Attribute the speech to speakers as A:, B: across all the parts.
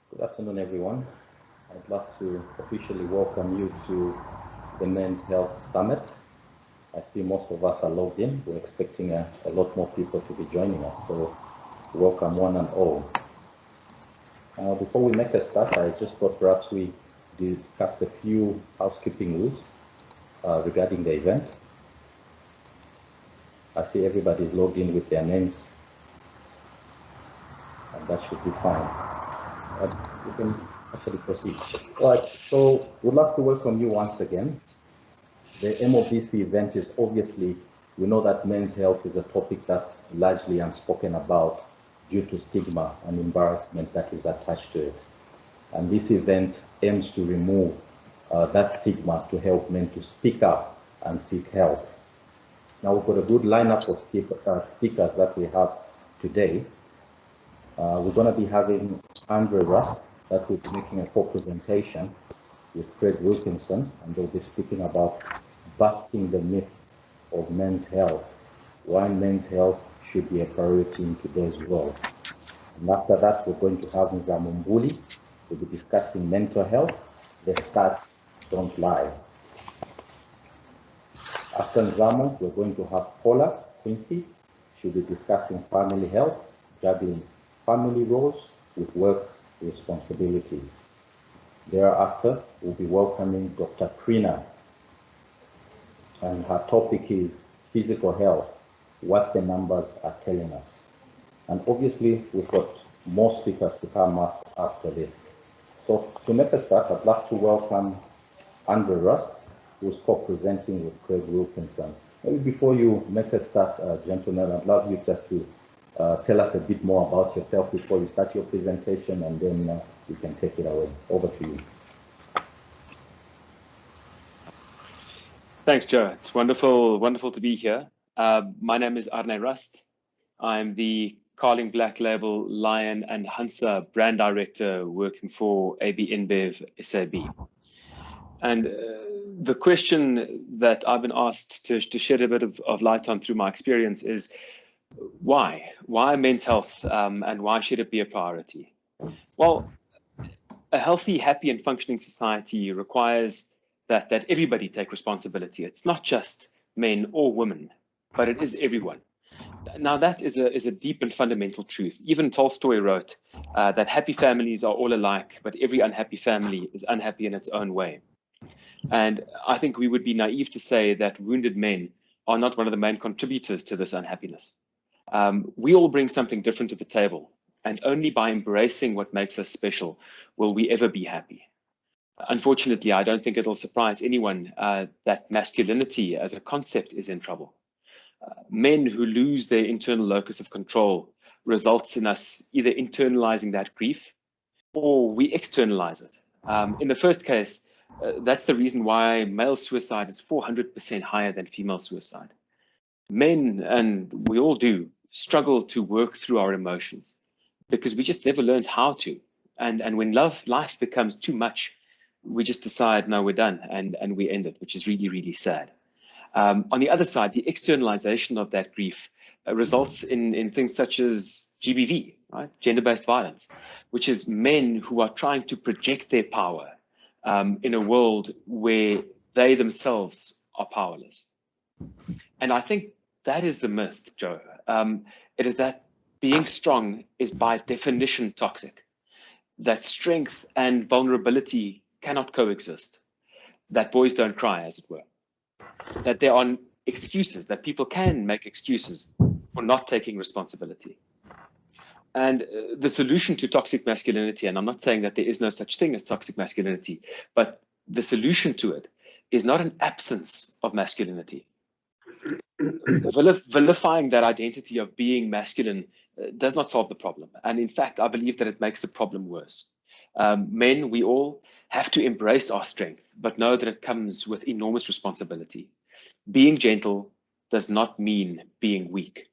A: Good afternoon, everyone. I'd love to officially welcome you to the Men's Health Summit. I see most of us are logged in. We're expecting a lot more people to be joining us, so welcome one and all. Before we make a start, I just thought perhaps we discussed a few housekeeping rules regarding the event. I see everybody's logged in with their names, and that should be fine. We can actually proceed. All right, so we'd love to welcome you once again. The aim of this event is obviously, we know that men's health is a topic that's largely unspoken about due to stigma and embarrassment that is attached to it. And this event aims to remove that stigma to help men to speak up and seek help. Now we've got a good lineup of speakers that we have today. We're going to be having Arné that will be making a co-presentation with Fred Wilkinson, and they'll be speaking about busting the myth of men's health, why men's health should be a priority in today's world. And after that, we're going to have Mzamo Mbuli. We'll be discussing mental health. The stats don't lie. After Mzamo, we're going to have Paula Quinsee. She'll be discussing family health, juggling family roles with work responsibilities. Thereafter, we'll be welcoming Dr. Preena, and her topic is physical health, what the numbers are telling us. And obviously, we've got more speakers to come up after this. So to make a start, I'd love to welcome Arné, who's co-presenting with Craig Wilkinson. Maybe before you make a start, gentlemen, I'd love you just to tell us a bit more about yourself before you start your presentation, and then you can take it away. Over to you.
B: Thanks, Joe. It's wonderful to be here. My name is Arné Rust. I'm the Carling Black Label Lion and Hansa brand director working for AB InBev SAB. And the question that I've been asked to shed a bit of light on through my experience is, why? Why men's health, and why should it be a priority? Well, a healthy, happy, and functioning society requires that everybody take responsibility. It's not just men or women, but it is everyone. Now, that is a deep and fundamental truth. Even Tolstoy wrote that happy families are all alike, but every unhappy family is unhappy in its own way. And I think we would be naive to say that wounded men are not one of the main contributors to this unhappiness. We all bring something different to the table, and only by embracing what makes us special will we ever be happy. Unfortunately, I don't think it'll surprise anyone that masculinity as a concept is in trouble. Men who lose their internal locus of control results in us either internalizing that grief or we externalize it. In the first case, that's the reason why male suicide is 400% higher than female suicide. Men, and we all do, struggle to work through our emotions because we just never learned how to. And when life becomes too much, we just decide, no, we're done, and we end it, which is really, really sad. On the other side, the externalization of that grief results in things such as GBV, right? Gender-based violence, which is men who are trying to project their power in a world where they themselves are powerless. And I think that is the myth, Joe. It is that being strong is by definition toxic, that strength and vulnerability cannot coexist, that boys don't cry, as it were, that there are excuses, that people can make excuses for not taking responsibility. And the solution to toxic masculinity, and I'm not saying that there is no such thing as toxic masculinity, but the solution to it is not an absence of masculinity. Vilifying that identity of being masculine does not solve the problem. And in fact, I believe that it makes the problem worse. Men, we all have to embrace our strength, but know that it comes with enormous responsibility. Being gentle does not mean being weak.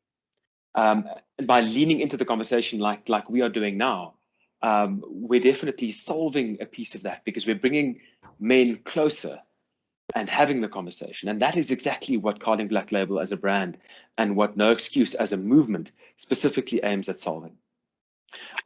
B: And by leaning into the conversation like we are doing now, we're definitely solving a piece of that because we're bringing men closer and having the conversation. And that is exactly what Carling Black Label as a brand and what No Excuse as a movement specifically aims at solving.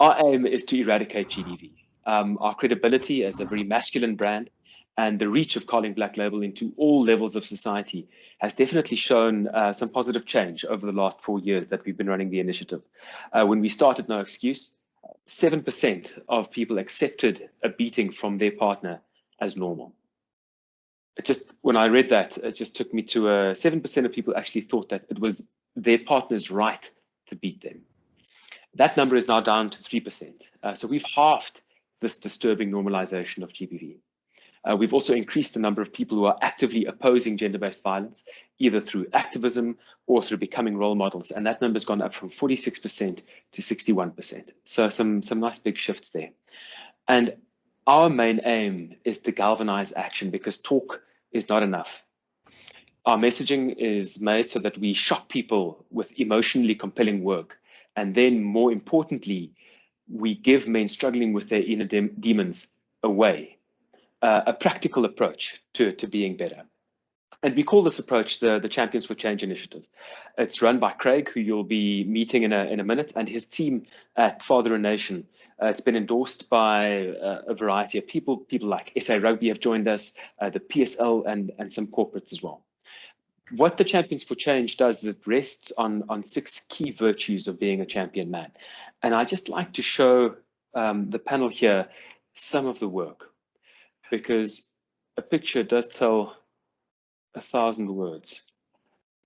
B: Our aim is to eradicate GBV. our credibility as a very masculine brand, and the reach of Calling Black Label into all levels of society has definitely shown some positive change over the last 4 years that we've been running the initiative. When we started No Excuse, 7% of people accepted a beating from their partner as normal. When I read that, it just took me to 7% of people actually thought that it was their partner's right to beat them. That number is now down to 3%. So we've halved this disturbing normalization of GBV. We've also increased the number of people who are actively opposing gender-based violence, either through activism or through becoming role models. And that number's gone up from 46% to 61%. So some nice big shifts there. And our main aim is to galvanize action, because talk is not enough. Our messaging is made so that we shock people with emotionally compelling work. And then, more importantly, we give men struggling with their inner demons a practical approach to being better. And we call this approach the Champions for Change Initiative. It's run by Craig, who you'll be meeting in a minute, and his team at Father and Nation. It's been endorsed by a variety of people. People like SA Rugby have joined us, the PSL, and some corporates as well. What the Champions for Change does is it rests on 6 key virtues of being a champion man. And I just like to show the panel here some of the work, because a picture does tell 1,000 words.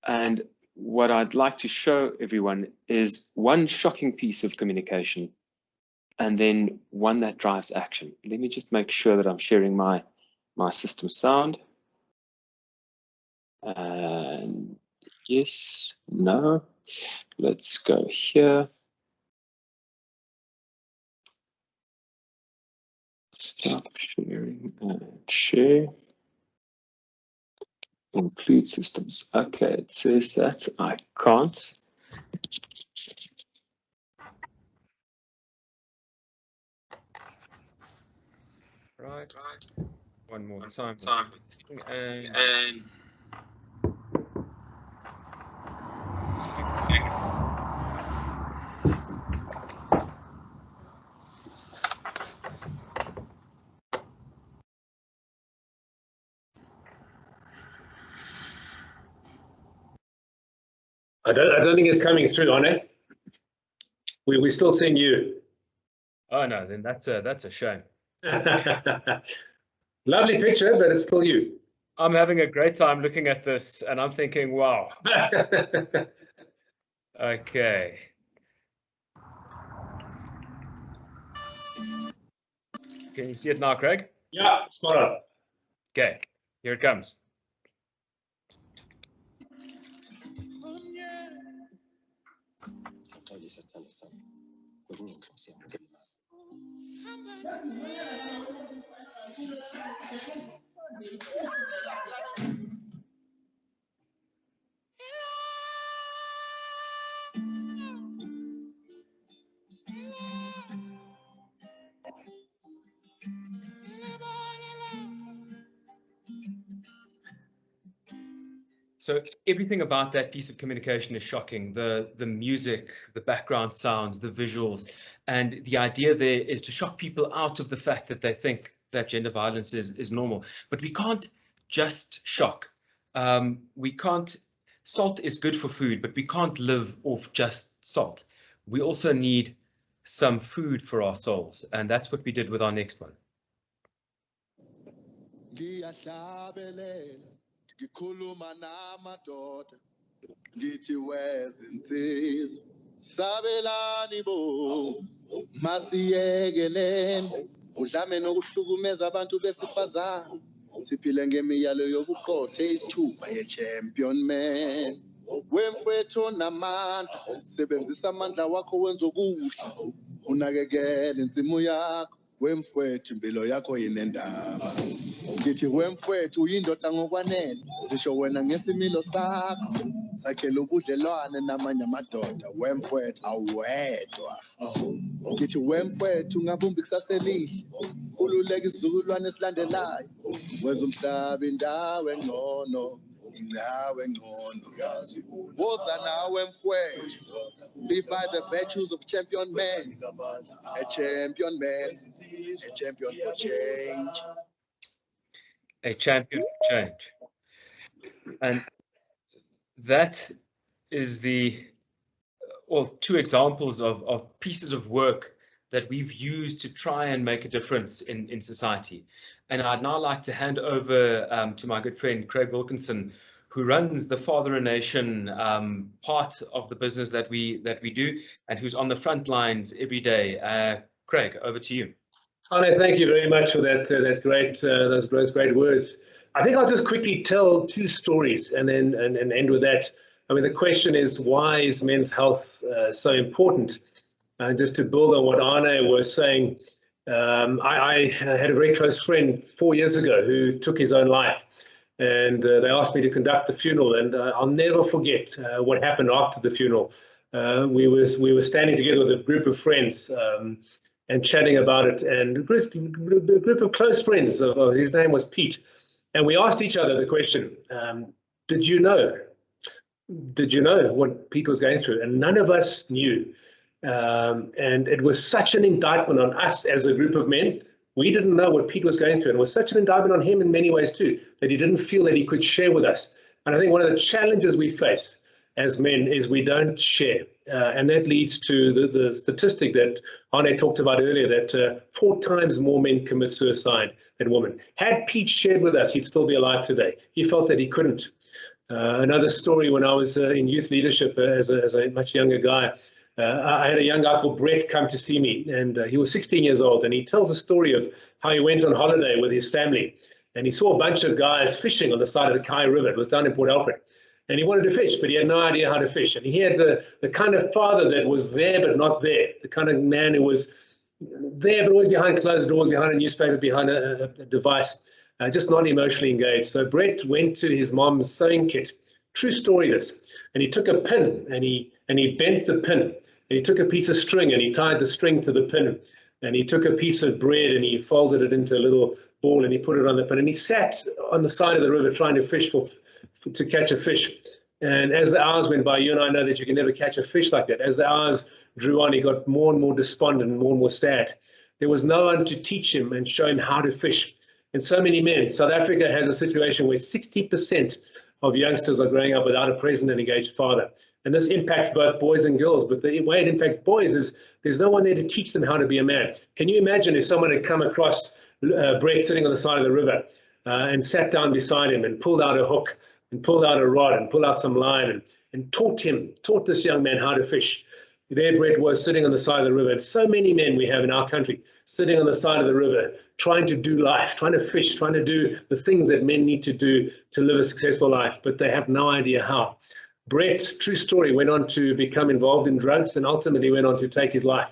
B: And what I'd like to show everyone is one shocking piece of communication, and then one that drives action. Let me just make sure that I'm sharing my system sound. And yes, no, let's go here. Stop sharing and share. Include systems. Okay, it says that I can't. Right. One more time. And
C: I don't think it's coming through, Arné. We're still seeing you.
B: Oh no, then that's a shame.
C: Lovely picture, but it's still you.
B: I'm having a great time looking at this, and I'm thinking, wow. Okay. Can you see it now, Craig?
C: Yeah, spot on.
B: Okay, here it comes. So everything about that piece of communication is shocking. The music, the background sounds, the visuals, and the idea there is to shock people out of the fact that they think that gender violence is normal. But we can't just shock. We can't. Salt is good for food, but we can't live off just salt. We also need some food for our souls, and that's what we did with our next one.
D: Ngikhuluma namadoda ngithi wezinsizwa sabelani bo masiyekeleni udlame nokuhlukumeza abantu besifazane siphile ngemiyalo yobuqotho isithuba ye-champion man wemfowethu namandla sebenzisa amandla wakho wenza okuhle unakekele insimu yakho wemfowethu impilo yakho yinendaba ngithi wemfowethu uyindoda ngokwanele sisho wena ngesimilo sakho sakhela ubudlelwane namanye amadoda wemfowethu awedwa ngithi wemfowethu ngabumbi kusaselihle ululeka isizukulwane esilandelayo wenza umhlaba indawo engcono indawo engcono woza nawe mfowethu live by the virtues of champion men. A champion man, a champion for change.
C: A champion for change. And that is two examples of pieces of work that we've used to try and make a difference in society. And I'd now like to hand over to my good friend, Craig Wilkinson, who runs the Father in Nation part of the business that we do, and who's on the front lines every day. Craig, over to you. Arné, thank you very much for those great words. I think I'll just quickly tell two stories and then end with that. I mean, the question is, why is men's health so important? And just to build on what Arné was saying, I had a very close friend 4 years ago who took his own life, and they asked me to conduct the funeral, and I'll never forget what happened after the funeral. We were standing together with a group of friends and chatting about it, and a group of close friends. His name was Pete, and we asked each other the question: Did you know what Pete was going through? And none of us knew. And it was such an indictment on us as a group of men. We didn't know what Pete was going through, and it was such an indictment on him in many ways too, that he didn't feel that he could share with us. And I think one of the challenges we face as men is we don't share. And that leads to the statistic that Arné talked about earlier, that 4 times more men commit suicide than women. Had Pete shared with us, he'd still be alive today. He felt that he couldn't. Another story, when I was in youth leadership as a much younger guy, I had a young guy called Brett come to see me, and he was 16 years old, and he tells a story of how he went on holiday with his family, and he saw a bunch of guys fishing on the side of the Kai River. It was down in Port Alfred, and he wanted to fish, but he had no idea how to fish. And he had the kind of father that was there but not there, the kind of man who was there but always behind closed doors, behind a newspaper, behind a device, just not emotionally engaged. So Brett went to his mom's sewing kit. True story, this. And he took a pin, and he bent the pin. And he took a piece of string, and he tied the string to the pin. And he took a piece of bread, and he folded it into a little ball, and he put it on the pin. And he sat on the side of the river trying to fish to catch a fish. And as the hours went by, you and I know that you can never catch a fish like that. As the hours drew on, he got more and more despondent and more sad. There was no one to teach him and show him how to fish. And so many men. South Africa has a situation where 60% of youngsters are growing up without a present and engaged father. And this impacts both boys and girls. But the way it impacts boys is there's no one there to teach them how to be a man. Can you imagine if someone had come across Brett sitting on the side of the river and sat down beside him and pulled out a hook and pulled out a rod and pulled out some line and taught this young man how to fish? There Brett was sitting on the side of the river. And so many men we have in our country sitting on the side of the river, trying to do life, trying to fish, trying to do the things that men need to do to live a successful life, but they have no idea how. Brett, true story, went on to become involved in drugs and ultimately went on to take his life.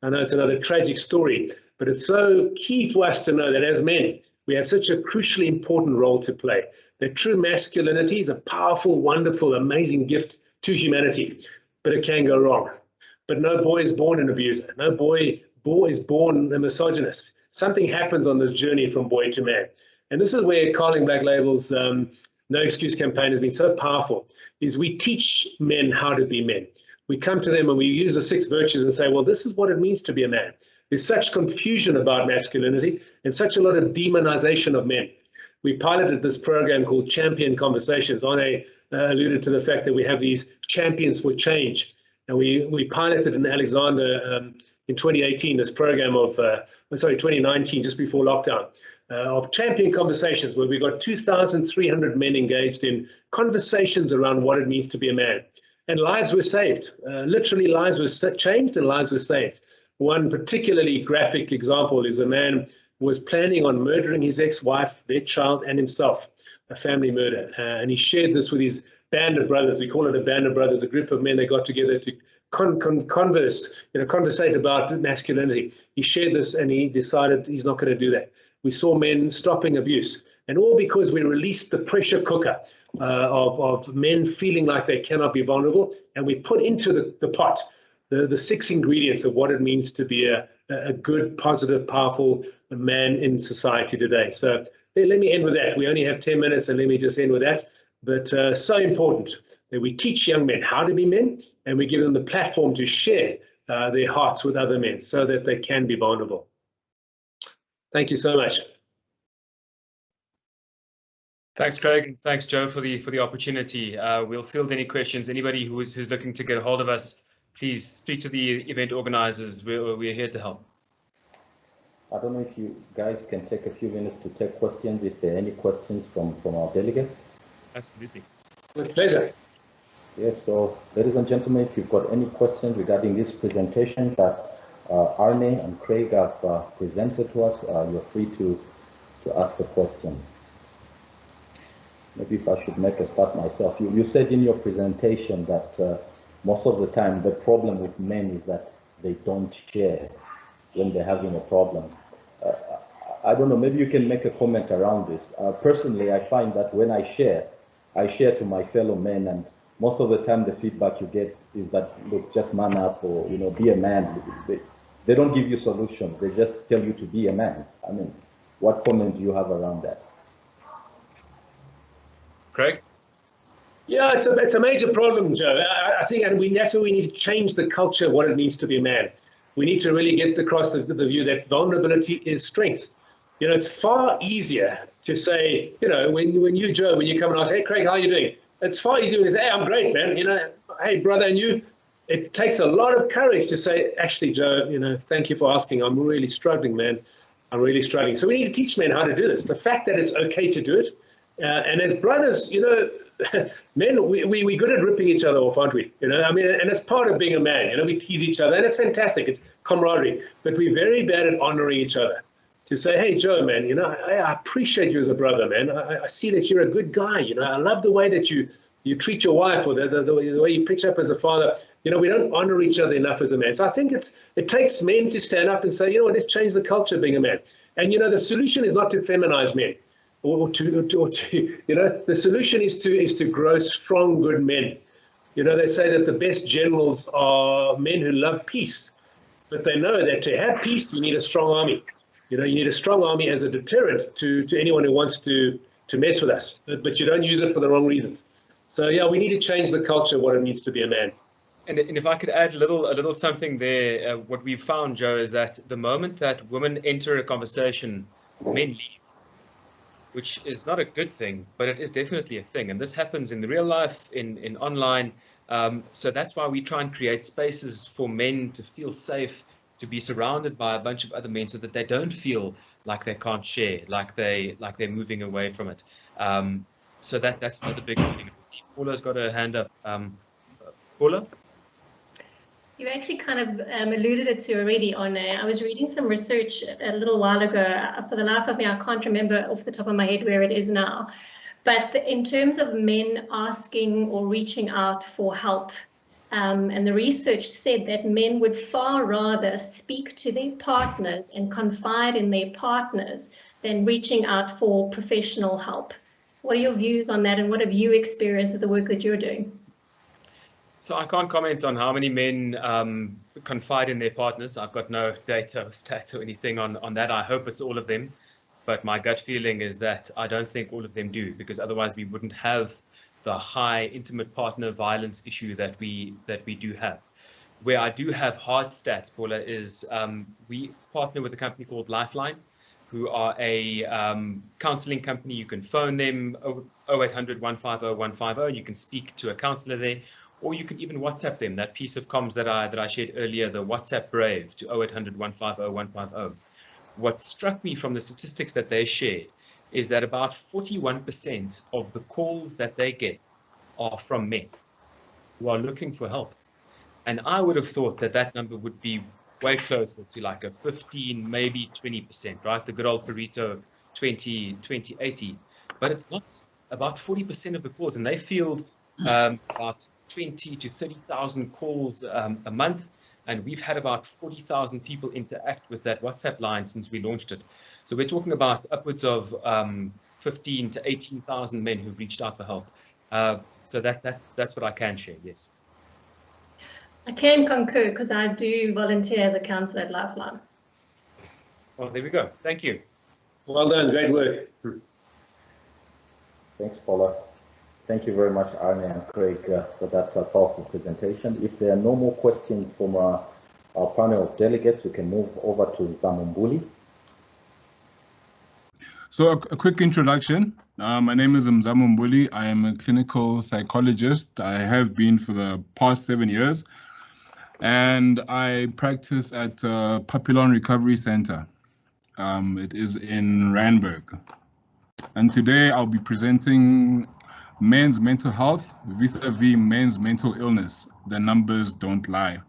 C: I know it's another tragic story, but it's so key to us to know that as men, we have such a crucially important role to play. That true masculinity is a powerful, wonderful, amazing gift to humanity, but it can go wrong. But no boy is born an abuser. No boy is born a misogynist. Something happens on this journey from boy to man. And this is where Carling Black Label's No Excuse campaign has been so powerful, is we teach men how to be men. We come to them and we use the 6 virtues and say, well, this is what it means to be a man. There's such confusion about masculinity and such a lot of demonization of men. We piloted this program called Champion Conversations. Arné alluded to the fact that we have these champions for change. And we piloted in Alexander in 2018, this program of, 2019, just before lockdown, of champion conversations, where we got 2,300 men engaged in conversations around what it means to be a man. And lives were saved. Literally, lives were changed and lives were saved. One particularly graphic example is a man who was planning on murdering his ex-wife, their child, and himself, a family murder. And he shared this with his band of brothers. We call it a band of brothers, a group of men that got together to conversate about masculinity. He shared this and he decided he's not going to do that. We saw men stopping abuse, and all because we released the pressure cooker of men feeling like they cannot be vulnerable, and we put into the pot the 6 ingredients of what it means to be a good, positive, powerful man in society today. So let me end with that. We only have 10 minutes, and let me just end with that. But so important that we teach young men how to be men, and we give them the platform to share their hearts with other men so that they can be vulnerable. Thank you so much.
B: Thanks, Craig. Thanks, Joe, for the opportunity. We'll field any questions. Anybody who's looking to get a hold of us, please speak to the event organizers. We're here to help.
A: I don't know if you guys can take a few minutes to take questions, if there are any questions from our delegates.
B: Absolutely.
C: With pleasure.
A: Yes, so ladies and gentlemen, if you've got any questions regarding this presentation that Arné and Craig have presented to us, you're free to ask the question. Maybe if I should make a start myself. You said in your presentation that most of the time the problem with men is that they don't share when they're having a problem. I don't know, maybe you can make a comment around this. Personally, I find that when I share to my fellow men, and most of the time the feedback you get is that, look, just man up, or, you know, be a man. They don't give you solutions, they just tell you to be a man. I mean, what comment do you have around that?
B: Craig?
C: Yeah, it's a major problem, Joe. I think, and that's where we need to change the culture of what it means to be a man. We need to really get across the view that vulnerability is strength. You know, it's far easier to say, you know, when you, Joe, when you come and ask, hey, Craig, how are you doing? It's far easier when you say, hey, I'm great, man. You know, hey, brother, and you. It takes a lot of courage to say, actually, Joe, you know, thank you for asking. I'm really struggling, man. I'm really struggling. So we need to teach men how to do this. The fact that it's okay to do it. And as brothers, you know, men, we're good at ripping each other off, aren't we? You know, I mean, and it's part of being a man. You know, we tease each other, and it's fantastic. It's camaraderie. But we're very bad at honoring each other. To say, hey, Joe, man, you know, I appreciate you as a brother, man. I see that you're a good guy. You know, I love the way that you treat your wife, or the way you pitch up as a father. You know, we don't honor each other enough as a man. So I think it takes men to stand up and say, you know what, let's change the culture of being a man. And, you know, the solution is not to feminize men. Or to you know, the solution is to grow strong, good men. You know, they say that the best generals are men who love peace, but they know that to have peace, you need a strong army. You know, you need a strong army as a deterrent to anyone who wants to mess with us, but you don't use it for the wrong reasons. So yeah, we need to change the culture of what it means to be a man.
B: And if I could add a little something there, what we've found, Joe, is that the moment that women enter a conversation, men leave, which is not a good thing, but it is definitely a thing. And this happens in the real life, in online. So that's why we try and create spaces for men to feel safe, to be surrounded by a bunch of other men, so that they don't feel like they can't share, like they're moving away from it. So that's another big thing. Paula's got her hand up. Paula?
E: You actually kind of alluded it to already, Arné. I was reading some research a little while ago. For the life of me, I can't remember off the top of my head where it is now. But in terms of men asking or reaching out for help, and the research said that men would far rather speak to their partners and confide in their partners than reaching out for professional help. What are your views on that, and what have you experienced with the work that you're doing?
B: So I can't comment on how many men confide in their partners. I've got no data or stats or anything on that. I hope it's all of them. But my gut feeling is that I don't think all of them do, because otherwise we wouldn't have the high intimate partner violence issue that we do have. Where I do have hard stats, Paula, is we partner with a company called Lifeline, who are a counseling company. You can phone them 0800 150 150, and you can speak to a counselor there. Or you can even WhatsApp them, that piece of comms that I shared earlier, the WhatsApp Brave, to 0800 150 150. What struck me from the statistics that they shared is that about 41% of the calls that they get are from men who are looking for help. And I would have thought that that number would be way closer to like a 15, maybe 20%, right? The good old Pareto 20-80. But it's not. About 40% of the calls, and they field about 20 to 30,000 calls a month, and we've had about 40,000 people interact with that WhatsApp line since we launched it. So we're talking about upwards of 15 to 18,000 men who've reached out for help. So that's what I can share. Yes.
E: I can concur, because I do volunteer as a counsellor at Lifeline.
B: Well, there we go. Thank you.
C: Well done. Great work.
A: Thanks, Paula. Thank you very much, Arné and Craig, for that powerful presentation. If there are no more questions from our panel of delegates, we can move over to Mzamo Mbuli.
F: So a quick introduction. My name is Mzamo Mbuli. I am a clinical psychologist. I have been for the past 7 years. And I practice at Papillon Recovery Center. It is in Randburg. And today I'll be presenting men's mental health vis-a-vis men's mental illness. The numbers don't lie.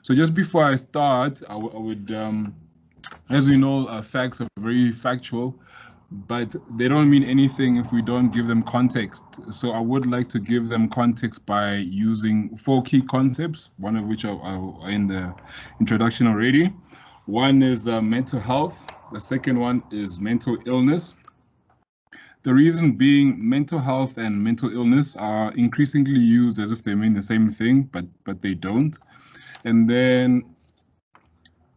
F: So just before I start, I would, as we know, facts are very factual, but they don't mean anything if we don't give them context. So I would like to give them context by using 4 key concepts, one of which are in the introduction already. One is mental health. The second one is mental illness. The reason being mental health and mental illness are increasingly used as if they mean the same thing, but they don't. And then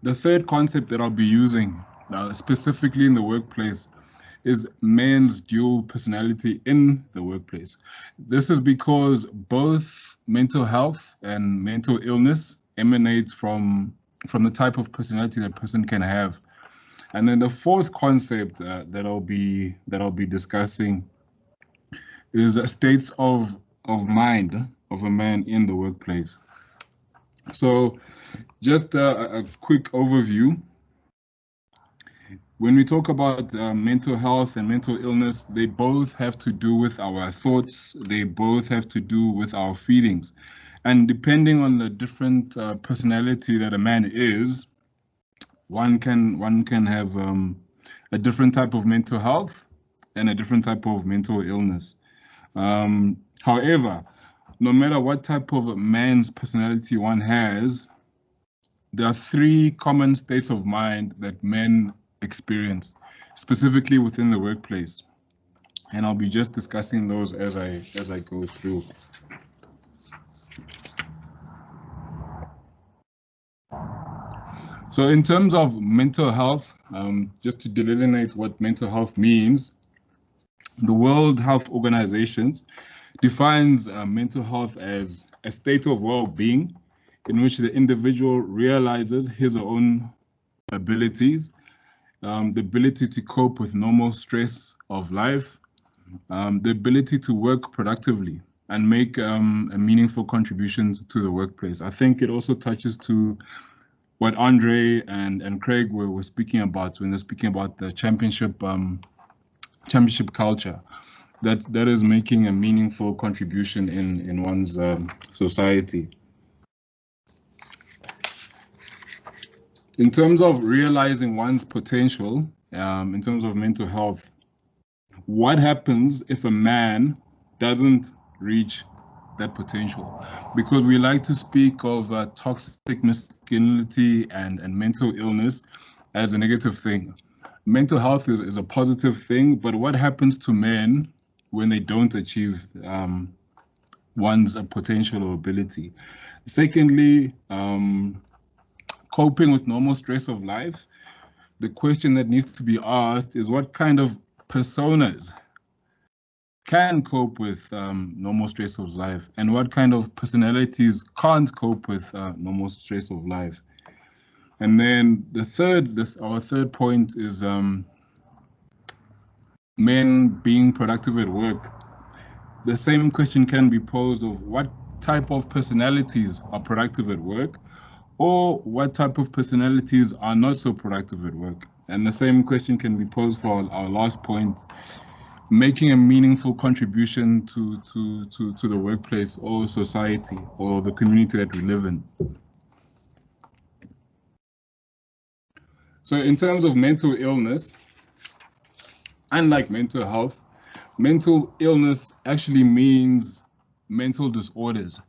F: the third concept that I'll be using, specifically in the workplace, is men's dual personality in the workplace. This is because both mental health and mental illness emanates from the type of personality that person can have. And then the fourth concept that I'll be discussing is states of mind of a man in the workplace. So just a quick overview. When we talk about mental health and mental illness, they both have to do with our thoughts. They both have to do with our feelings. And depending on the different personality that a man is, one can have a different type of mental health and a different type of mental illness. However, no matter what type of man's personality one has, there are 3 common states of mind that men experience, specifically within the workplace. And I'll be just discussing those as I go through. So in terms of mental health, just to delineate what mental health means, the World Health Organization defines mental health as a state of well-being in which the individual realizes his or own abilities, the ability to cope with normal stress of life, the ability to work productively and make a meaningful contribution to the workplace. I think it also touches to what Andre and Craig were speaking about when they're speaking about the championship culture, that is making a meaningful contribution in one's society. In terms of realizing one's potential, in terms of mental health, what happens if a man doesn't reach that potential? Because we like to speak of toxic masculinity and mental illness as a negative thing. Mental health is a positive thing, but what happens to men when they don't achieve one's potential or ability? Secondly, coping with normal stress of life. The question that needs to be asked is what kind of personas can cope with normal stress of life, and what kind of personalities can't cope with normal stress of life. And then our third point is men being productive at work. The same question can be posed of what type of personalities are productive at work, or what type of personalities are not so productive at work. And the same question can be posed for our last point, making a meaningful contribution to the workplace or society or the community that we live in. So in terms of mental illness, unlike mental health, mental illness actually means mental disorders.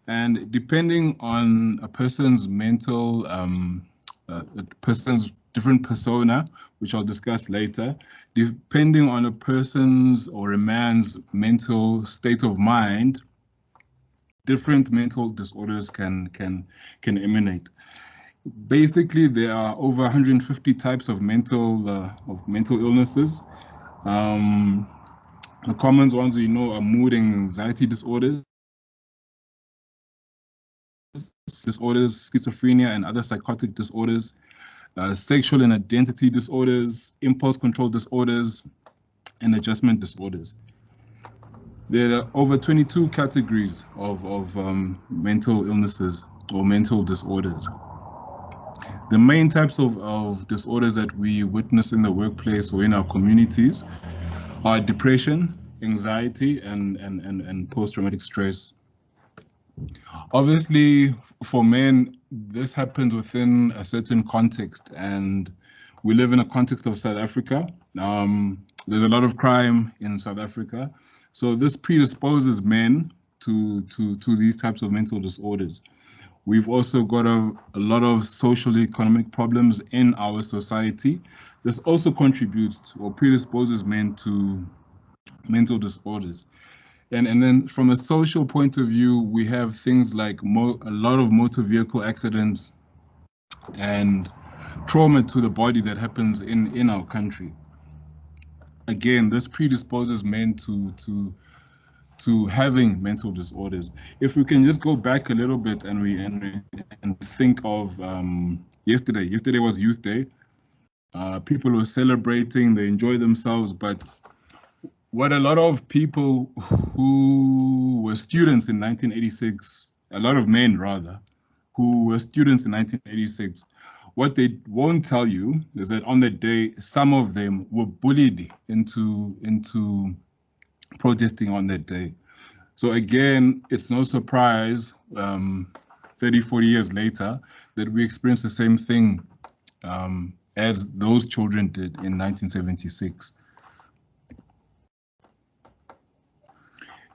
F: And depending on a person's mental, a person's different persona, which I'll discuss later, depending on a person's or a man's mental state of mind, different mental disorders can emanate. Basically, there are over 150 types of mental illnesses. The common ones we know are mood and anxiety disorders, schizophrenia and other psychotic disorders, sexual and identity disorders, impulse control disorders, and adjustment disorders. There are over 22 categories of mental illnesses or mental disorders. The main types of disorders that we witness in the workplace or in our communities are depression, anxiety, and post-traumatic stress. Obviously, for men, this happens within a certain context, and we live in a context of South Africa. There's a lot of crime in South Africa, so this predisposes men to these types of mental disorders. We've also got a lot of social economic problems in our society. This also contributes to or predisposes men to mental disorders. And then from a social point of view, we have things like a lot of motor vehicle accidents and trauma to the body that happens in our country. Again, this predisposes men to having mental disorders. If we can just go back a little bit and think of yesterday. Yesterday was Youth Day. People were celebrating, they enjoyed themselves, but what a lot of people who were students in 1986, a lot of men rather, who were students in 1986, what they won't tell you is that on that day, some of them were bullied into protesting on that day. So again, it's no surprise 30, 40 years later that we experience the same thing as those children did in 1976.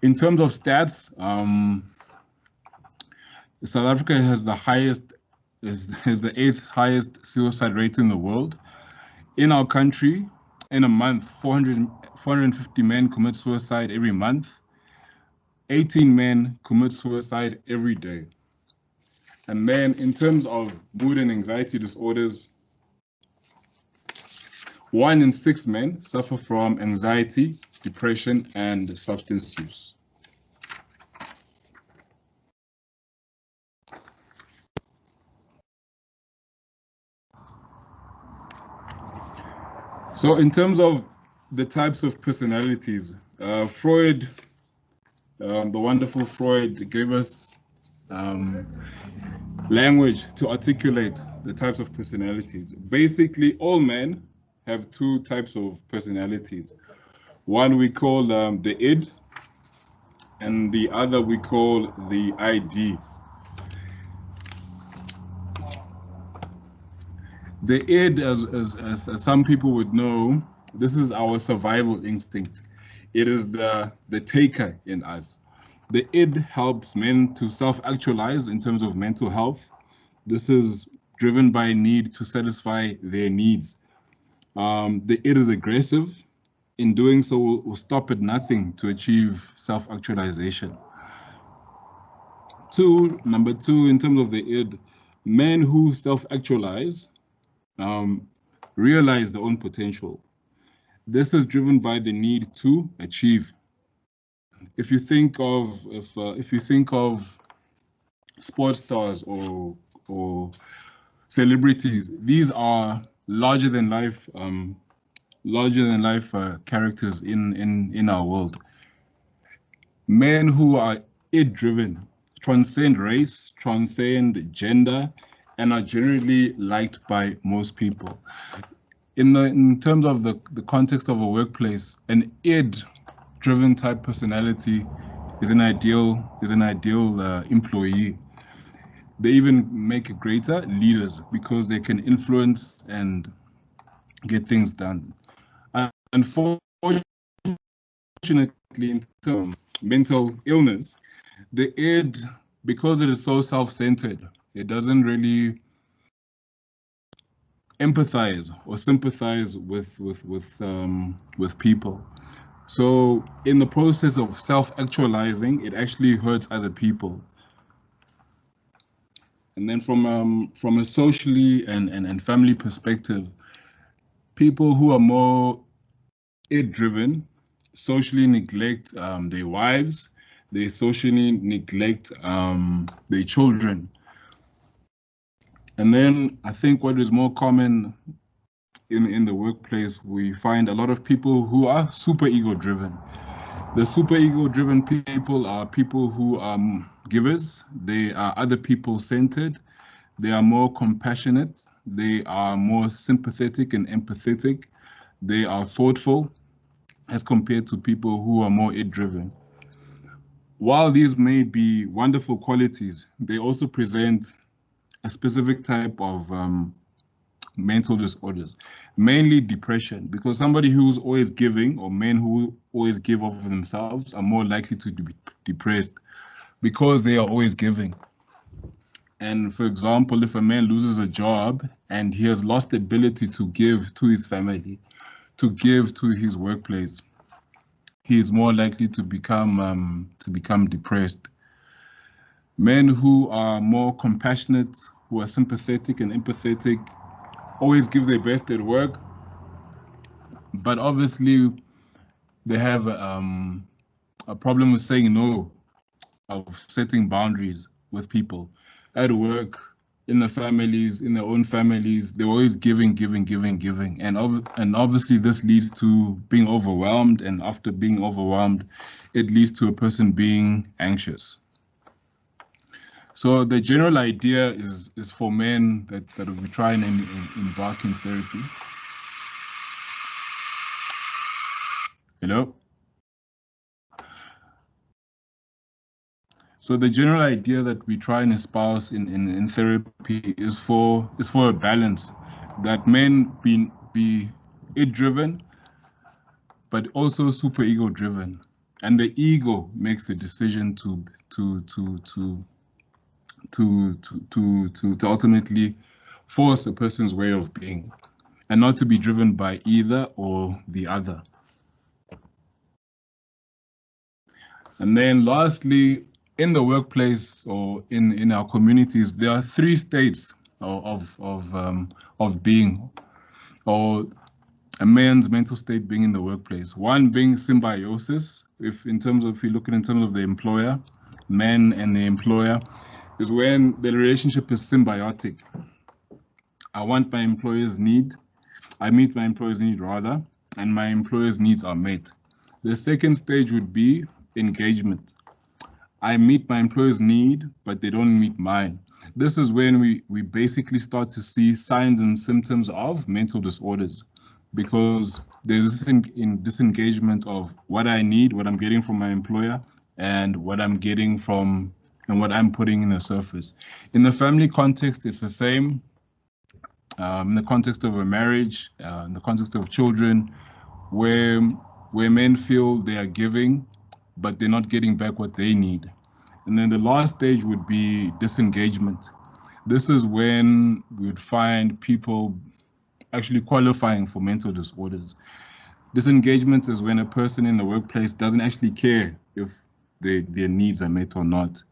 F: In terms of stats, South Africa has the highest, has the 8th highest suicide rate in the world. In our country, in a month, 450 men commit suicide every month. 18 men commit suicide every day. And then in terms of mood and anxiety disorders, 1 in 6 men suffer from anxiety, depression, and substance use. So in terms of the types of personalities, Freud, the wonderful Freud, gave us language to articulate the types of personalities. Basically, all men have 2 types of personalities. One we call the id, and the other we call the ID. The id, as some people would know, this is our survival instinct. It is the taker in us. The id helps men to self-actualize in terms of mental health. This is driven by a need to satisfy their needs. The id is aggressive. In doing so, will stop at nothing to achieve self-actualization. Number two, in terms of the id, men who self-actualize realize their own potential. This is driven by the need to achieve. If you think of sports stars or celebrities, these are larger than life characters in our world. Men who are id-driven transcend race, transcend gender, and are generally liked by most people. In terms of the context of a workplace, an id-driven type personality is an ideal employee. They even make greater leaders because they can influence and get things done. Unfortunately, in terms of mental illness, the id, because it is so self-centered, it doesn't really empathize or sympathize with people. So in the process of self-actualizing, it actually hurts other people. And then from a socially and family perspective, people who are more id-driven socially neglect their wives, they socially neglect their children. And then I think what is more common in the workplace, we find a lot of people who are super ego driven. The super ego driven people are people who are givers, they are other people centered, they are more compassionate, they are more sympathetic and empathetic, they are thoughtful as compared to people who are more id driven. While these may be wonderful qualities, they also present a specific type of mental disorders, mainly depression, because somebody who's always giving, or men who always give of themselves, are more likely to be depressed because they are always giving. And for example, if a man loses a job and he has lost the ability to give to his family, to give to his workplace, he is more likely to become depressed. Men who are more compassionate, who are sympathetic and empathetic, always give their best at work, but obviously they have a problem with saying no, of setting boundaries with people at work, in the families, in their own families. They're always giving, and obviously this leads to being overwhelmed, and after being overwhelmed, it leads to a person being anxious. So the general idea is for men that we try and embark in therapy. Hello? So the general idea that we try and espouse in therapy is for a balance, that men be id-driven, but also super ego-driven, and the ego makes the decision to ultimately force a person's way of being, and not to be driven by either or the other. And then lastly, in the workplace or in our communities, there are three states of being, or a man's mental state being in the workplace. One being symbiosis, if you look at it in terms of the employer, man and the employer, is when the relationship is symbiotic. I want my employer's need, I meet my employer's need rather, and my employer's needs are met. The second stage would be engagement. I meet my employer's need, but they don't meet mine. This is when we basically start to see signs and symptoms of mental disorders, because there's this disengagement of what I need, what I'm getting from my employer, and what I'm getting from and what I'm putting in the surface. In the family context, it's the same. In the context of a marriage, in the context of children, where men feel they are giving, but they're not getting back what they need. And then the last stage would be disengagement. This is when we would find people actually qualifying for mental disorders. Disengagement is when a person in the workplace doesn't actually care if their needs are met or not.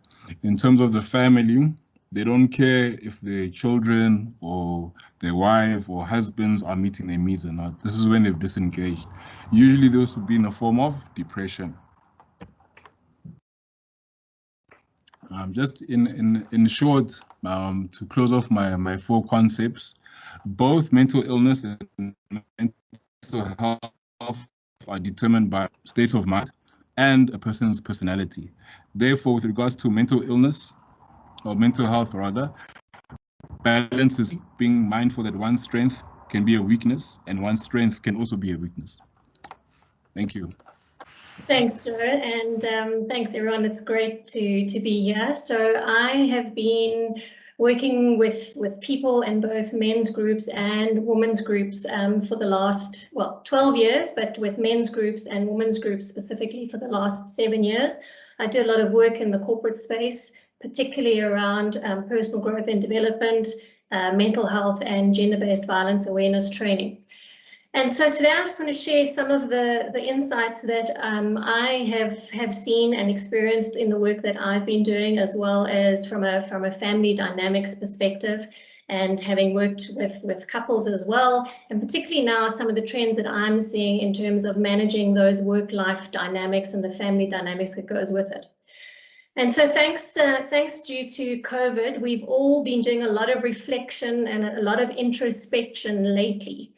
F: In terms of the family, they don't care if their children or their wife or husbands are meeting their needs or not. This is when they've disengaged. Usually those would be in the form of depression. Just in short, to close off my four concepts, both mental illness and mental health are determined by states of mind and a person's personality. Therefore, with regards to mental illness, or mental health rather, balance is being mindful that one's strength can be a weakness and one's strength can also be a weakness. Thank you.
E: Thanks, Joe, and thanks everyone. It's great to be here. So I have been working with people in both men's groups and women's groups for the last, 12 years, but with men's groups and women's groups specifically for the last 7 years. I do a lot of work in the corporate space, particularly around personal growth and development, mental health, and gender-based violence awareness training. And so today I just want to share some of the insights that I have seen and experienced in the work that I've been doing, as well as from a family dynamics perspective, and having worked with couples as well, and particularly now some of the trends that I'm seeing in terms of managing those work-life dynamics and the family dynamics that goes with it. And so thanks due to COVID, we've all been doing a lot of reflection and a lot of introspection lately.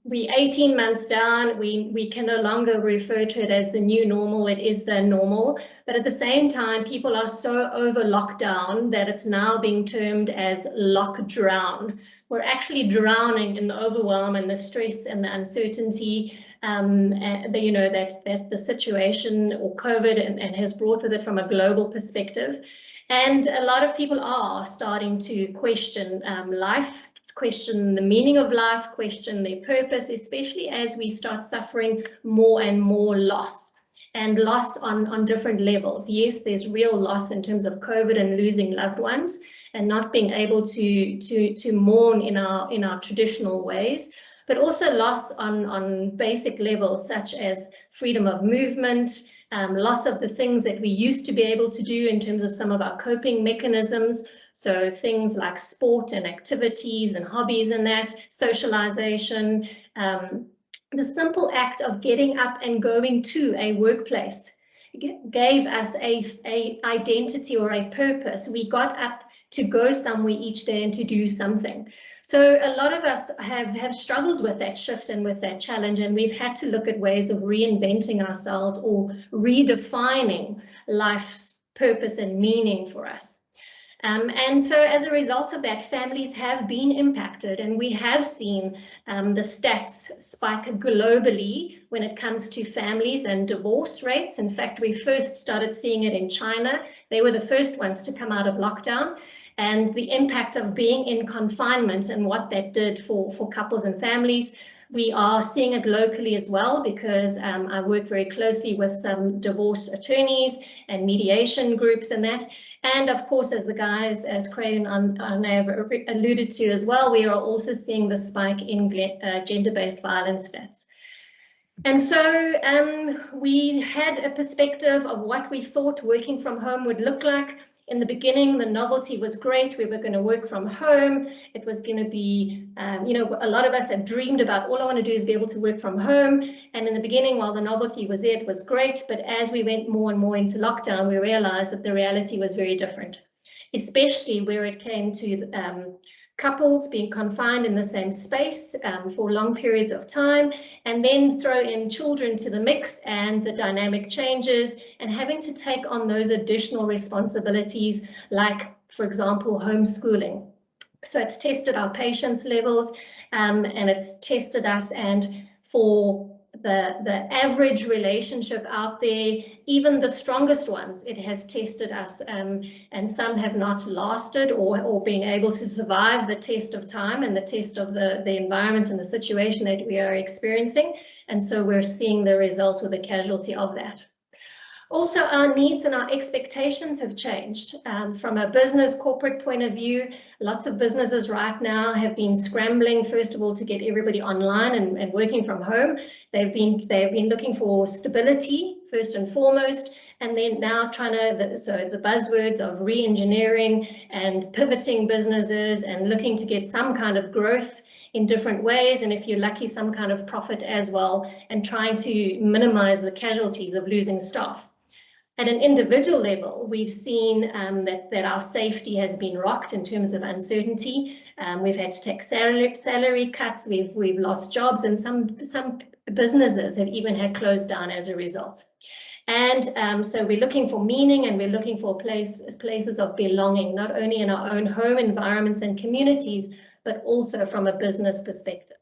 E: We 18 months down, we can no longer refer to it as the new normal, it is the normal, but at the same time, people are so over lockdown that it's now being termed as lock drown. We're actually drowning in the overwhelm and the stress and the uncertainty that the situation or COVID and has brought with it from a global perspective. And a lot of people are starting to question life, question the meaning of life, question their purpose, especially as we start suffering more and more loss, and loss on different levels. Yes, there's real loss in terms of COVID and losing loved ones and not being able to mourn in our traditional ways, but also loss on basic levels such as freedom of movement, lots of the things that we used to be able to do in terms of some of our coping mechanisms. So things like sport and activities and hobbies and that, socialization, the simple act of getting up and going to a workplace gave us a identity or a purpose. We got up to go somewhere each day and to do something. So a lot of us have struggled with that shift and with that challenge, and we've had to look at ways of reinventing ourselves or redefining life's purpose and meaning for us. And so as a result of that, families have been impacted, and we have seen the stats spike globally when it comes to families and divorce rates. In fact, we first started seeing it in China. They were the first ones to come out of lockdown, and the impact of being in confinement and what that did for couples and families. We are seeing it locally as well, because I work very closely with some divorce attorneys and mediation groups and that. And of course, as the guys, as Craig and Arné have alluded to as well, we are also seeing the spike in gender-based violence stats. And so we had a perspective of what we thought working from home would look like. In the beginning, the novelty was great. We were going to work from home. It was going to be, a lot of us had dreamed about, all I want to do is be able to work from home. And in the beginning, while the novelty was there, it was great. But as we went more and more into lockdown, we realized that the reality was very different, especially where it came to couples being confined in the same space for long periods of time, and then throw in children to the mix, and the dynamic changes, and having to take on those additional responsibilities, like, for example, homeschooling. So it's tested our patience levels, and it's tested us, and for the average relationship out there, even the strongest ones, it has tested us, and some have not lasted or been able to survive the test of time and the test of the environment and the situation that we are experiencing. And so we're seeing the result or the casualty of that. Also, our needs and our expectations have changed. From a business corporate point of view, lots of businesses right now have been scrambling, first of all, to get everybody online and working from home. They've been looking for stability, first and foremost, and then now trying to, so the buzzwords of re-engineering and pivoting businesses and looking to get some kind of growth in different ways, and if you're lucky, some kind of profit as well, and trying to minimize the casualties of losing staff. At an individual level, we've seen that our safety has been rocked in terms of uncertainty. We've had to take salary cuts, we've lost jobs, and some businesses have even had closed down as a result. And so we're looking for meaning, and we're looking for places of belonging, not only in our own home environments and communities, but also from a business perspective.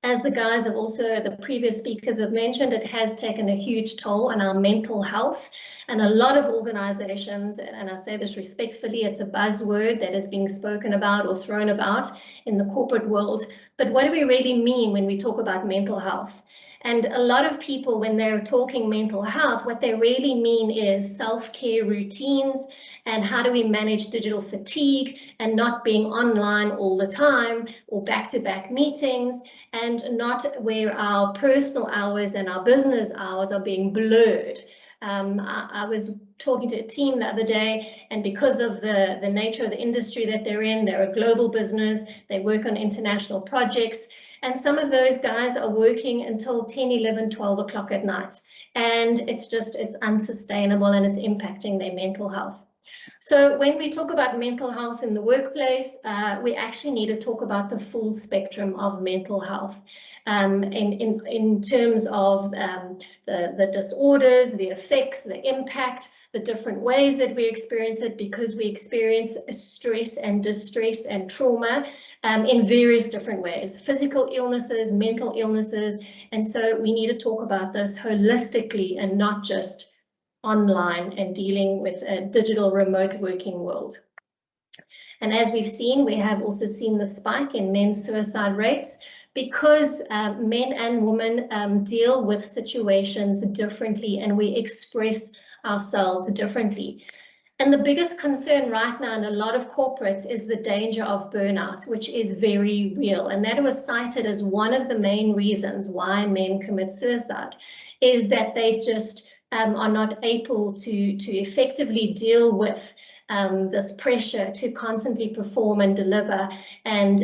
E: As the guys have also, the previous speakers have mentioned, it has taken a huge toll on our mental health, and a lot of organizations, and I say this respectfully, it's a buzzword that is being spoken about or thrown about in the corporate world. But what do we really mean when we talk about mental health? And a lot of people, when they're talking mental health, what they really mean is self-care routines and how do we manage digital fatigue and not being online all the time or back-to-back meetings, and not where our personal hours and our business hours are being blurred. I was talking to a team the other day, and because of the nature of the industry that they're in, they're a global business, they work on international projects, and some of those guys are working until 10, 11, 12 o'clock at night. And it's unsustainable, and it's impacting their mental health. So when we talk about mental health in the workplace, we actually need to talk about the full spectrum of mental health in terms of the disorders, the effects, the impact, the different ways that we experience it, because we experience stress and distress and trauma in various different ways, physical illnesses, mental illnesses. And so we need to talk about this holistically and not just online and dealing with a digital remote working world. And as we've seen, we have also seen the spike in men's suicide rates because men and women deal with situations differently, and we express ourselves differently. And the biggest concern right now in a lot of corporates is the danger of burnout, which is very real. And that was cited as one of the main reasons why men commit suicide, is that they just are not able to effectively deal with this pressure to constantly perform and deliver and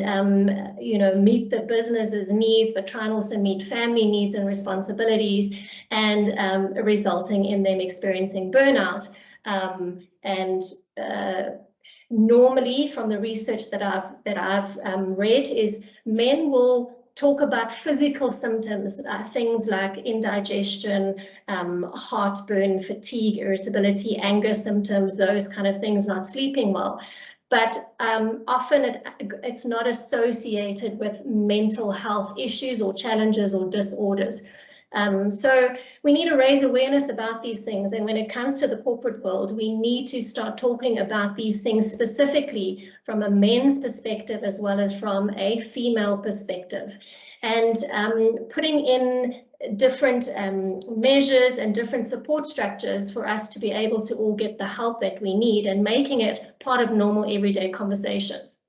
E: meet the business's needs, but try and also meet family needs and responsibilities, and resulting in them experiencing burnout. Normally, from the research that I've read, is men will talk about physical symptoms, things like indigestion, heartburn, fatigue, irritability, anger symptoms, those kind of things, not sleeping well. But often it's not associated with mental health issues or challenges or disorders. So we need to raise awareness about these things. And when it comes to the corporate world, we need to start talking about these things specifically from a men's perspective as well as from a female perspective, and putting in different measures and different support structures for us to be able to all get the help that we need, and making it part of normal everyday conversations.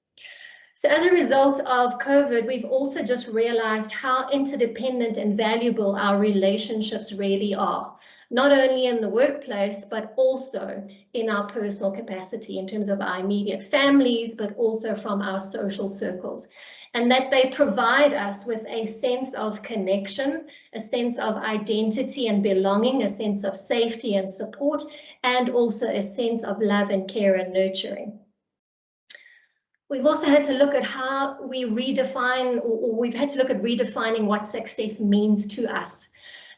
E: So as a result of COVID, we've also just realized how interdependent and valuable our relationships really are, not only in the workplace, but also in our personal capacity in terms of our immediate families, but also from our social circles. And that they provide us with a sense of connection, a sense of identity and belonging, a sense of safety and support, and also a sense of love and care and nurturing. We've also had to look at how we redefine, or we've had to look at redefining what success means to us.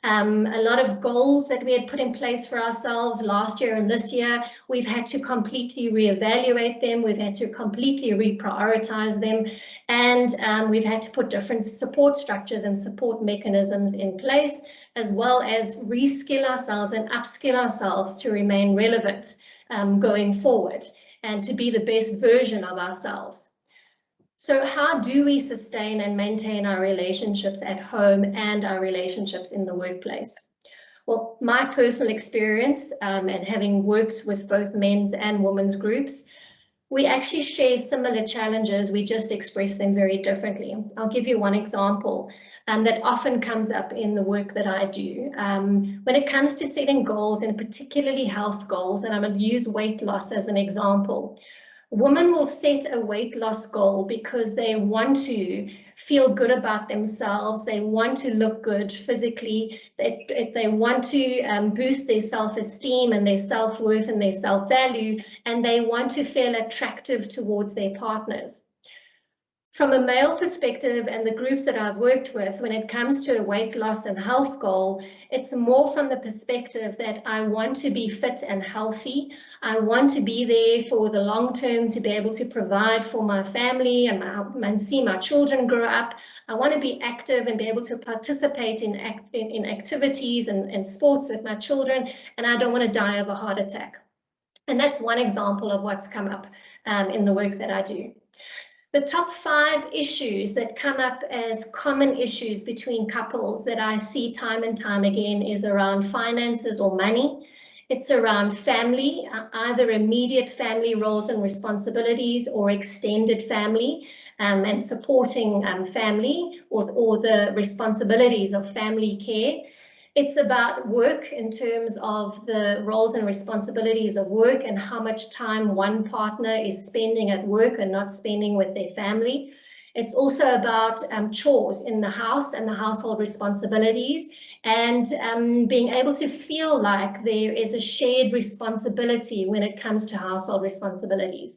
E: A lot of goals that we had put in place for ourselves last year and this year, we've had to completely reevaluate them. We've had to completely reprioritize them, and we've had to put different support structures and support mechanisms in place, as well as reskill ourselves and upskill ourselves to remain relevant going forward, and to be the best version of ourselves. So how do we sustain and maintain our relationships at home and our relationships in the workplace? Well, my personal experience and having worked with both men's and women's groups, we actually share similar challenges, we just express them very differently. I'll give you one example that often comes up in the work that I do. When it comes to setting goals, and particularly health goals, and I'm going to use weight loss as an example, women will set a weight loss goal because they want to feel good about themselves, they want to look good physically, they want to boost their self-esteem and their self-worth and their self-value, and they want to feel attractive towards their partners. From a male perspective and the groups that I've worked with, when it comes to a weight loss and health goal, it's more from the perspective that I want to be fit and healthy. I want to be there for the long term to be able to provide for my family and see my children grow up. I want to be active and be able to participate in activities and sports with my children, and I don't want to die of a heart attack. And that's one example of what's come up in the work that I do. The top 5 issues that come up as common issues between couples that I see time and time again is around finances or money. It's around family, either immediate family roles and responsibilities or extended family and supporting family or the responsibilities of family care. It's about work in terms of the roles and responsibilities of work and how much time one partner is spending at work and not spending with their family. It's also about chores in the house and the household responsibilities and being able to feel like there is a shared responsibility when it comes to household responsibilities.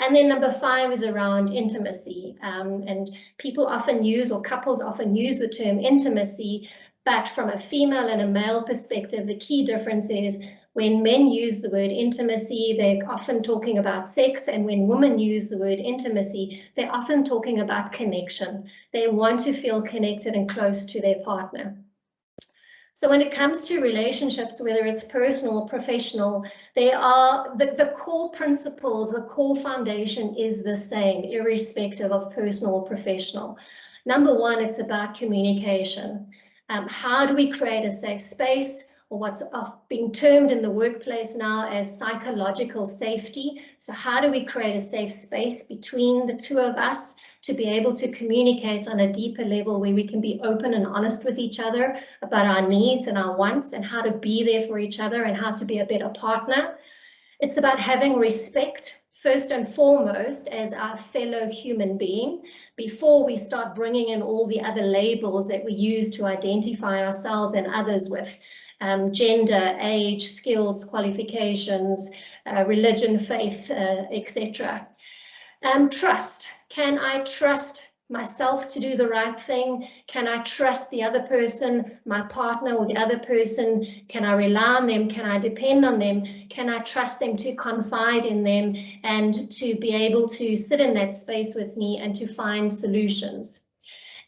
E: And then number 5 is around intimacy. And people often use, or couples often use the term intimacy, but from a female and a male perspective, the key difference is when men use the word intimacy, they're often talking about sex, and when women use the word intimacy, they're often talking about connection. They want to feel connected and close to their partner. So when it comes to relationships, whether it's personal or professional, they are the core principles, the core foundation is the same, irrespective of personal or professional. Number 1, it's about communication. How do we create a safe space, or what's being termed in the workplace now as psychological safety? So how do we create a safe space between the two of us to be able to communicate on a deeper level where we can be open and honest with each other about our needs and our wants and how to be there for each other and how to be a better partner? It's about having respect first and foremost as our fellow human being, before we start bringing in all the other labels that we use to identify ourselves and others with, gender, age, skills, qualifications, religion, faith, etc. Trust. Can I trust myself to do the right thing? Can I trust the other person, my partner or the other person? Can I rely on them? Can I depend on them? Can I trust them to confide in them and to be able to sit in that space with me and to find solutions?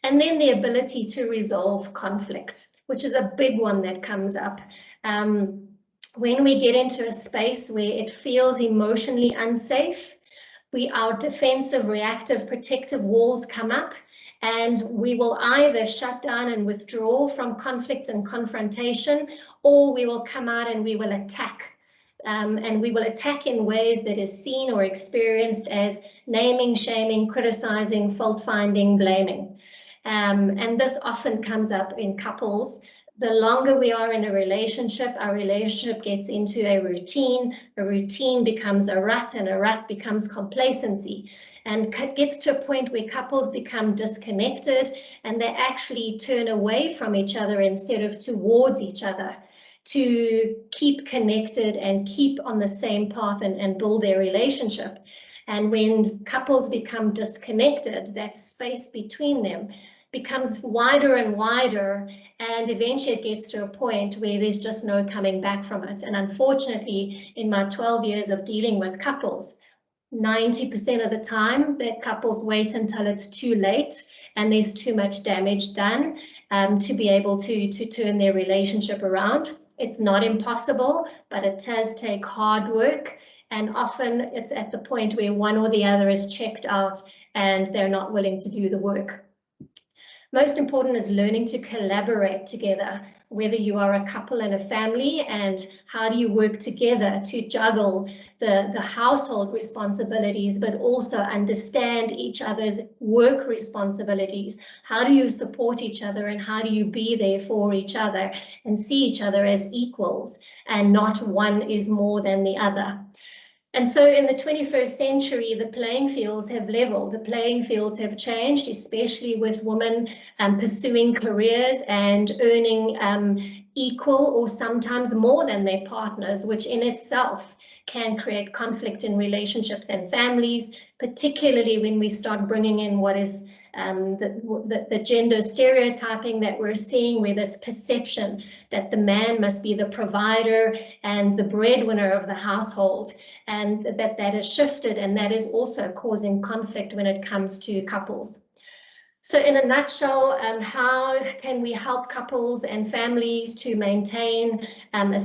E: And then the ability to resolve conflict, which is a big one that comes up. When we get into a space where it feels emotionally unsafe, our defensive, reactive, protective walls come up, and we will either shut down and withdraw from conflict and confrontation, or we will come out and we will attack. And we will attack in ways that is seen or experienced as naming, shaming, criticizing, fault-finding, blaming. And this often comes up in couples. The longer we are in a relationship, our relationship gets into a routine becomes a rut, and a rut becomes complacency, and gets to a point where couples become disconnected and they actually turn away from each other instead of towards each other to keep connected and keep on the same path and build their relationship. And when couples become disconnected, that space between them becomes wider and wider, and eventually it gets to a point where there's just no coming back from it. And unfortunately, in my 12 years of dealing with couples, 90% of the time that couples wait until it's too late and there's too much damage done to be able to turn their relationship around. It's not impossible, but it does take hard work, and often it's at the point where one or the other is checked out and they're not willing to do the work. Most important is learning to collaborate together, whether you are a couple and a family, and how do you work together to juggle the household responsibilities, but also understand each other's work responsibilities. How do you support each other, and how do you be there for each other and see each other as equals and not one is more than the other? And so in the 21st century, the playing fields have leveled, the playing fields have changed, especially with women pursuing careers and earning equal or sometimes more than their partners, which in itself can create conflict in relationships and families, particularly when we start bringing in what is the gender stereotyping that we're seeing, where this perception that the man must be the provider and the breadwinner of the household, and that has shifted, and that is also causing conflict when it comes to couples. So in a nutshell, how can we help couples and families to maintain a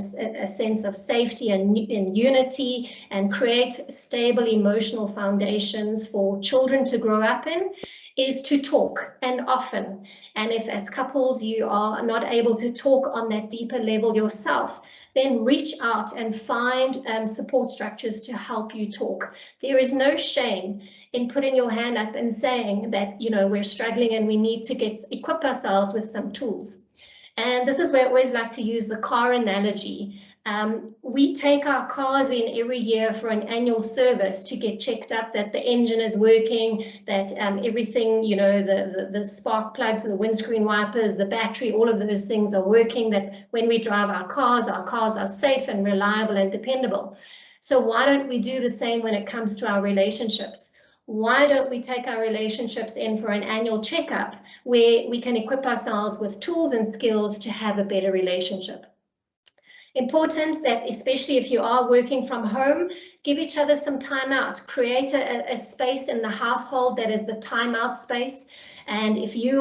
E: sense of safety and unity and create stable emotional foundations for children to grow up in is to talk, and often. And if as couples you are not able to talk on that deeper level yourself, then reach out and find support structures to help you talk. There is no shame in putting your hand up and saying that, you know, we're struggling and we need to equip ourselves with some tools. And this is where I always like to use the car analogy. We take our cars in every year for an annual service to get checked up that the engine is working, that everything, you know, the spark plugs, the windscreen wipers, the battery, all of those things are working, that when we drive our cars are safe and reliable and dependable. So why don't we do the same when it comes to our relationships? Why don't we take our relationships in for an annual checkup where we can equip ourselves with tools and skills to have a better relationship? Important that, especially if you are working from home, give each other some time out. Create a space in the household that is the time out space. And if you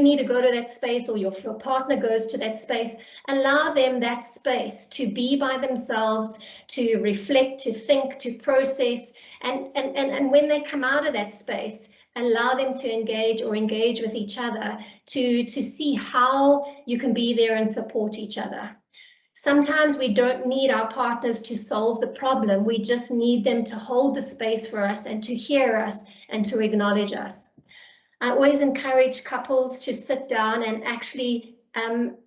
E: need to go to that space, or your partner goes to that space, allow them that space to be by themselves, to reflect, to think, to process. And when they come out of that space, allow them to engage with each other to see how you can be there and support each other. Sometimes we don't need our partners to solve the problem. We just need them to hold the space for us and to hear us and to acknowledge us. I always encourage couples to sit down and actually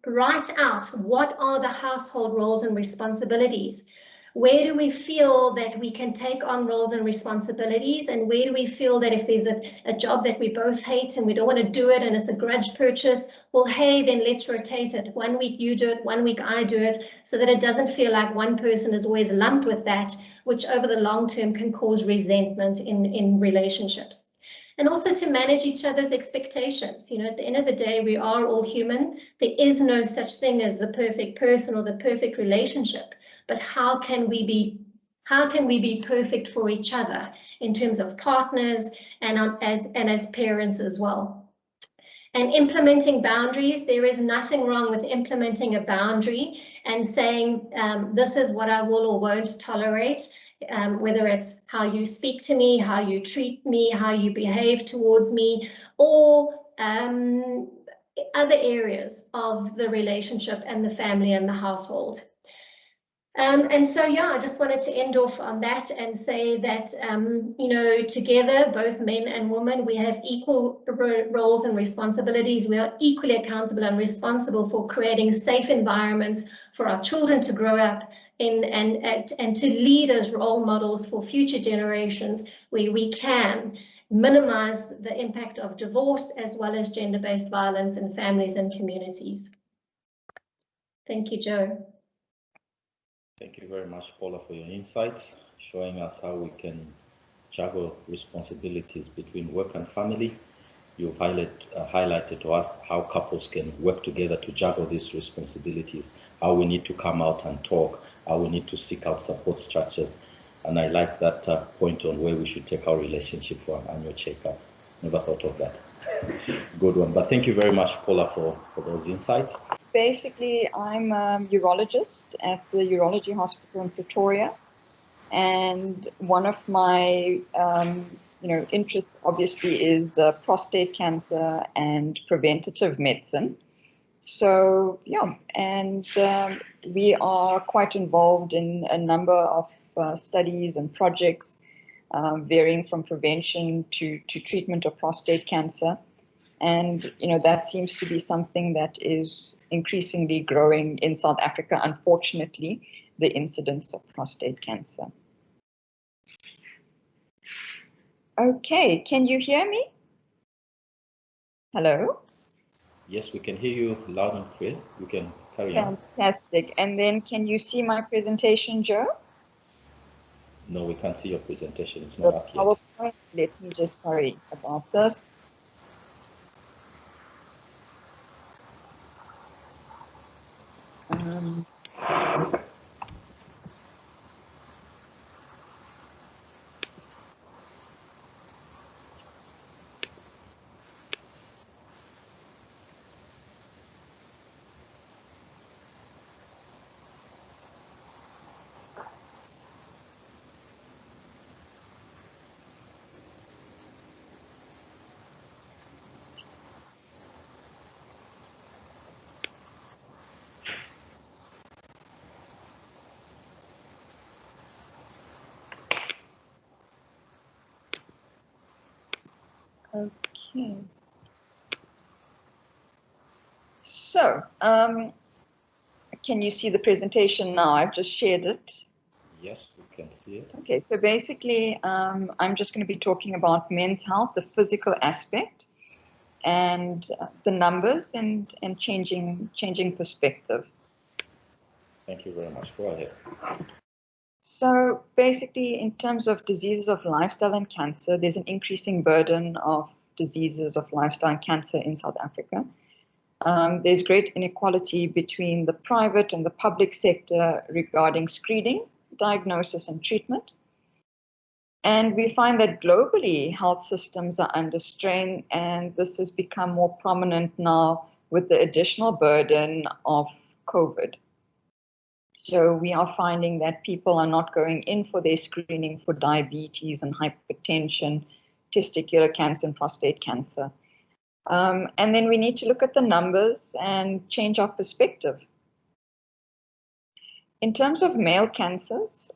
E: write out what are the household roles and responsibilities. Where do we feel that we can take on roles and responsibilities, and where do we feel that if there's a job that we both hate and we don't want to do it and it's a grudge purchase, well, hey, then let's rotate it. 1 week you do it, 1 week I do it, so that it doesn't feel like one person is always lumped with that, which over the long term can cause resentment in relationships. And also to manage each other's expectations. You know, at the end of the day, we are all human. There is no such thing as the perfect person or the perfect relationship. But how can we be perfect for each other in terms of partners and as parents as well? And implementing boundaries, there is nothing wrong with implementing a boundary and saying, this is what I will or won't tolerate, whether it's how you speak to me, how you treat me, how you behave towards me, or other areas of the relationship and the family and the household. And so, yeah, I just wanted to end off on that and say that, you know, together, both men and women, we have equal roles and responsibilities. We are equally accountable and responsible for creating safe environments for our children to grow up in and to lead as role models for future generations, where we can minimize the impact of divorce as well as gender-based violence in families and communities. Thank you, Joe.
A: Thank you very much, Paula, for your insights, showing us how we can juggle responsibilities between work and family. You've highlighted to us how couples can work together to juggle these responsibilities, how we need to come out and talk, how we need to seek out support structures. And I like that point on where we should take our relationship for an annual checkup. Never thought of that. Good one. But thank you very much, Paula, for those insights.
G: Basically, I'm a urologist at the Urology Hospital in Pretoria, and one of my interests obviously is prostate cancer and preventative medicine. So yeah, and we are quite involved in a number of studies and projects, varying from prevention to treatment of prostate cancer. And, you know, that seems to be something that is increasingly growing in South Africa, unfortunately, the incidence of prostate cancer. Okay, can you hear me? Hello?
A: Yes, we can hear you loud and clear. You can carry on.
G: Fantastic. And then can you see my presentation, Joe?
A: No, we can't see your presentation. It's not up yet.
G: Let me just, sorry about this. Okay. So, can you see the presentation now? I've just shared it.
A: Yes, we can see it.
G: Okay, so basically, I'm just going to be talking about men's health, the physical aspect, and the numbers, and changing perspective.
A: Thank you very much. Go ahead.
G: So basically, in terms of diseases of lifestyle and cancer, there's an increasing burden of diseases of lifestyle and cancer in South Africa. There's great inequality between the private and the public sector regarding screening, diagnosis, and treatment. And we find that globally, health systems are under strain, and this has become more prominent now with the additional burden of COVID. So we are finding that people are not going in for their screening for diabetes and hypertension, testicular cancer, and prostate cancer. And then we need to look at the numbers and change our perspective. In terms of male cancers,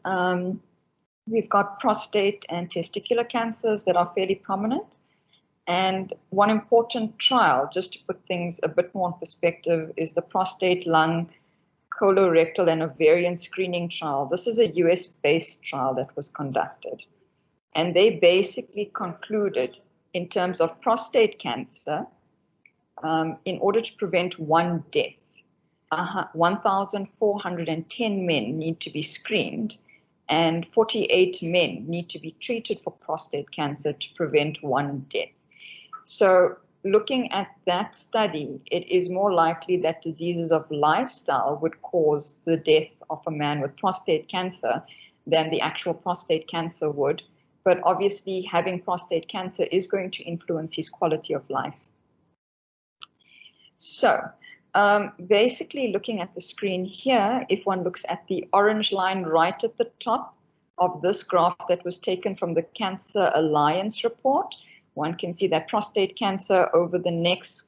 G: we've got prostate and testicular cancers that are fairly prominent. And one important trial, just to put things a bit more in perspective, is the prostate, lung, colorectal, and ovarian screening trial. This is a US-based trial that was conducted. And they basically concluded, in terms of prostate cancer, in order to prevent one death, 1,410 men need to be screened, and 48 men need to be treated for prostate cancer to prevent one death. So looking at that study, it is more likely that diseases of lifestyle would cause the death of a man with prostate cancer than the actual prostate cancer would. But obviously, having prostate cancer is going to influence his quality of life. So basically, looking at the screen here, if one looks at the orange line right at the top of this graph that was taken from the Cancer Alliance report, one can see that prostate cancer over the next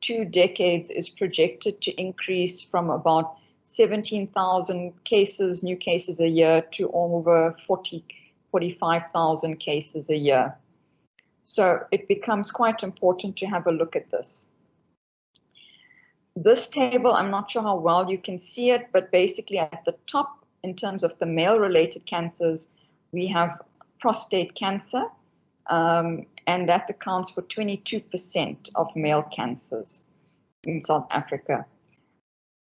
G: 2 decades is projected to increase from about 17,000 cases, new cases a year, to over 45,000 cases a year. So it becomes quite important to have a look at this. This table, I'm not sure how well you can see it, but basically at the top, in terms of the male-related cancers, we have prostate cancer, and that accounts for 22% of male cancers in South Africa.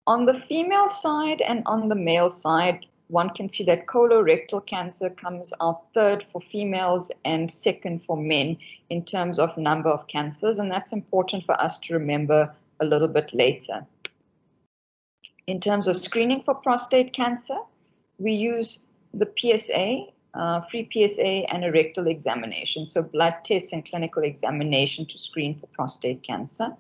G: On the female side and on the male side, one can see that colorectal cancer comes out third for females and second for men in terms of number of cancers, and that's important for us to remember a little bit later. In terms of screening for prostate cancer, we use the PSA, free PSA, and a rectal examination, so blood tests and clinical examination to screen for prostate cancer.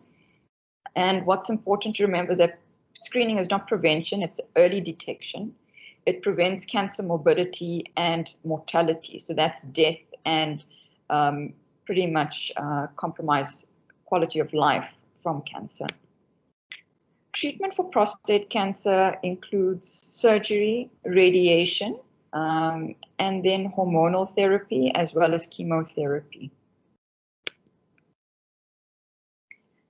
G: And what's important to remember is that screening is not prevention, it's early detection. It prevents cancer morbidity and mortality, so that's death and pretty much compromise quality of life from cancer. Treatment for prostate cancer includes surgery, radiation, and then hormonal therapy, as well as chemotherapy.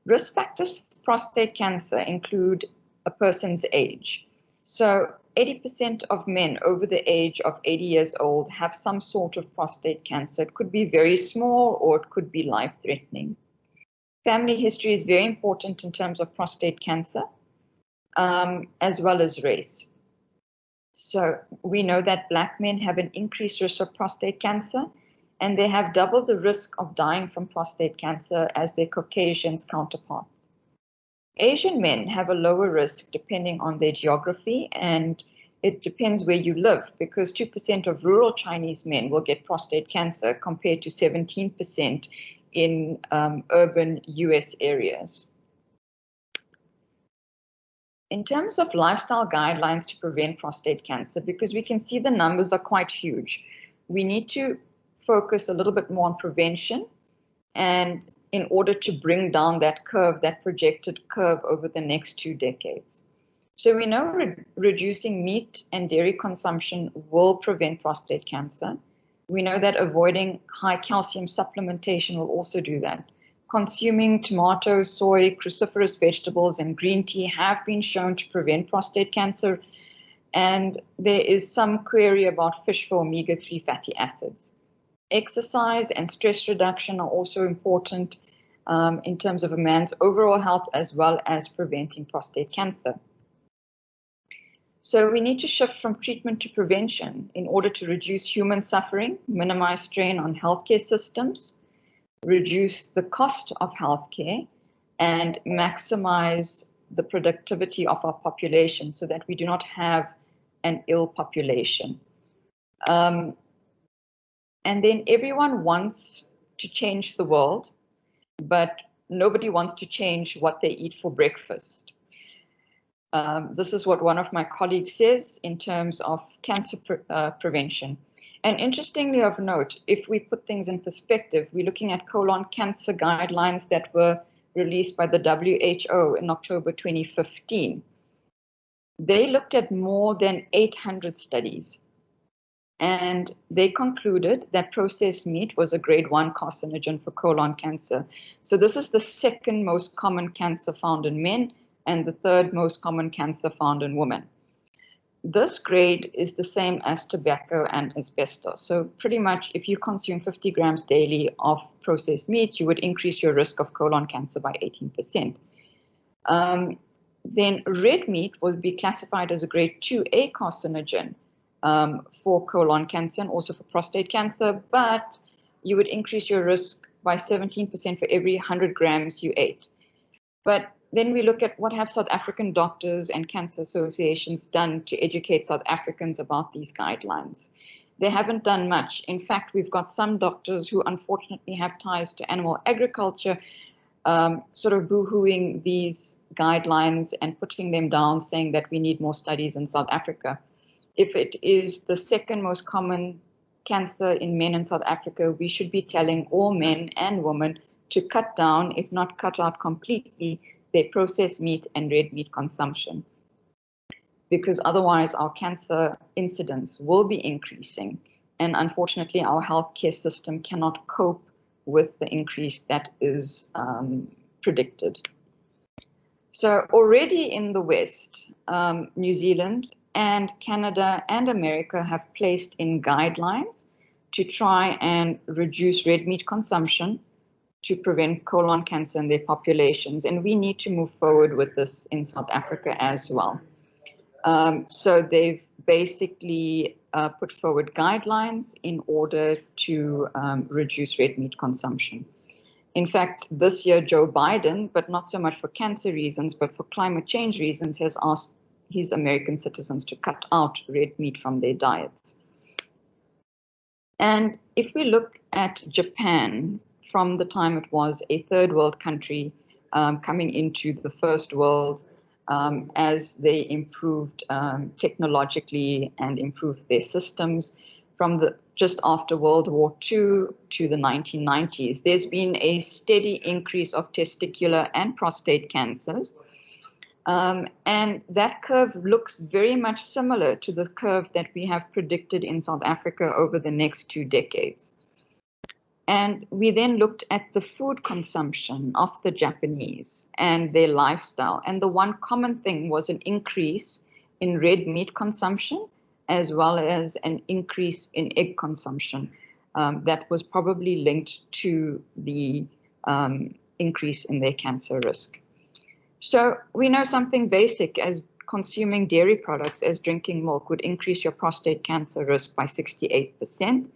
G: Risk factors for prostate cancer include a person's age. So 80% of men over the age of 80 years old have some sort of prostate cancer. It could be very small or it could be life-threatening. Family history is very important in terms of prostate cancer, as well as race. So we know that Black men have an increased risk of prostate cancer, and they have double the risk of dying from prostate cancer as their Caucasian counterparts. Asian men have a lower risk depending on their geography, and it depends where you live, because 2% of rural Chinese men will get prostate cancer compared to 17% in urban US areas. In terms of lifestyle guidelines to prevent prostate cancer, because we can see the numbers are quite huge, we need to focus a little bit more on prevention, and in order to bring down that curve, that projected curve over the next 2 decades. So we know reducing meat and dairy consumption will prevent prostate cancer. We know that avoiding high calcium supplementation will also do that. Consuming tomatoes, soy, cruciferous vegetables, and green tea have been shown to prevent prostate cancer. And there is some query about fish for omega-3 fatty acids. Exercise and stress reduction are also important in terms of a man's overall health as well as preventing prostate cancer. So we need to shift from treatment to prevention in order to reduce human suffering, minimize strain on healthcare systems, reduce the cost of healthcare, and maximize the productivity of our population so that we do not have an ill population. And then everyone wants to change the world, but nobody wants to change what they eat for breakfast. This is what one of my colleagues says in terms of cancer prevention. And interestingly of note, if we put things in perspective, we're looking at colon cancer guidelines that were released by the WHO in October 2015. They looked at more than 800 studies, and they concluded that processed meat was a grade 1 carcinogen for colon cancer. So this is the second most common cancer found in men and the third most common cancer found in women. This grade is the same as tobacco and asbestos. So pretty much if you consume 50 grams daily of processed meat, you would increase your risk of colon cancer by 18%. Then red meat would be classified as a grade 2A carcinogen for colon cancer and also for prostate cancer, but you would increase your risk by 17% for every 100 grams you ate. But then we look at what have South African doctors and cancer associations done to educate South Africans about these guidelines. They haven't done much. In fact, we've got some doctors who unfortunately have ties to animal agriculture, sort of boo-hooing these guidelines and putting them down, saying that we need more studies in South Africa. If it is the second most common cancer in men in South Africa, we should be telling all men and women to cut down, if not cut out completely, their processed meat and red meat consumption, because otherwise our cancer incidence will be increasing. And unfortunately, our healthcare system cannot cope with the increase that is predicted. So already in the West, New Zealand and Canada and America have placed in guidelines to try and reduce red meat consumption to prevent colon cancer in their populations. And we need to move forward with this in South Africa as well. So they've basically put forward guidelines in order to reduce red meat consumption. In fact, this year, Joe Biden, but not so much for cancer reasons, but for climate change reasons, has asked his American citizens to cut out red meat from their diets. And if we look at Japan, from the time it was a third world country coming into the first world, as they improved technologically and improved their systems, from just after World War II to the 1990s, there's been a steady increase of testicular and prostate cancers. And that curve looks very much similar to the curve that we have predicted in South Africa over the next 2 decades. And we then looked at the food consumption of the Japanese and their lifestyle. And the one common thing was an increase in red meat consumption, as well as an increase in egg consumption that was probably linked to the increase in their cancer risk. So we know something basic as consuming dairy products, as drinking milk, would increase your prostate cancer risk by 68%.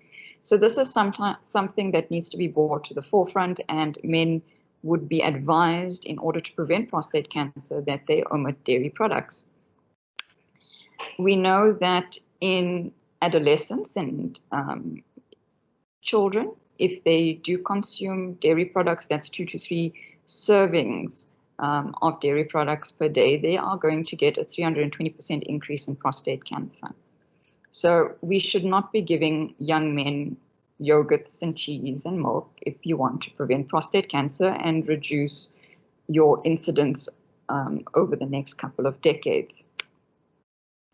G: So this is something that needs to be brought to the forefront, and men would be advised, in order to prevent prostate cancer, that they omit dairy products. We know that in adolescents and children, if they do consume dairy products, that's 2 to 3 servings of dairy products per day, they are going to get a 320% increase in prostate cancer. So we should not be giving young men yogurts and cheese and milk if you want to prevent prostate cancer and reduce your incidence over the next couple of decades.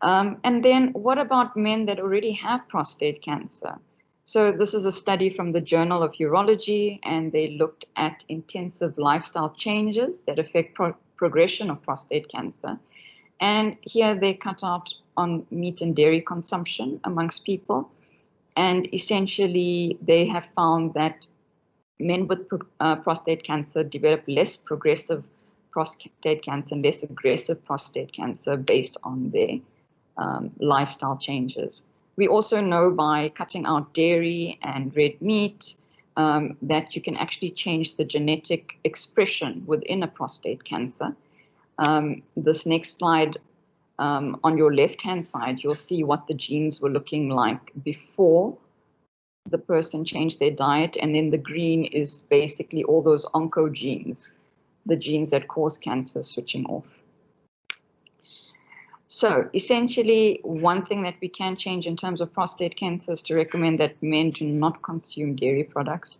G: And then what about men that already have prostate cancer? So this is a study from the Journal of Urology, and they looked at intensive lifestyle changes that affect progression of prostate cancer. And here they cut out on meat and dairy consumption amongst people. And essentially, they have found that men with prostate cancer develop less progressive prostate cancer and less aggressive prostate cancer based on their lifestyle changes. We also know by cutting out dairy and red meat that you can actually change the genetic expression within a prostate cancer. This next slide, on your left-hand side, you'll see what the genes were looking like before the person changed their diet, and then the green is basically all those oncogenes, the genes that cause cancer, switching off. So essentially, one thing that we can change in terms of prostate cancer is to recommend that men do not consume dairy products.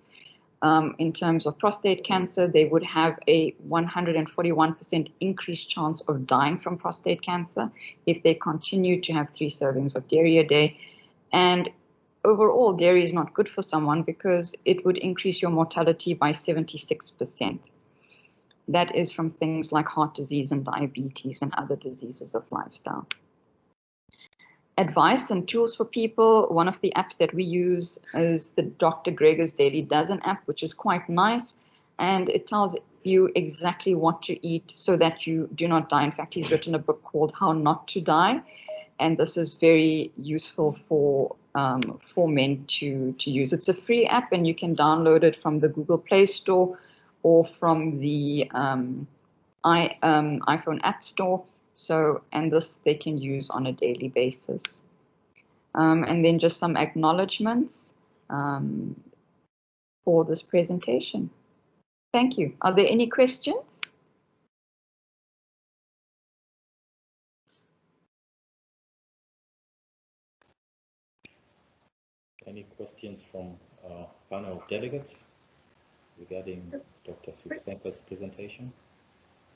G: In terms of prostate cancer, they would have a 141% increased chance of dying from prostate cancer if they continue to have 3 servings of dairy a day. And overall, dairy is not good for someone because it would increase your mortality by 76%. That is from things like heart disease and diabetes and other diseases of lifestyle. Advice and tools for people. One of the apps that we use is the Dr. Greger's Daily Dozen app, which is quite nice. And it tells you exactly what to eat so that you do not die. In fact, he's written a book called How Not to Die. And this is very useful for men to use. It's a free app, and you can download it from the Google Play Store or from the iPhone App Store. So, and this they can use on a daily basis. And then just some acknowledgements for this presentation. Thank you. Are there any questions?
A: Any questions from panel delegates regarding Dr. Sivsankar's presentation?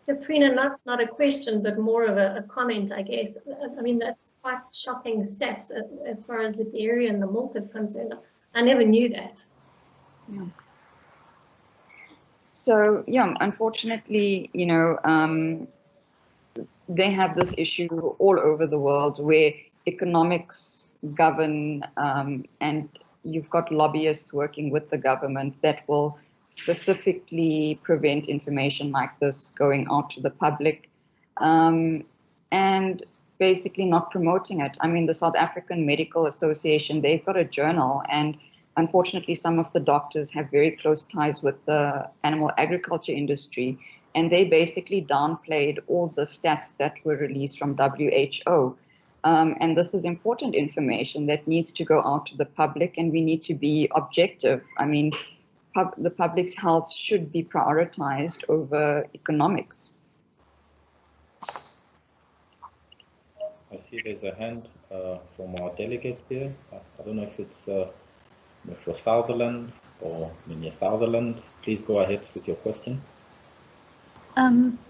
E: So Preena, not a question, but more of a comment, I guess. I mean, that's quite shocking stats as far as the dairy and the milk is concerned. I never knew that.
G: Yeah. So, yeah, unfortunately, you know, they have this issue all over the world where economics govern, and you've got lobbyists working with the government that will specifically prevent information like this going out to the public, and basically not promoting it. I mean, the South African Medical Association, they've got a journal, and unfortunately some of the doctors have very close ties with the animal agriculture industry, and they basically downplayed all the stats that were released from WHO. And this is important information that needs to go out to the public, and we need to be objective. I mean, the public's health should be prioritized over economics.
A: I see there's a hand from our delegate here. I don't know if it's Mr. Sutherland or Minya Sutherland. Please go ahead with your question.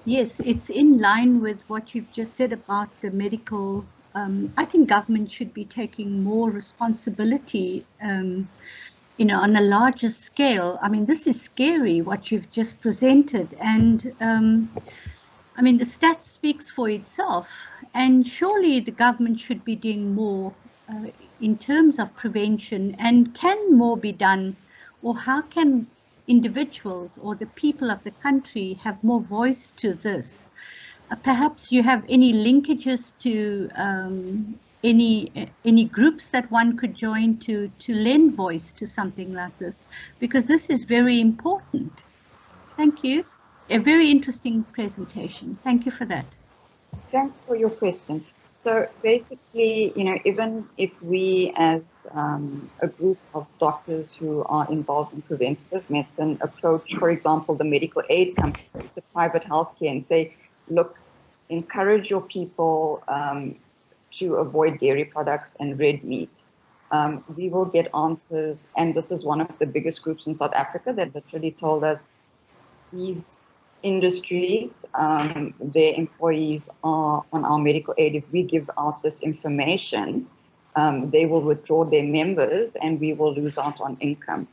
H: Yes, it's in line with what you've just said about the medical. I think government should be taking more responsibility, you know, on a larger scale. I mean, this is scary what you've just presented, and I mean, the stats speaks for itself, and surely the government should be doing more in terms of prevention. And can more be done, or how can individuals or the people of the country have more voice to this? Perhaps you have any linkages to any groups that one could join to lend voice to something like this, because this is very important. Thank you. A very interesting presentation. Thank you for that.
G: Thanks for your question. So basically, you know, even if we as a group of doctors who are involved in preventative medicine approach, for example, the medical aid companies, the private healthcare, and say, look, encourage your people to avoid dairy products and red meat, we will get answers. And this is one of the biggest groups in South Africa that literally told us these industries, their employees are on our medical aid. If we give out this information, they will withdraw their members and we will lose out on income.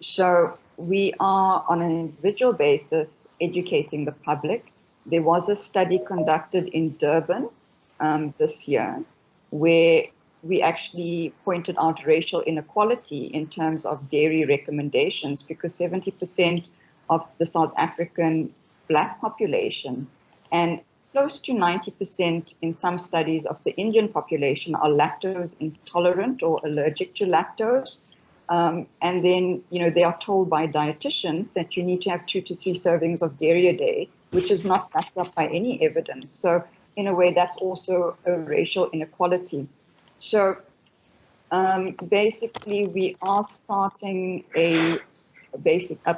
G: So we are, on an individual basis, educating the public. There was a study conducted in Durban this year where we actually pointed out racial inequality in terms of dairy recommendations, because 70% of the South African Black population and close to 90% in some studies of the Indian population are lactose intolerant or allergic to lactose. And then, they are told by dietitians that you need to have 2 to 3 servings of dairy a day, which is not backed up by any evidence. So in a way, that's also a racial inequality. So basically, we are starting a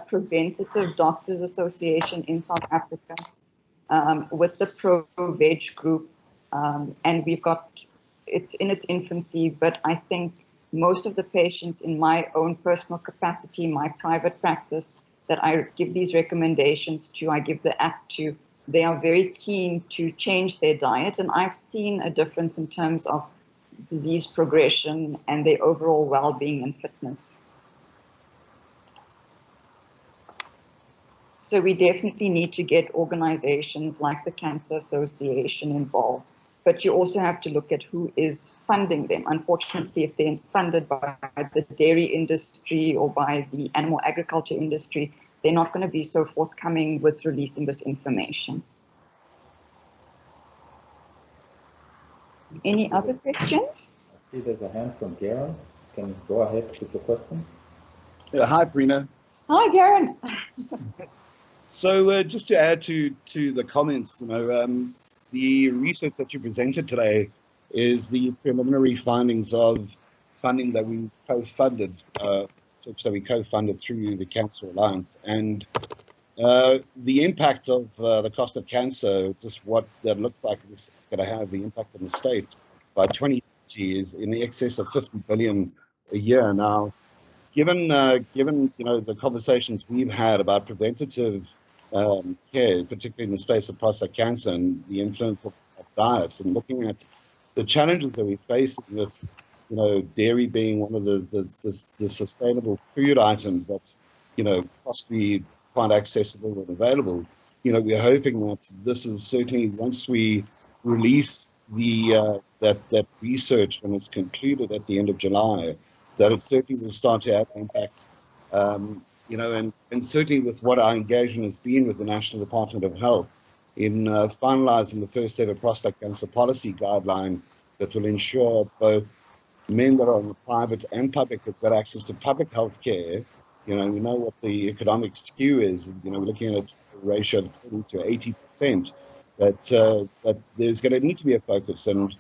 G: preventative doctors association in South Africa with the Pro-Veg group. And it's in its infancy, but I think most of the patients in my own personal capacity, my private practice, that I give these recommendations to, I give the app to, they are very keen to change their diet. And I've seen a difference in terms of disease progression and their overall well-being and fitness. So we definitely need to get organizations like the Cancer Association involved. But you also have to look at who is funding them. Unfortunately, if they're funded by the dairy industry or by the animal agriculture industry, they're not going to be so forthcoming with releasing this information. Any other questions?
A: I see there's a hand from Garron. Can you go ahead with your question?
I: Hi, Preena.
G: Hi, Garron.
I: So just to add to the comments, the research that you presented today is the preliminary findings of funding that we co-funded, so we co-funded through the Cancer Alliance. And the impact of the cost of cancer, just what that looks like it's going to have, the impact on the state by 2030 is in excess of 50 billion a year. Now, given the conversations we've had about preventative care, particularly in the space of prostate cancer and the influence of diet, and looking at the challenges that we face with, dairy being one of the sustainable food items that's, costly, quite accessible and available. We're hoping that this is certainly, once we release the that research when it's concluded at the end of July, that it certainly will start to have impact. And certainly with what our engagement has been with the National Department of Health in finalizing the first ever prostate cancer policy guideline that will ensure both men that are on the private and public have got access to public health care. We know what the economic skew is. We're looking at a ratio of 20 to 80%. That there's going to need to be a focus, and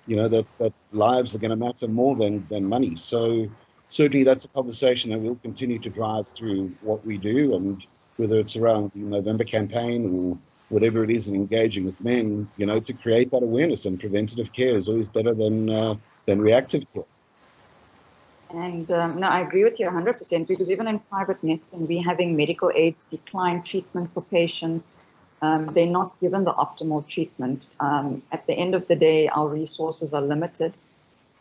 I: that lives are going to matter more than money. So certainly that's a conversation that we'll continue to drive through what we do, and whether it's around the November campaign or whatever it is, in engaging with men, to create that awareness. And preventative care is always better than reactive care.
G: And no, I agree with you 100%, because even in private medicine, we're having medical aids decline treatment for patients. They're not given the optimal treatment. At the end of the day, our resources are limited.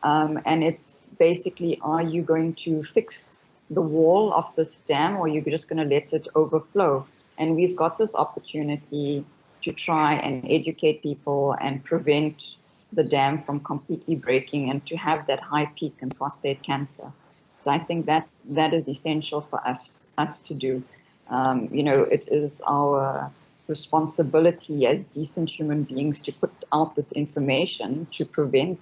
G: And it's basically, are you going to fix the wall of this dam, or are you just going to let it overflow? And we've got this opportunity to try and educate people and prevent the dam from completely breaking, and to have that high peak in prostate cancer. So I think that is essential for us to do. It is our responsibility as decent human beings to put out this information to prevent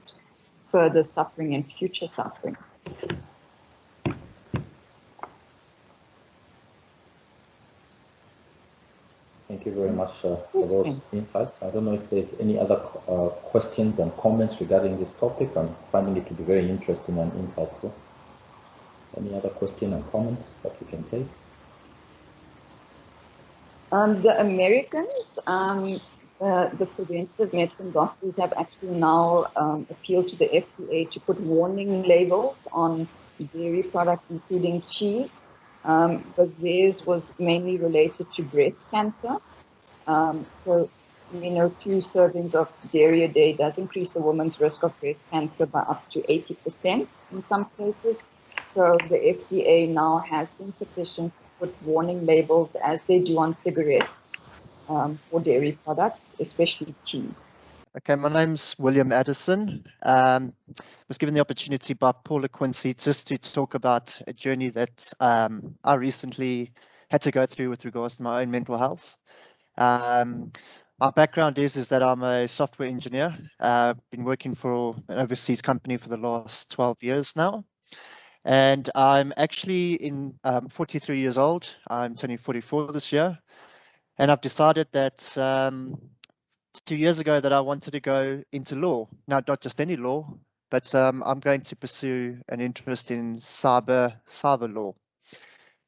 G: further suffering and future suffering.
A: Thank you very much for those insights. I don't know if there's any other questions and comments regarding this topic. I'm finding it to be very interesting and insightful. Any other question and comments that we can take?
G: The Americans, the preventative medicine doctors have actually now appealed to the FDA to put warning labels on dairy products, including cheese. But theirs was mainly related to breast cancer. So, We know 2 servings of dairy a day does increase a woman's risk of breast cancer by up to 80% in some cases. So the FDA now has been petitioned to put warning labels, as they do on cigarettes, for dairy products, especially cheese.
J: Okay, my name's William Addison. Was given the opportunity by Paula Quinsee just to talk about a journey that I recently had to go through with regards to my own mental health. My background is that I'm a software engineer. Been working for an overseas company for the last 12 years now. And I'm actually 43 years old. I'm turning 44 this year. And I've decided that 2 years ago that I wanted to go into law. Now, not just any law, but I'm going to pursue an interest in cyber law,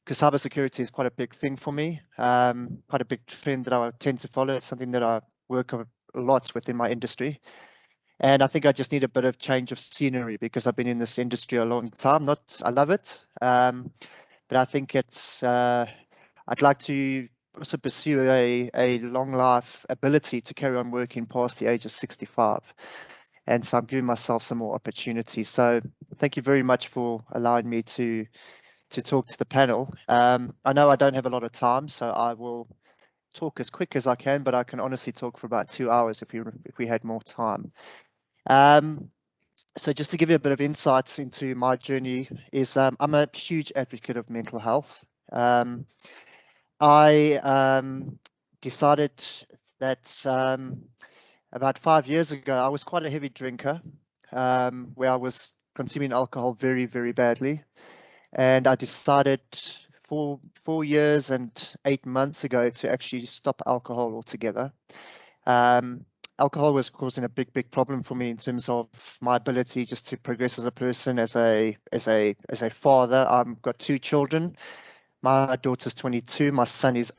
J: because cybersecurity is quite a big thing for me, quite a big trend that I tend to follow. It's something that I work a lot within my industry. And I think I just need a bit of change of scenery, because I've been in this industry a long time. I love it, but I think it's, I'd like to also pursue a long life ability to carry on working past the age of 65. And so I'm giving myself some more opportunities. So thank you very much for allowing me to talk to the panel. I know I don't have a lot of time, so I will talk as quick as I can, but I can honestly talk for about 2 hours if we had more time. So just to give you a bit of insights into my journey is I'm a huge advocate of mental health. I decided that about 5 years ago, I was quite a heavy drinker, where I was consuming alcohol very, very badly. And I decided 4 years and 8 months ago to actually stop alcohol altogether. Alcohol was causing a big problem for me in terms of my ability just to progress as a person, as a father. I've got 2 children. My daughter's 22. My son is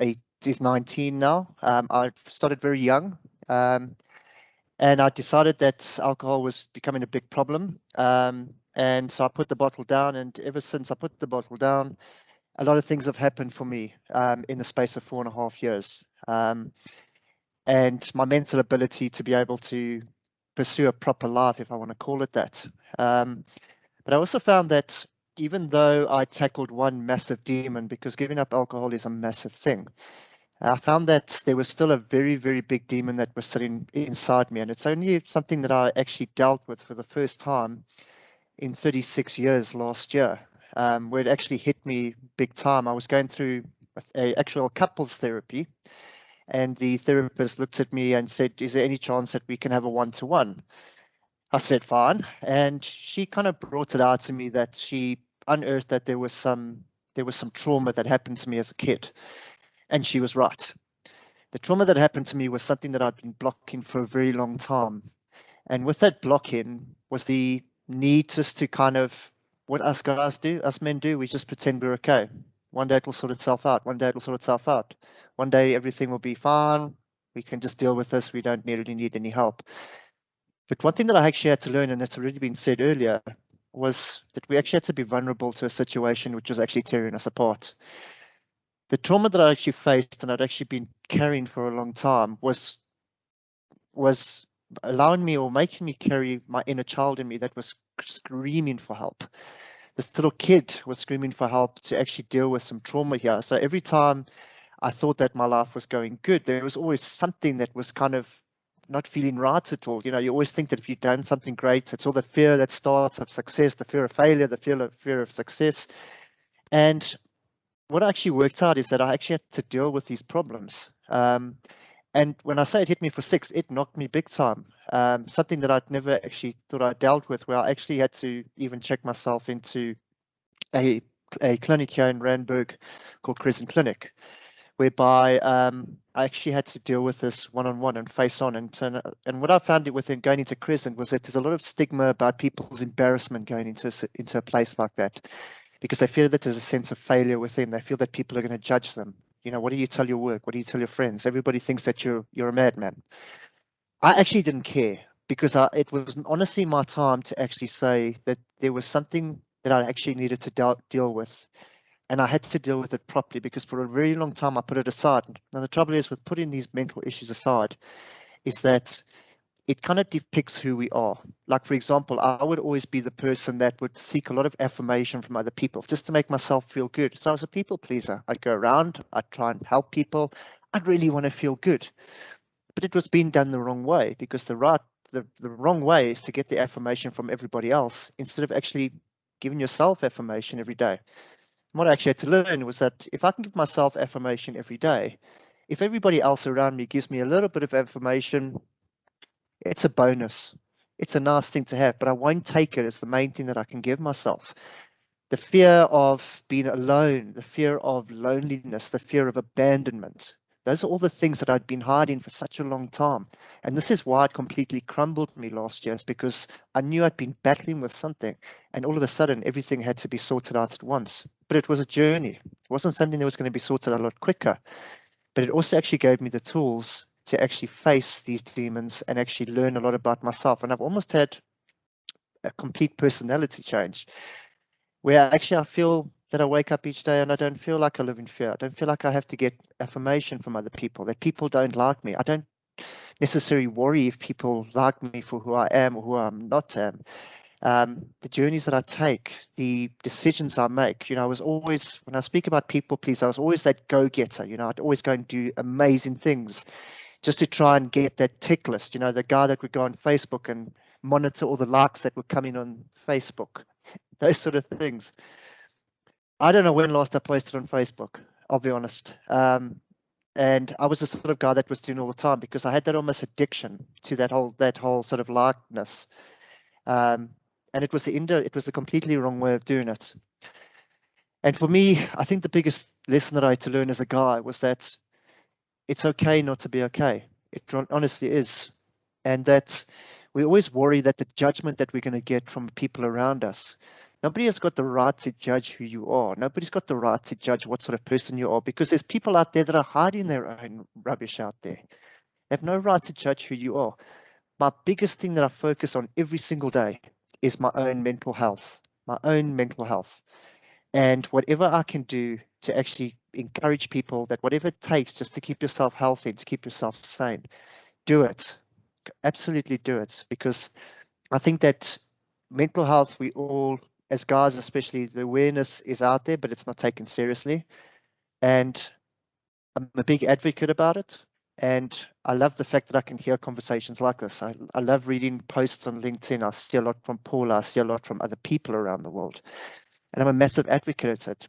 J: 19 now. I started very young, and I decided that alcohol was becoming a big problem. And so I put the bottle down, and ever since I put the bottle down, a lot of things have happened for me in the space of 4.5 years. And my mental ability to be able to pursue a proper life, if I want to call it that. But I also found that even though I tackled one massive demon, because giving up alcohol is a massive thing, I found that there was still a very, very big demon that was sitting inside me. And it's only something that I actually dealt with for the first time in 36 years last year, where it actually hit me big time. I was going through an actual couples therapy, and the therapist looked at me and said, "Is there any chance that we can have a one-to-one?" I said, "Fine." And she kind of brought it out to me that she unearthed that there was some trauma that happened to me as a kid. And she was right. The trauma that happened to me was something that I'd been blocking for a very long time. And with that blocking was the need just to kind of, what us guys do, us men do, we just pretend we're okay. One day it will sort itself out. One day it will sort itself out. One day everything will be fine. We can just deal with this. We don't really need any help. But one thing that I actually had to learn, and it's already been said earlier, was that we actually had to be vulnerable to a situation which was actually tearing us apart. The trauma that I actually faced and I'd actually been carrying for a long time was allowing me or making me carry my inner child in me that was screaming for help. This little kid was screaming for help to actually deal with some trauma here. So every time I thought that my life was going good, there was always something that was kind of not feeling right at all. You know, you always think that if you've done something great, it's all the fear that starts of success, the fear of failure, the fear of success. And what actually worked out is that I actually had to deal with these problems. And when I say it hit me for 6, it knocked me big time. Something that I'd never actually thought I dealt with, where I actually had to even check myself into a clinic here in Randburg called Crescent Clinic, whereby I actually had to deal with this one-on-one and face on. And what I found it within going into Crescent was that there's a lot of stigma about people's embarrassment going into a place like that, because they feel that there's a sense of failure within. They feel that people are going to judge them. You know, what do you tell your work? What do you tell your friends? Everybody thinks that you're a madman. I actually didn't care, because it was honestly my time to actually say that there was something that I actually needed to deal with. And I had to deal with it properly, because for a very long time I put it aside. Now the trouble is with putting these mental issues aside, is that it kind of depicts who we are. Like, for example, I would always be the person that would seek a lot of affirmation from other people just to make myself feel good. So I was a people pleaser. I'd go around, I'd try and help people. I'd really want to feel good. But it was being done the wrong way, because the wrong way is to get the affirmation from everybody else instead of actually giving yourself affirmation every day. And what I actually had to learn was that if I can give myself affirmation every day, if everybody else around me gives me a little bit of affirmation, it's a bonus. It's a nice thing to have, but I won't take it as the main thing that I can give myself. The fear of being alone, the fear of loneliness, the fear of abandonment, those are all the things that I'd been hiding for such a long time. And this is why it completely crumbled me last year, is because I knew I'd been battling with something, and all of a sudden everything had to be sorted out at once. But it was a journey. It wasn't something that was going to be sorted out a lot quicker, but it also actually gave me the tools to actually face these demons and actually learn a lot about myself. And I've almost had a complete personality change, where actually I feel that I wake up each day and I don't feel like I live in fear. I don't feel like I have to get affirmation from other people, that people don't like me. I don't necessarily worry if people like me for who I am or who I'm not am. The journeys that I take, the decisions I make, I was always, when I speak about people please, I was always that go-getter. I'd always go and do amazing things just to try and get that tick list. The guy that would go on Facebook and monitor all the likes that were coming on Facebook, those sort of things. I don't know when last I posted on Facebook, I'll be honest. And I was the sort of guy that was doing all the time, because I had that almost addiction to that whole sort of likeness. And it was the completely wrong way of doing it. And for me, I think the biggest lesson that I had to learn as a guy was that it's okay not to be okay. It honestly is. And that we always worry that the judgment that we're going to get from people around us, nobody has got the right to judge who you are. Nobody's got the right to judge what sort of person you are, because there's people out there that are hiding their own rubbish out there. They have no right to judge who you are. My biggest thing that I focus on every single day is my own mental health, and whatever I can do to actually encourage people that whatever it takes just to keep yourself healthy, to keep yourself sane, do it. Absolutely do it, because I think that mental health, we all, as guys especially, the awareness is out there, but it's not taken seriously. And I'm a big advocate about it. And I love the fact that I can hear conversations like this. I love reading posts on LinkedIn. I see a lot from Paula. I see a lot from other people around the world. And I'm a massive advocate at it.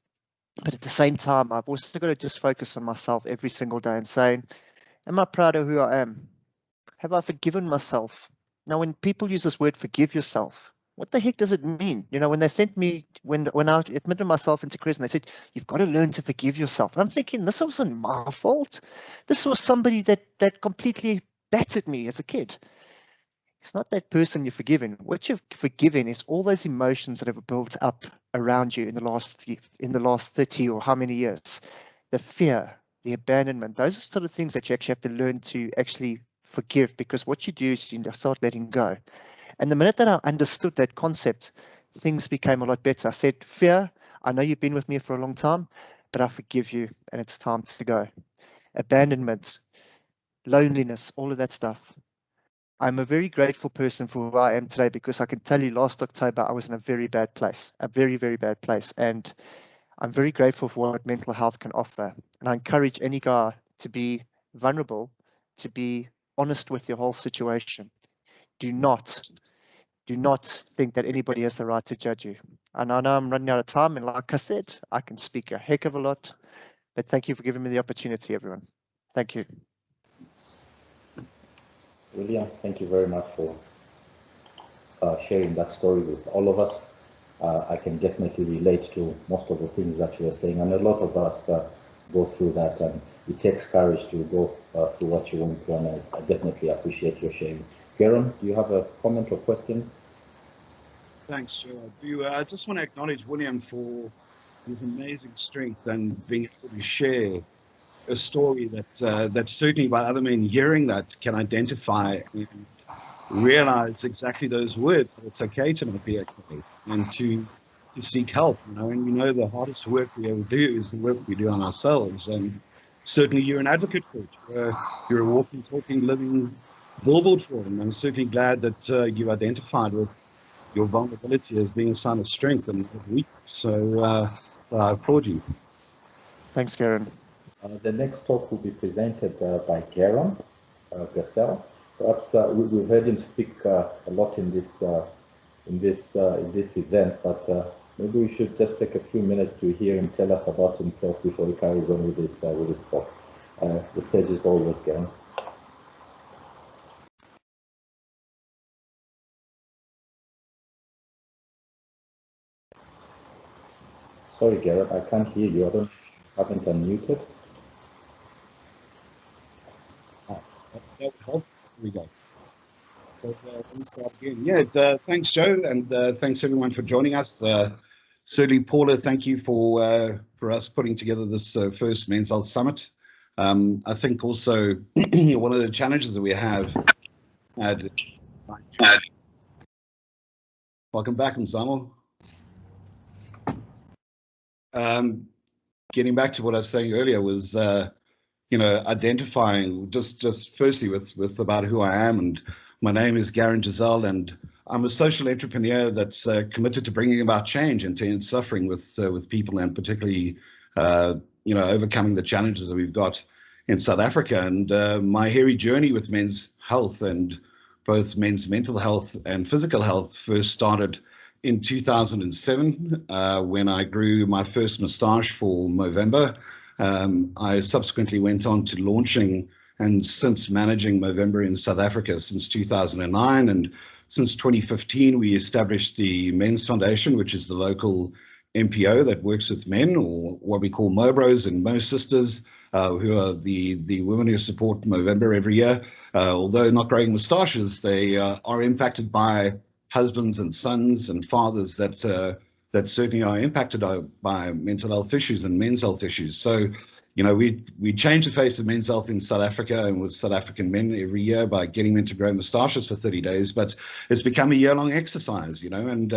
J: But at the same time, I've also got to just focus on myself every single day and saying, am I proud of who I am? Have I forgiven myself? Now, when people use this word, forgive yourself, what the heck does it mean? When they sent me, when I admitted myself into prison, they said, you've got to learn to forgive yourself. And I'm thinking, this wasn't my fault. This was somebody that completely battered me as a kid. It's not that person you're forgiving. What you're forgiving is all those emotions that have built up around you in the last 30 or how many years. The fear, the abandonment, those are sort of things that you actually have to learn to actually forgive, because what you do is you start letting go. And the minute that I understood that concept, things became a lot better. I said, fear, I know you've been with me for a long time, but I forgive you and it's time to go. Abandonment, loneliness, all of that stuff. I'm a very grateful person for who I am today, because I can tell you last October, I was in a very bad place, a very, very bad place. And I'm very grateful for what mental health can offer. And I encourage any guy to be vulnerable, to be honest with your whole situation. Do not think that anybody has the right to judge you. And I know I'm running out of time, and like I said, I can speak a heck of a lot, but thank you for giving me the opportunity, everyone. Thank you.
A: William, thank you very much for sharing that story with all of us. I can definitely relate to most of the things that you are saying, and a lot of us go through that, and it takes courage to go through what you went through, and I definitely appreciate your sharing. Garron, do you have a comment or question?
I: Thanks, Joe. I just want to acknowledge William for his amazing strength and being able to share a story that certainly by other men hearing that can identify and realize exactly those words, that it's okay to not be okay and to seek help, and the hardest work we ever do is the work we do on ourselves. And certainly you're an advocate for it. You're a walking, talking, living billboard for. And I'm certainly glad that you identified with your vulnerability as being a sign of strength and not of weakness. So I applaud you.
J: Thanks, Garron.
A: The next talk will be presented by Garron Gsell. Perhaps we've heard him speak a lot in this event, but maybe we should just take a few minutes to hear him tell us about himself before he carries on with his talk. The stage is all yours, Garron. Sorry, Garron, I can't hear you. I haven't unmuted.
I: That would help. Here we go. So, let me start again. Yeah, thanks, Joe, and thanks everyone for joining us. Certainly, Paula, thank you for us putting together this first Men's Health Summit. I think also one of the challenges that we have had. Welcome back, Mzamo. Getting back to what I was saying earlier was, identifying just firstly with about who I am, and my name is Garron Gsell, and I'm a social entrepreneur that's committed to bringing about change and to end suffering with people, and particularly, overcoming the challenges that we've got in South Africa. And my hairy journey with men's health, and both men's mental health and physical health, first started in 2007 when I grew my first moustache for Movember. I subsequently went on to launching and since managing Movember in South Africa since 2009. And since 2015, we established the Men's Foundation, which is the local NPO that works with men, or what we call Mobros and Mo Sisters, who are the women who support Movember every year. Although not growing moustaches, they are impacted by husbands and sons and fathers that certainly are impacted by mental health issues and men's health issues. So, we change the face of men's health in South Africa and with South African men every year by getting them to grow moustaches for 30 days. But it's become a year-long exercise, and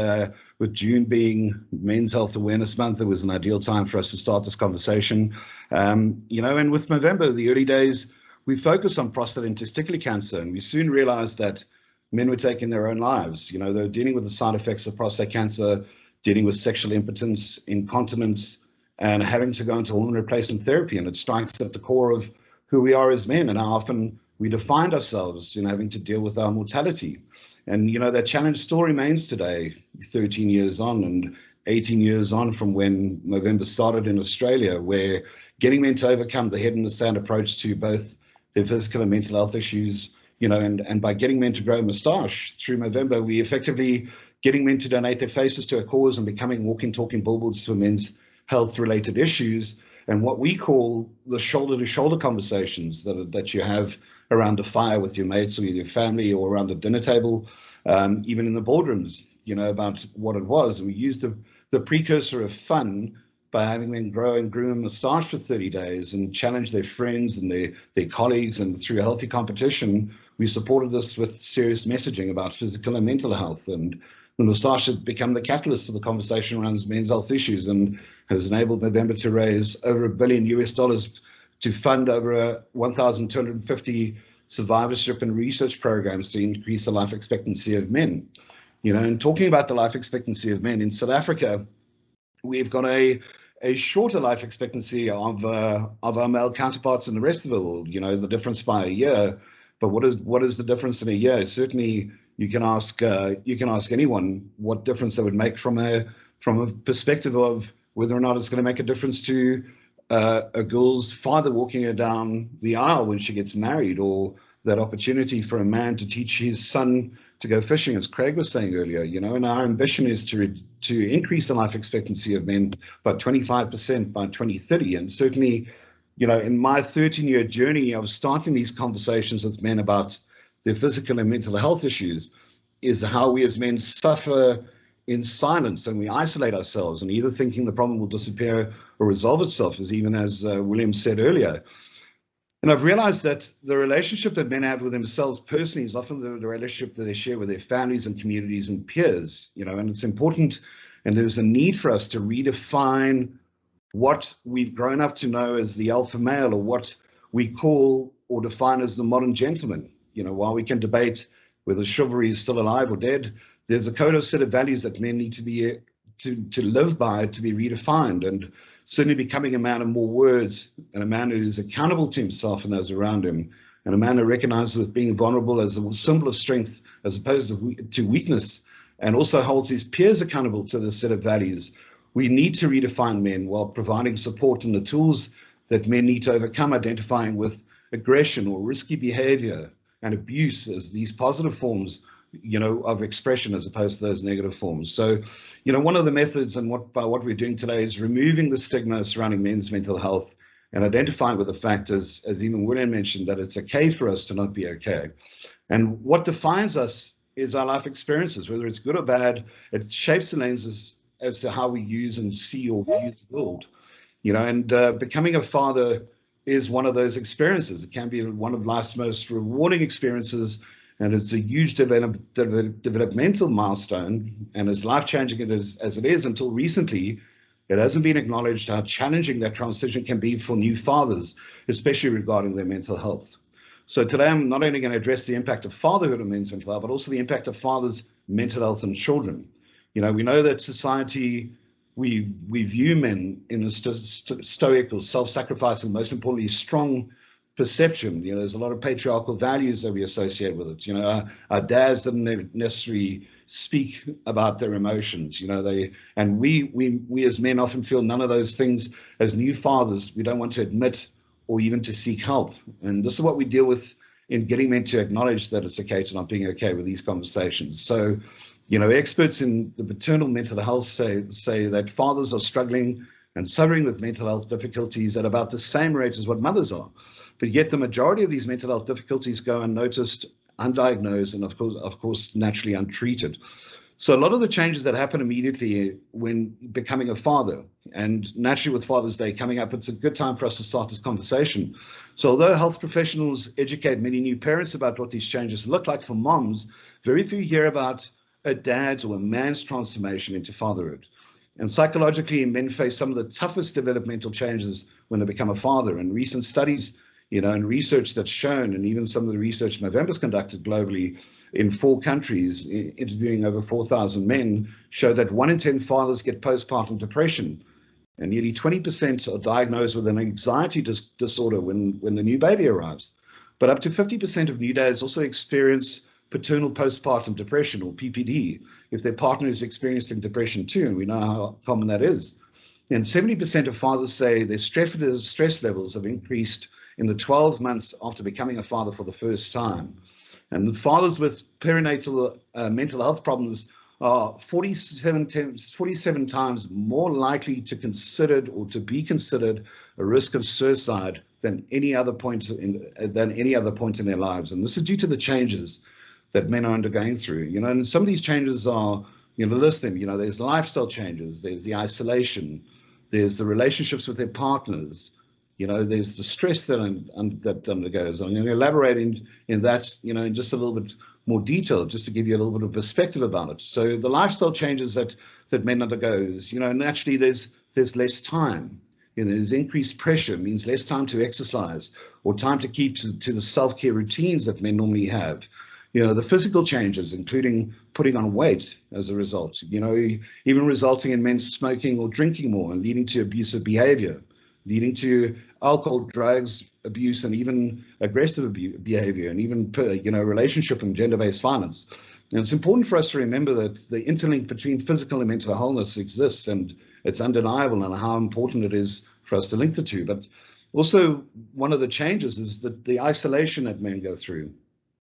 I: with June being Men's Health Awareness Month, it was an ideal time for us to start this conversation. And with Movember, the early days, we focused on prostate and testicular cancer, and we soon realized that men were taking their own lives. They were dealing with the side effects of prostate cancer, dealing with sexual impotence, incontinence, and having to go into hormone replacement therapy. And it strikes at the core of who we are as men and how often we defined ourselves in having to deal with our mortality. And, that challenge still remains today, 13 years on and 18 years on from when Movember started in Australia, where getting men to overcome the head in the sand approach to both their physical and mental health issues, and by getting men to grow a moustache through Movember, we effectively getting men to donate their faces to a cause and becoming walking, talking billboards for men's health-related issues, and what we call the shoulder-to-shoulder conversations that you have around a fire with your mates or with your family, or around a dinner table, even in the boardrooms, about what it was. And we used the precursor of fun by having them grow and groom a moustache for 30 days and challenge their friends and their colleagues, and through a healthy competition, we supported this with serious messaging about physical and mental health. And the moustache has become the catalyst for the conversation around men's health issues, and has enabled Movember to raise over $1 billion to fund over 1,250 survivorship and research programs to increase the life expectancy of men. And talking about the life expectancy of men in South Africa, we've got a shorter life expectancy of our male counterparts in the rest of the world. The difference by a year. But what is the difference in a year? Certainly, you can ask anyone what difference that would make from a perspective of whether or not it's going to make a difference to a girl's father walking her down the aisle when she gets married, or that opportunity for a man to teach his son to go fishing, as Craig was saying earlier. And our ambition is to increase the life expectancy of men by 25% by 2030, and certainly, in my 13-year journey of starting these conversations with men about their physical and mental health issues, is how we as men suffer in silence, and we isolate ourselves, and either thinking the problem will disappear or resolve itself, as William said earlier. And I've realized that the relationship that men have with themselves personally is often the relationship that they share with their families and communities and peers, and it's important, and there's a need for us to redefine what we've grown up to know as the alpha male, or what we call or define as the modern gentleman. You know, while we can debate whether chivalry is still alive or dead, there's a code of set of values that men need to be to live by, to be redefined, and certainly becoming a man of more words, and a man who is accountable to himself and those around him, and a man who recognizes that being vulnerable as a symbol of strength as opposed to weakness, and also holds his peers accountable to this set of values. We need to redefine men while providing support and the tools that men need to overcome identifying with aggression or risky behavior and abuse as these positive forms, you know, of expression as opposed to those negative forms. So, you know, one of the methods and what we're doing today is removing the stigma surrounding men's mental health and identifying with the fact, as even William mentioned, that it's okay for us to not be okay. And what defines us is our life experiences, whether it's good or bad. It shapes the lenses as to how we use and see or view the world. You know, and becoming a father is one of those experiences. It can be one of life's most rewarding experiences, and it's a huge developmental milestone, and as life-changing as it is, until recently, it hasn't been acknowledged how challenging that transition can be for new fathers, especially regarding their mental health. So today I'm not only going to address the impact of fatherhood on men's mental health, but also the impact of fathers' mental health and children. You know, we know that society, we view men in a stoic or self-sacrificing, most importantly, strong perception. You know, there's a lot of patriarchal values that we associate with it. You know, our dads didn't necessarily speak about their emotions. You know, we as men often feel none of those things. As new fathers, we don't want to admit or even to seek help. And this is what we deal with in getting men to acknowledge that it's okay to not being okay with these conversations. So, you know, experts in the maternal mental health say that fathers are struggling and suffering with mental health difficulties at about the same rate as what mothers are. But yet the majority of these mental health difficulties go unnoticed, undiagnosed, and of course, naturally untreated. So a lot of the changes that happen immediately when becoming a father, and naturally with Father's Day coming up, it's a good time for us to start this conversation. So although health professionals educate many new parents about what these changes look like for moms, very few hear about a dad's or a man's transformation into fatherhood. And psychologically, men face some of the toughest developmental changes when they become a father. And recent studies, you know, and research that's shown, and even some of the research November's conducted globally in 4 countries, interviewing over 4,000 men, show that 1 in 10 fathers get postpartum depression. And nearly 20% are diagnosed with an anxiety disorder when the new baby arrives. But up to 50% of new dads also experience paternal postpartum depression, or PPD, if their partner is experiencing depression too, and we know how common that is. And 70% of fathers say their stress levels have increased in the 12 months after becoming a father for the first time. And fathers with perinatal mental health problems are 47 times more likely to be considered a risk of suicide than any other point in their lives. And this is due to the changes that men are undergoing through. You know, and some of these changes are, you know, list them. You know, there's lifestyle changes, there's the isolation, there's the relationships with their partners. You know, there's the stress that undergoes. I'm going to elaborate in that, you know, in just a little bit more detail, just to give you a little bit of perspective about it. So the lifestyle changes that men undergoes, you know, naturally there's less time. You know, there's increased pressure, means less time to exercise or time to keep to the self-care routines that men normally have. You know, the physical changes, including putting on weight as a result, you know, even resulting in men smoking or drinking more and leading to abusive behavior, leading to alcohol, drugs, abuse, and even aggressive behavior, and even, you know, relationship and gender-based violence. And it's important for us to remember that the interlink between physical and mental wholeness exists, and it's undeniable, and how important it is for us to link the two. But also, one of the changes is that the isolation that men go through.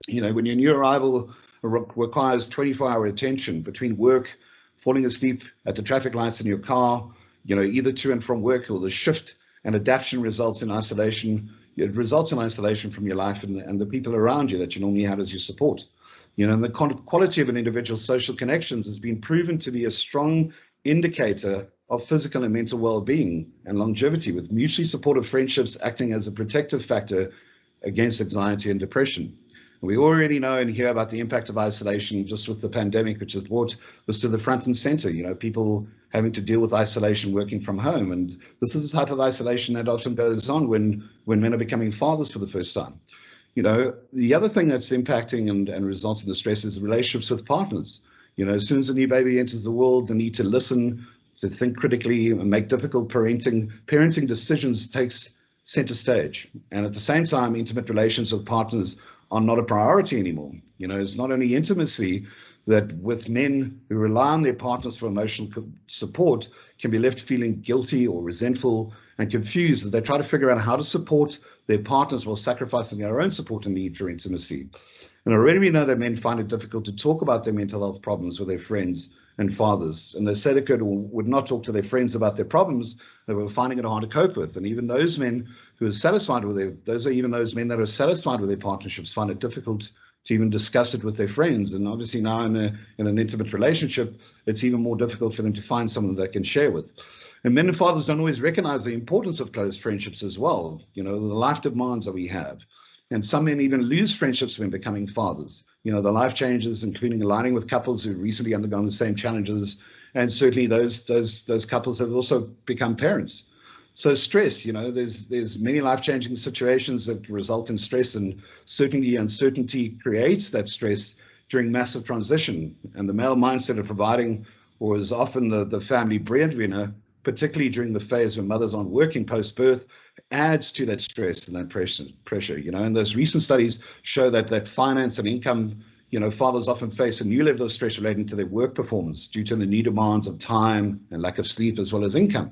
I: You know, when your new arrival requires 24-hour attention between work, falling asleep at the traffic lights in your car, you know, either to and from work, or the shift and adaptation results in isolation. It results in isolation from your life and the people around you that you normally have as your support. You know, and the quality of an individual's social connections has been proven to be a strong indicator of physical and mental well-being and longevity, with mutually supportive friendships acting as a protective factor against anxiety and depression. We already know and hear about the impact of isolation just with the pandemic, which has brought this to the front and center, you know, people having to deal with isolation working from home. And this is the type of isolation that often goes on when men are becoming fathers for the first time. The other thing that's impacting and results in the stress is relationships with partners. As soon as a new baby enters the world, the need to listen, to think critically, and make difficult parenting decisions takes center stage. And at the same time, intimate relations with partners are not a priority anymore. It's not only intimacy that with men who rely on their partners for emotional support can be left feeling guilty or resentful and confused as they try to figure out how to support their partners while sacrificing their own support and need for intimacy. And already we know that men find it difficult to talk about their mental health problems with their friends and fathers. And they say they would not talk to their friends about their problems, they were finding it hard to cope with. And even those men who are satisfied with those men that are satisfied with their partnerships find it difficult to even discuss it with their friends. And obviously now in an intimate relationship, it's even more difficult for them to find someone they can share with. And men and fathers don't always recognize the importance of close friendships as well, the life demands that we have. And some men even lose friendships when becoming fathers. The life changes, including aligning with couples who've recently undergone the same challenges. And certainly those couples have also become parents. So stress, there's many life-changing situations that result in stress, and certainly uncertainty creates that stress during massive transition. And the male mindset of providing was often the family breadwinner, particularly during the phase when mothers aren't working post-birth, adds to that stress and that pressure. And those recent studies show that finance and income, fathers often face a new level of stress relating to their work performance due to the new demands of time and lack of sleep, as well as income.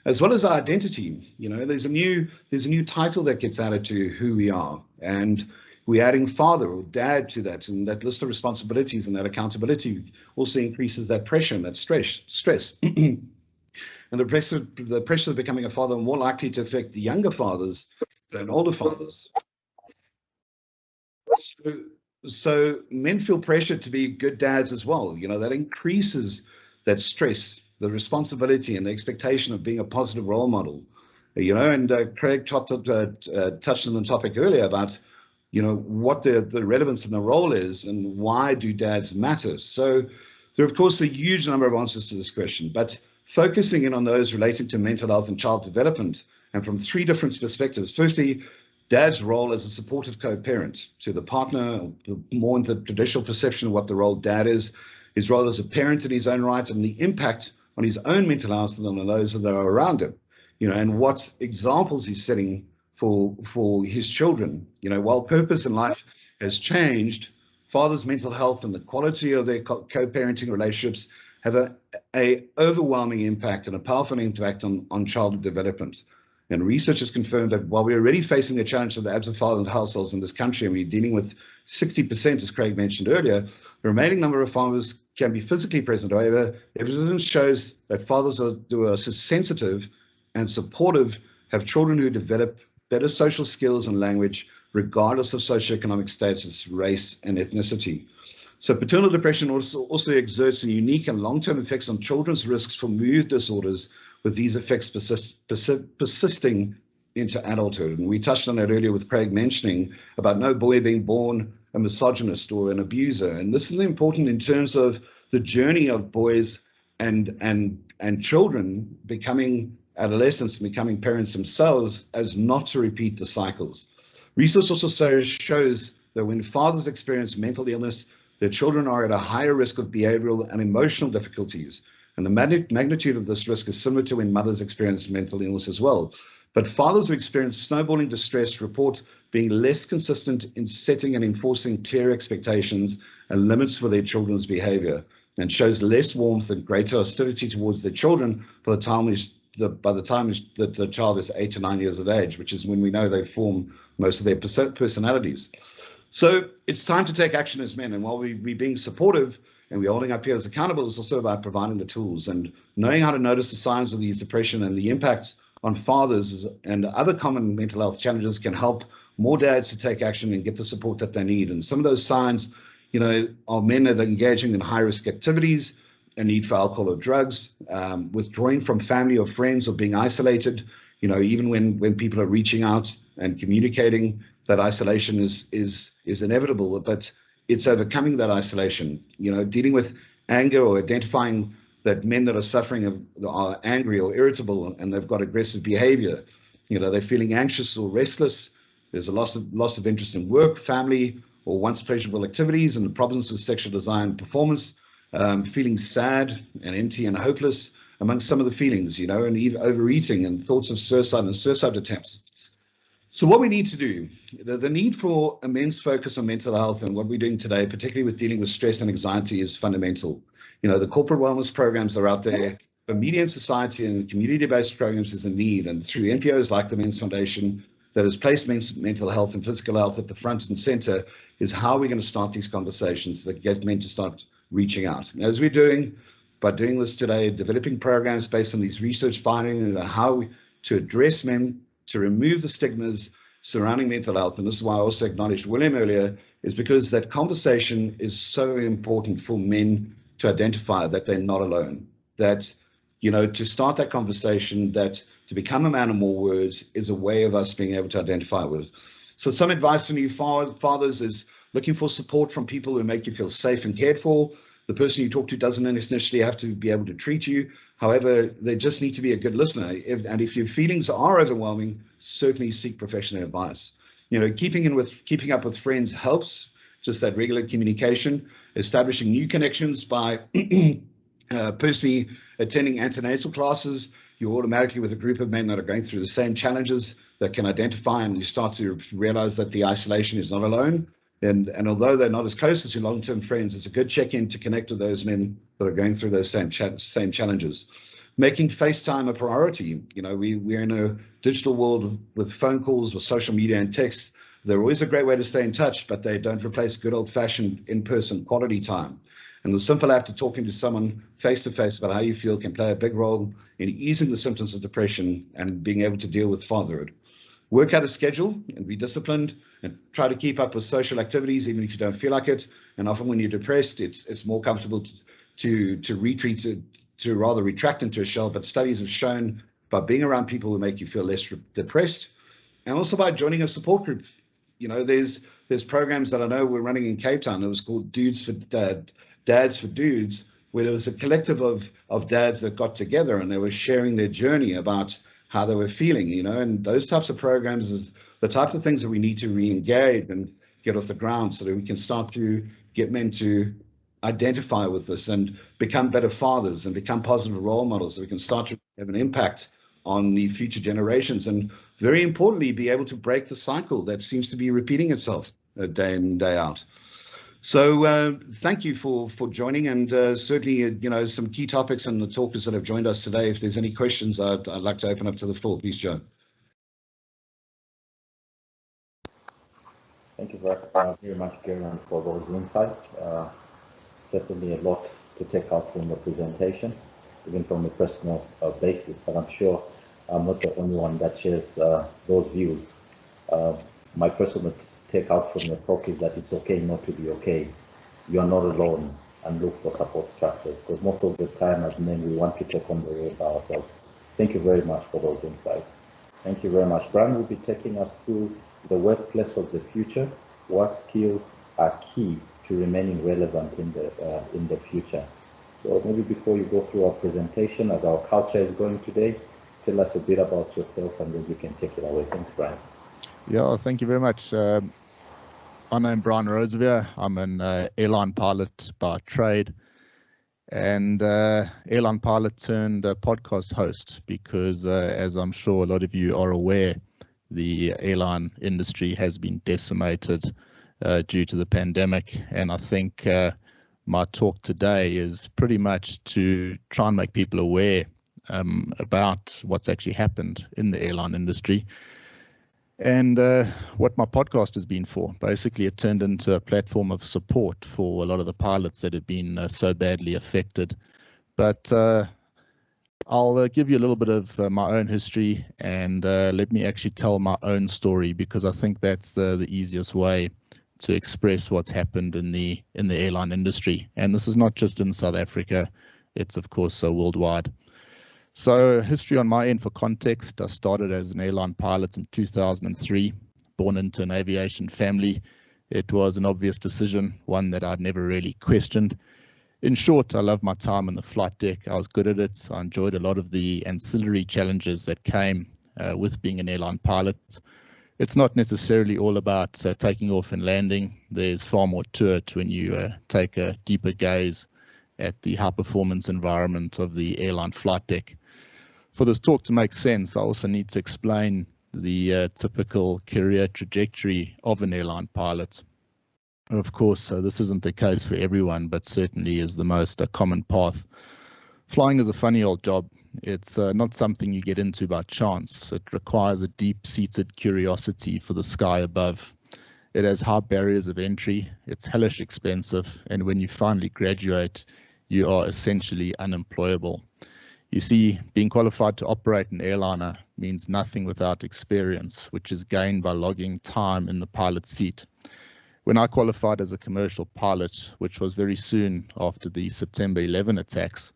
I: As well as our identity, there's a new title that gets added to who we are, and we're adding father or dad to that, and that list of responsibilities and that accountability also increases that pressure and that stress. And the pressure of becoming a father are more likely to affect the younger fathers than older fathers. So men feel pressure to be good dads as well. That increases that stress, the responsibility and the expectation of being a positive role model. And Craig touched on the topic earlier about, what the relevance and the role is and why do dads matter. So there are, of course, a huge number of answers to this question, but focusing in on those relating to mental health and child development, and from three different perspectives. Firstly, dad's role as a supportive co-parent to the partner, more in the traditional perception of what the role dad is, his role as a parent in his own right, and the impact on his own mental health and on those that are around him, and what examples he's setting for his children. While purpose in life has changed, fathers' mental health and the quality of their co-parenting relationships have a overwhelming impact and a powerful impact on childhood development. And research has confirmed that while we're already facing the challenge of the absent father in households in this country, and we're dealing with 60%, as Craig mentioned earlier, the remaining number of fathers can be physically present. However, evidence shows that fathers who are sensitive and supportive have children who develop better social skills and language, regardless of socioeconomic status, race, and ethnicity. So paternal depression also exerts a unique and long-term effects on children's risks for mood disorders, with these effects persisting into adulthood. And we touched on that earlier with Craig mentioning about no boy being born a misogynist or an abuser. And this is important in terms of the journey of boys and children becoming adolescents, becoming parents themselves, as not to repeat the cycles. Research also shows that when fathers experience mental illness, their children are at a higher risk of behavioral and emotional difficulties. And the magnitude of this risk is similar to when mothers experience mental illness as well. But fathers who experience snowballing distress report being less consistent in setting and enforcing clear expectations and limits for their children's behavior, and shows less warmth and greater hostility towards their children by the time that the child is 8 to 9 years of age, which is when we know they form most of their personalities. So it's time to take action as men. And while we're being supportive and we're holding our peers accountable, it's also about providing the tools and knowing how to notice the signs of these depression and the impact on fathers and other common mental health challenges can help more dads to take action and get the support that they need. And some of those signs, are men that are engaging in high-risk activities, a need for alcohol or drugs, withdrawing from family or friends, or being isolated. Even when people are reaching out and communicating, that isolation is inevitable, but it's overcoming that isolation. Dealing with anger or identifying that men that are suffering are angry or irritable and they've got aggressive behavior. They're feeling anxious or restless, There's a loss of interest in work, family, or once pleasurable activities, and the problems with sexual desire and performance, feeling sad and empty and hopeless amongst some of the feelings, you know, and even overeating and thoughts of suicide and suicide attempts. So what we need to do, the need for immense focus on mental health and what we're doing today, particularly with dealing with stress and anxiety, is fundamental. You know, the corporate wellness programs are out there, but media and society and community-based programs is a need. And through NPOs like the Men's Foundation that has placed mental health and physical health at the front and center, is how we're going to start these conversations that get men to start reaching out. And as we're doing, by doing this today, developing programs based on these research findings and how to address men, to remove the stigmas surrounding mental health. And this is why I also acknowledged William earlier, is because that conversation is so important for men to identify that they're not alone. That, you know, to start that conversation, that to become a man of more words is a way of us being able to identify with it. So some advice from you fathers is looking for support from people who make you feel safe and cared for. The person you talk to doesn't necessarily have to be able to treat you. However, they just need to be a good listener. And if your feelings are overwhelming, certainly seek professional advice. You know, keeping up with friends helps, just that regular communication, establishing new connections by personally attending antenatal classes. You're automatically with a group of men that are going through the same challenges, that can identify, and you start to realize that the isolation is not alone. And although they're not as close as your long-term friends, it's a good check-in to connect with those men that are going through those same challenges. Making FaceTime a priority. You know, we're in a digital world with phone calls, with social media and text. They're always a great way to stay in touch, but they don't replace good old-fashioned in-person quality time. And the simple act of talking to someone face-to-face about how you feel can play a big role in easing the symptoms of depression and being able to deal with fatherhood. Work out a schedule and be disciplined, and try to keep up with social activities even if you don't feel like it. And often when you're depressed, it's more comfortable to retreat, to rather retract into a shell. But studies have shown by being around people who make you feel less depressed, and also by joining a support group. You know, there's programs that I know we're running in Cape Town. It was called Dads for Dudes, where there was a collective of dads that got together and they were sharing their journey about how they were feeling, you know. And those types of programs is the types of things that we need to re-engage and get off the ground so that we can start to get men to identify with this and become better fathers and become positive role models, so we can start to have an impact on the future generations, and very importantly, be able to break the cycle that seems to be repeating itself day in, day out. So thank you for joining, and certainly, you know, some key topics and the talkers that have joined us today. If there's any questions, I'd like to open up to the floor. Please, Joe.
A: Thank you very much, Garron, for those insights. Certainly a lot to take out from the presentation, even from a personal basis, but I'm sure I'm not the only one that shares those views. My personal take out from the talk is that it's okay not to be okay. You are not alone, and look for support structures, because most of the time as men we want to take on the road by ourselves. Thank you very much for those insights. Thank you very much. Bryan will be taking us through the workplace of the future. What skills are key to remaining relevant in the future? So maybe before you go through our presentation, as our culture is going today, tell us a bit about yourself and then you can take it away. Thanks, Bryan.
K: Yeah, thank you very much. My name is Bryan Roseveare. I'm an airline pilot by trade, and airline pilot turned podcast host because, as I'm sure a lot of you are aware, the airline industry has been decimated due to the pandemic. And I think my talk today is pretty much to try and make people aware about what's actually happened in the airline industry. And what my podcast has been for. Basically, it turned into a platform of support for a lot of the pilots that have been so badly affected. But I'll give you a little bit of my own history, and let me actually tell my own story, because I think that's the easiest way to express what's happened in the airline industry. And this is not just in South Africa, it's of course worldwide. So history on my end for context, I started as an airline pilot in 2003, born into an aviation family. It was an obvious decision, one that I'd never really questioned. In short, I loved my time on the flight deck. I was good at it. I enjoyed a lot of the ancillary challenges that came with being an airline pilot. It's not necessarily all about taking off and landing. There's far more to it when you take a deeper gaze at the high performance environment of the airline flight deck. For this talk to make sense, I also need to explain the typical career trajectory of an airline pilot. Of course, this isn't the case for everyone, but certainly is the most common path. Flying is a funny old job. It's not something you get into by chance. It requires a deep-seated curiosity for the sky above. It has high barriers of entry, it's hellish expensive, and when you finally graduate, you are essentially unemployable. You see, being qualified to operate an airliner means nothing without experience, which is gained by logging time in the pilot's seat. When I qualified as a commercial pilot, which was very soon after the September 11 attacks,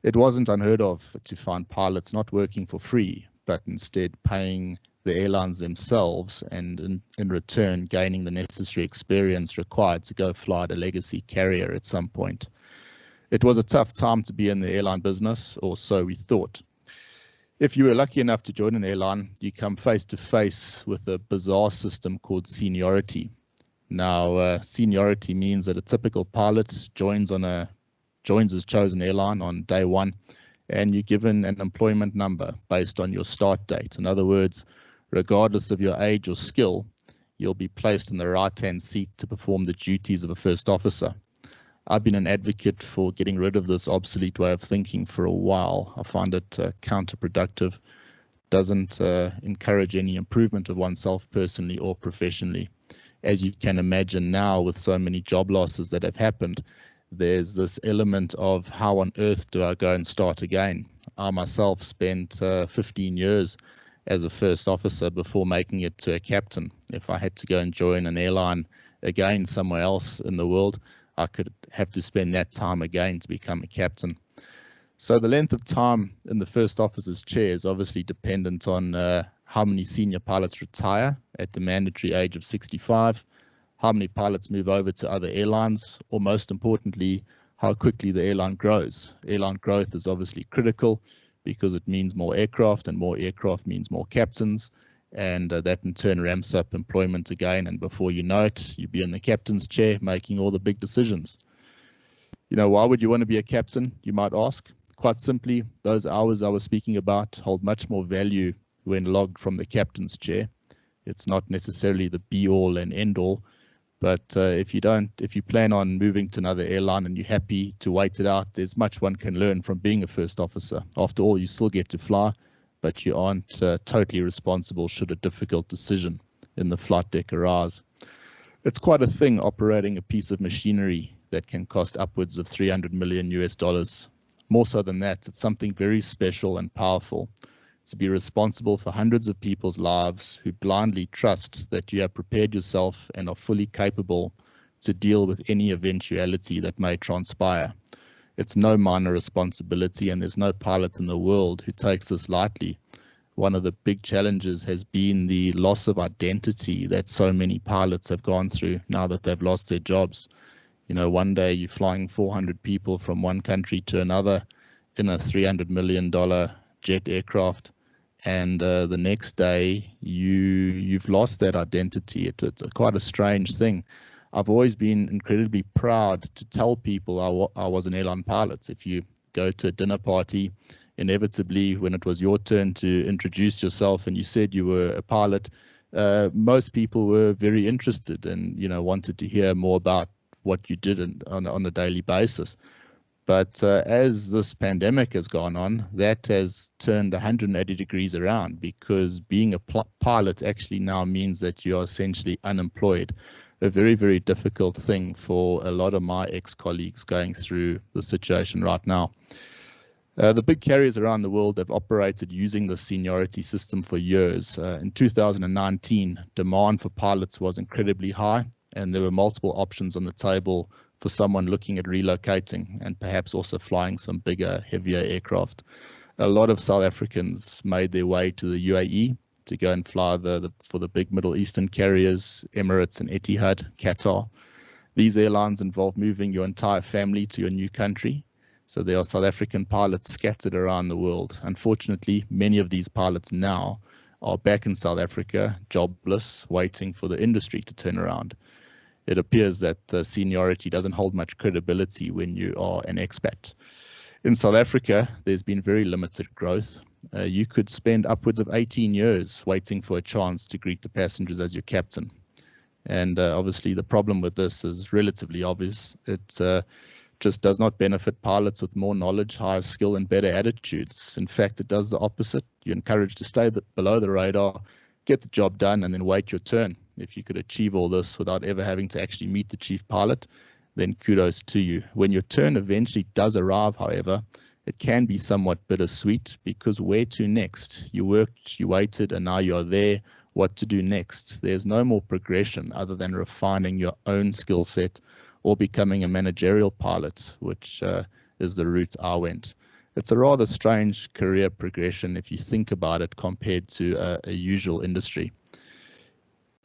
K: it wasn't unheard of to find pilots not working for free, but instead paying the airlines themselves and in return gaining the necessary experience required to go fly a legacy carrier at some point. It was a tough time to be in the airline business, or so we thought. If you were lucky enough to join an airline, you come face to face with a bizarre system called seniority. Now, seniority means that a typical pilot joins his chosen airline on day one, and you're given an employment number based on your start date. In other words, regardless of your age or skill, you'll be placed in the right-hand seat to perform the duties of a first officer. I've been an advocate for getting rid of this obsolete way of thinking for a while. I find it counterproductive, doesn't encourage any improvement of oneself personally or professionally. As you can imagine now, with so many job losses that have happened, there's this element of how on earth do I go and start again? I myself spent 15 years as a first officer before making it to a captain. If I had to go and join an airline again somewhere else in the world, I could have to spend that time again to become a captain. So the length of time in the first officer's chair is obviously dependent on how many senior pilots retire at the mandatory age of 65, how many pilots move over to other airlines, or most importantly, how quickly the airline grows. Airline growth is obviously critical because it means more aircraft, and more aircraft means more captains, and that in turn ramps up employment again, and before you know it, you'll be in the captain's chair making all the big decisions. You know, why would you want to be a captain, you might ask? Quite simply, those hours I was speaking about hold much more value when logged from the captain's chair. It's not necessarily the be-all and end-all, but if you plan on moving to another airline and you're happy to wait it out, there's much one can learn from being a first officer. After all, you still get to fly, but you aren't totally responsible should a difficult decision in the flight deck arise. It's quite a thing operating a piece of machinery that can cost upwards of $300 million US. More so than that, it's something very special and powerful to be responsible for hundreds of people's lives who blindly trust that you have prepared yourself and are fully capable to deal with any eventuality that may transpire. It's no minor responsibility, and there's no pilot in the world who takes this lightly. One of the big challenges has been the loss of identity that so many pilots have gone through now that they've lost their jobs. You know, one day you're flying 400 people from one country to another in a $300 million jet aircraft, and the next day you've lost that identity. It's quite a strange thing. I've always been incredibly proud to tell people I was an airline pilot. If you go to a dinner party, inevitably when it was your turn to introduce yourself and you said you were a pilot, most people were very interested and wanted to hear more about what you did on a daily basis. But as this pandemic has gone on, that has turned 180 degrees around, because being a pilot actually now means that you are essentially unemployed. A very, very difficult thing for a lot of my ex-colleagues going through the situation right now. The big carriers around the world have operated using the seniority system for years. In 2019, demand for pilots was incredibly high, and there were multiple options on the table for someone looking at relocating and perhaps also flying some bigger, heavier aircraft. A lot of South Africans made their way to the UAE to go and fly for the big Middle Eastern carriers, Emirates and Etihad, Qatar. These airlines involve moving your entire family to your new country. So there are South African pilots scattered around the world. Unfortunately, many of these pilots now are back in South Africa, jobless, waiting for the industry to turn around. It appears that seniority doesn't hold much credibility when you are an expat. In South Africa, there's been very limited growth. You could spend upwards of 18 years waiting for a chance to greet the passengers as your captain. And obviously the problem with this is relatively obvious. It just does not benefit pilots with more knowledge, higher skill, and better attitudes. In fact, it does the opposite. You're encouraged to stay below the radar, get the job done, and then wait your turn. If you could achieve all this without ever having to actually meet the chief pilot, then kudos to you. When your turn eventually does arrive, however, it can be somewhat bittersweet, because where to next? You worked, you waited, and now you're there. What to do next? There's no more progression other than refining your own skill set or becoming a managerial pilot, which is the route I went. It's a rather strange career progression if you think about it compared to a usual industry.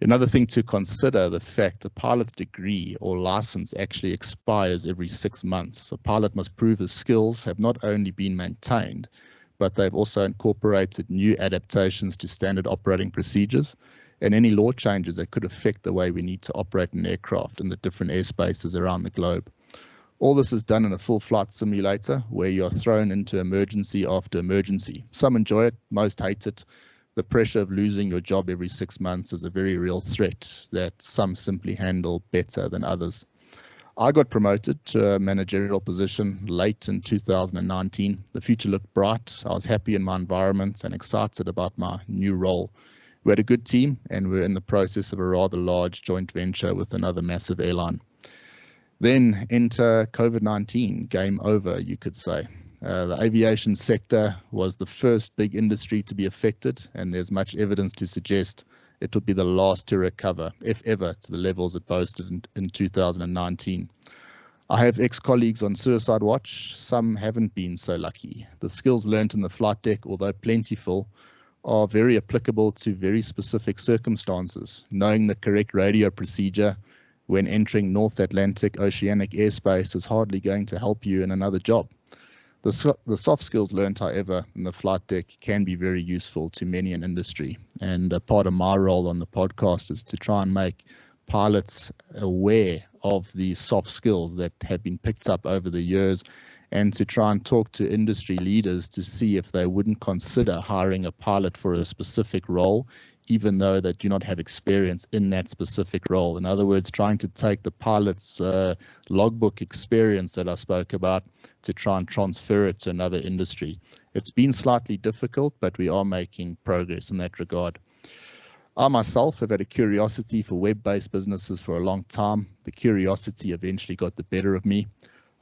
K: Another thing to consider, the fact the pilot's degree or license actually expires every 6 months. A pilot must prove his skills have not only been maintained, but they've also incorporated new adaptations to standard operating procedures and any law changes that could affect the way we need to operate an aircraft in the different airspaces around the globe. All this is done in a full flight simulator where you're thrown into emergency after emergency. Some enjoy it, most hate it. The pressure of losing your job every 6 months is a very real threat that some simply handle better than others. I got promoted to a managerial position late in 2019. The future looked bright. I was happy in my environment and excited about my new role. We had a good team and we're in the process of a rather large joint venture with another massive airline. Then enter COVID-19, game over, you could say. The aviation sector was the first big industry to be affected, and there's much evidence to suggest it would be the last to recover, if ever, to the levels it boasted in 2019. I have ex-colleagues on suicide watch. Some haven't been so lucky. The skills learnt in the flight deck, although plentiful, are very applicable to very specific circumstances. Knowing the correct radio procedure when entering North Atlantic oceanic airspace is hardly going to help you in another job. The soft skills learned, however, in the flight deck can be very useful to many in industry. And a part of my role on the podcast is to try and make pilots aware of these soft skills that have been picked up over the years, and to try and talk to industry leaders to see if they wouldn't consider hiring a pilot for a specific role, even though they do not have experience in that specific role. In other words, trying to take the pilot's logbook experience that I spoke about to try and transfer it to another industry. It's been slightly difficult, but we are making progress in that regard. I myself have had a curiosity for web-based businesses for a long time. The curiosity eventually got the better of me.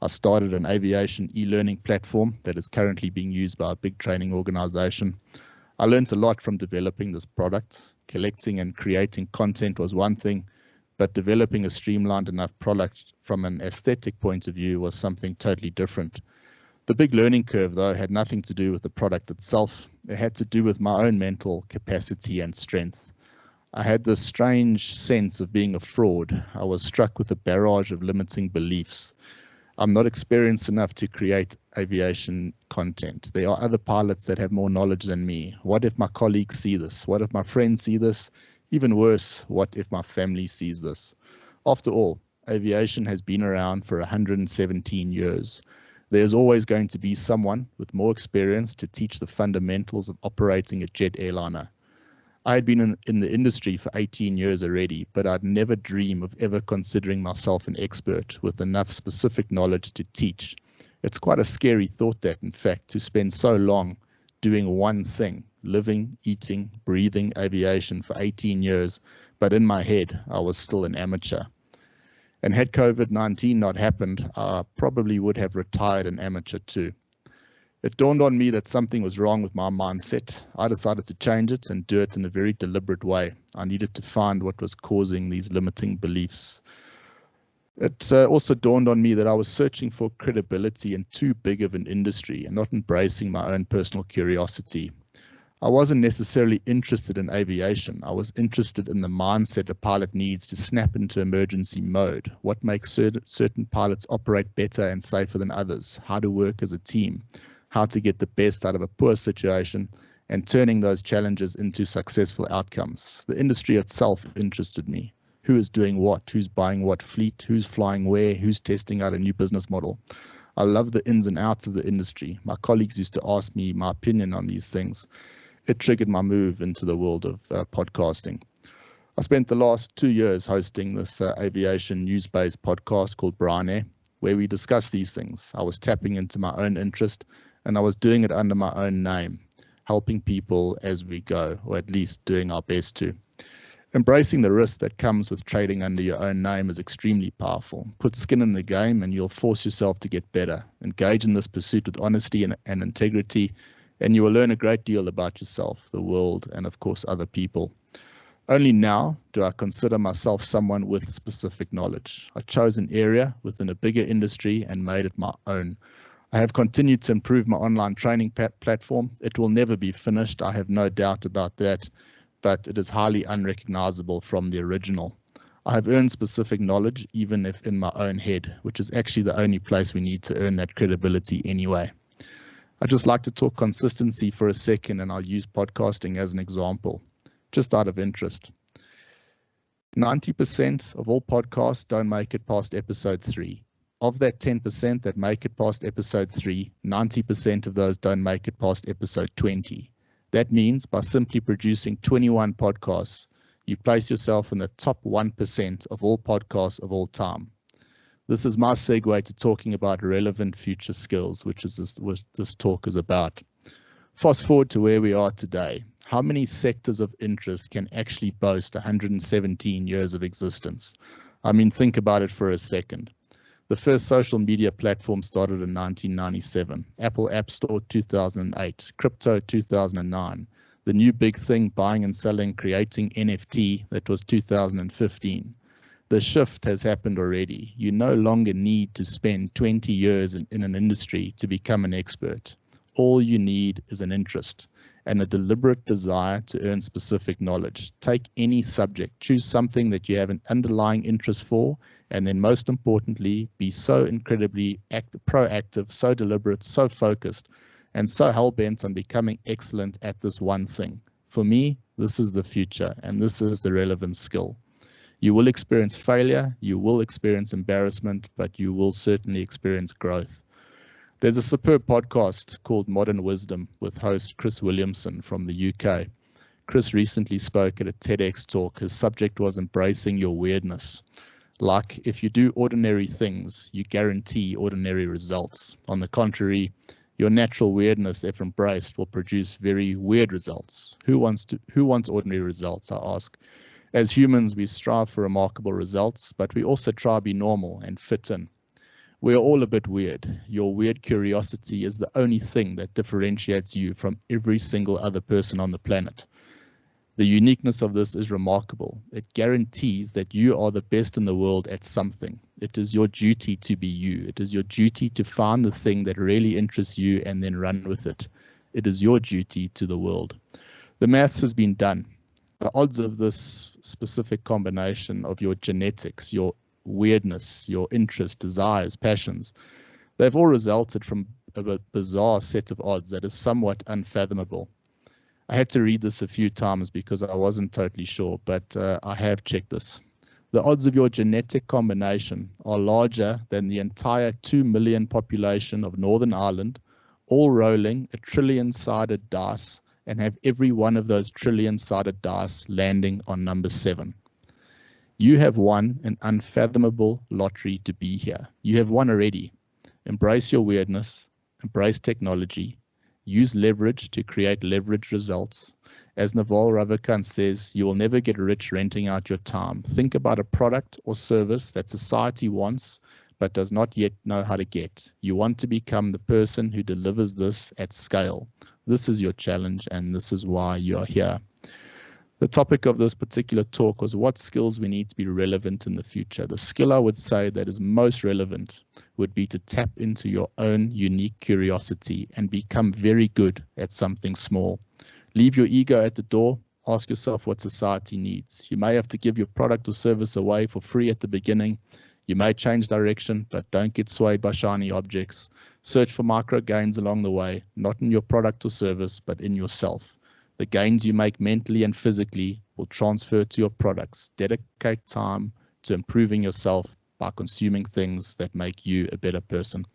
K: I started an aviation e-learning platform that is currently being used by a big training organization. I learned a lot from developing this product. Collecting and creating content was one thing, but developing a streamlined enough product from an aesthetic point of view was something totally different. The big learning curve, though, had nothing to do with the product itself. It had to do with my own mental capacity and strength. I had this strange sense of being a fraud. I was struck with a barrage of limiting beliefs. I'm not experienced enough to create aviation content. There are other pilots that have more knowledge than me. What if my colleagues see this? What if my friends see this? Even worse, what if my family sees this? After all, aviation has been around for 117 years. There's always going to be someone with more experience to teach the fundamentals of operating a jet airliner. I had been in the industry for 18 years already, but I'd never dream of ever considering myself an expert with enough specific knowledge to teach. It's quite a scary thought that, in fact, to spend so long doing one thing, living, eating, breathing aviation for 18 years, but in my head, I was still an amateur. And had COVID-19 not happened, I probably would have retired an amateur too. It dawned on me that something was wrong with my mindset. I decided to change it and do it in a very deliberate way. I needed to find what was causing these limiting beliefs. It also dawned on me that I was searching for credibility in too big of an industry and not embracing my own personal curiosity. I wasn't necessarily interested in aviation. I was interested in the mindset a pilot needs to snap into emergency mode. What makes certain pilots operate better and safer than others? How to work as a team? How to get the best out of a poor situation, and turning those challenges into successful outcomes. The industry itself interested me. Who is doing what? Who's buying what fleet? Who's flying where? Who's testing out a new business model? I love the ins and outs of the industry. My colleagues used to ask me my opinion on these things. It triggered my move into the world of podcasting. I spent the last 2 years hosting this aviation news-based podcast called Arné, where we discuss these things. I was tapping into my own interest, and I was doing it under my own name, helping people as we go, or at least doing our best to. Embracing the risk that comes with trading under your own name is extremely powerful. Put skin in the game and you'll force yourself to get better. Engage in this pursuit with honesty and integrity, and you will learn a great deal about yourself, the world, and of course other people. Only now do I consider myself someone with specific knowledge. I chose an area within a bigger industry and made it my own. I have continued to improve my online training platform. It will never be finished, I have no doubt about that, but it is highly unrecognizable from the original. I have earned specific knowledge, even if in my own head, which is actually the only place we need to earn that credibility anyway. I'd just like to talk consistency for a second, and I'll use podcasting as an example, just out of interest. 90% of all podcasts don't make it past episode 3. Of that 10% that make it past episode 3, 90% of those don't make it past episode 20. That means by simply producing 21 podcasts, you place yourself in the top 1% of all podcasts of all time. This is my segue to talking about relevant future skills, which is what this talk is about. Fast forward to where we are today. How many sectors of interest can actually boast 117 years of existence? I mean, think about it for a second. The first social media platform started in 1997, Apple App Store 2008, crypto 2009, the new big thing, buying and selling, creating NFT, that was 2015. The shift has happened already. You no longer need to spend 20 years in an industry to become an expert. All you need is an interest and a deliberate desire to earn specific knowledge. Take any subject, choose something that you have an underlying interest for, and then most importantly, be so incredibly proactive, so deliberate, so focused, and so hell-bent on becoming excellent at this one thing. For me, this is the future, and this is the relevant skill. You will experience failure, you will experience embarrassment, but you will certainly experience growth. There's a superb podcast called Modern Wisdom with host Chris Wilkinson from the UK. Chris recently spoke at a TEDx talk. His subject was embracing your weirdness. Like, if you do ordinary things, you guarantee ordinary results. On the contrary, your natural weirdness, if embraced, will produce very weird results. Who wants ordinary results, I ask? As humans, we strive for remarkable results, but we also try to be normal and fit in. We are all a bit weird. Your weird curiosity is the only thing that differentiates you from every single other person on the planet. The uniqueness of this is remarkable. It guarantees that you are the best in the world at something. It is your duty to be you. It is your duty to find the thing that really interests you and then run with it. It is your duty to the world. The maths has been done. The odds of this specific combination of your genetics, your weirdness, your interest, desires, passions, they've all resulted from a bizarre set of odds that is somewhat unfathomable. I had to read this a few times because I wasn't totally sure, but I have checked this. The odds of your genetic combination are larger than the entire 2 million population of Northern Ireland, all rolling a trillion-sided dice, and have every one of those trillion-sided dice landing on number 7. You have won an unfathomable lottery to be here. You have won already. Embrace your weirdness, embrace technology, use leverage to create leverage results. As Naval Ravikant says, you will never get rich renting out your time. Think about a product or service that society wants but does not yet know how to get. You want to become the person who delivers this at scale. This is your challenge, and this is why you are here. The topic of this particular talk was what skills we need to be relevant in the future. The skill I would say that is most relevant would be to tap into your own unique curiosity and become very good at something small. Leave your ego at the door. Ask yourself what society needs. You may have to give your product or service away for free at the beginning. You may change direction, but don't get swayed by shiny objects. Search for micro gains along the way, not in your product or service, but in yourself. The gains you make mentally and physically will transfer to your products. Dedicate time to improving yourself by consuming things that make you a better person.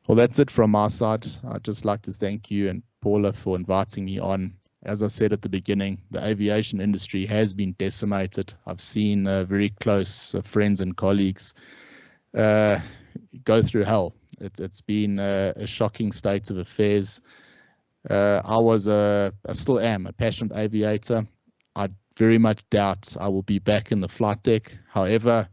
K: Well, that's it from our side. I'd just like to thank you and Paula for inviting me on. As I said at the beginning, the aviation industry has been decimated. I've seen very close friends and colleagues go through hell. It's been a shocking state of affairs. I still am a passionate aviator. I very much doubt I will be back in the flight deck. However,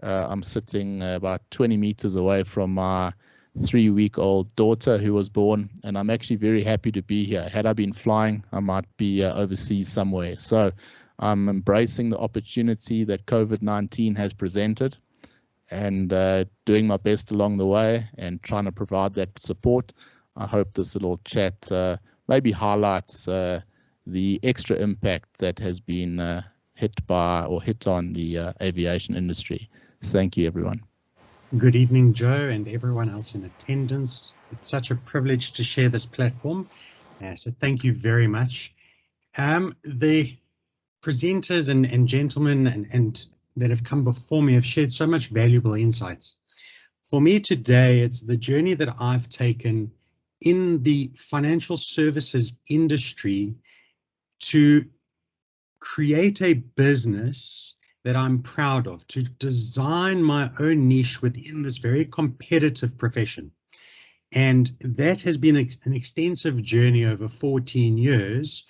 K: I'm sitting about 20 meters away from my 3-week-old daughter who was born, and I'm actually very happy to be here. Had I been flying, I might be overseas somewhere. So I'm embracing the opportunity that COVID-19 has presented and doing my best along the way and trying to provide that support. I hope this little chat maybe highlights the extra impact that has been hit on the aviation industry. Thank you, everyone.
L: Good evening, Joe, and everyone else in attendance. It's such a privilege to share this platform, so thank you very much. The presenters and gentlemen and that have come before me have shared so much valuable insights. For me today, it's the journey that I've taken in the financial services industry to create a business that I'm proud of, to design my own niche within this very competitive profession. And that has been an extensive journey over 14 years.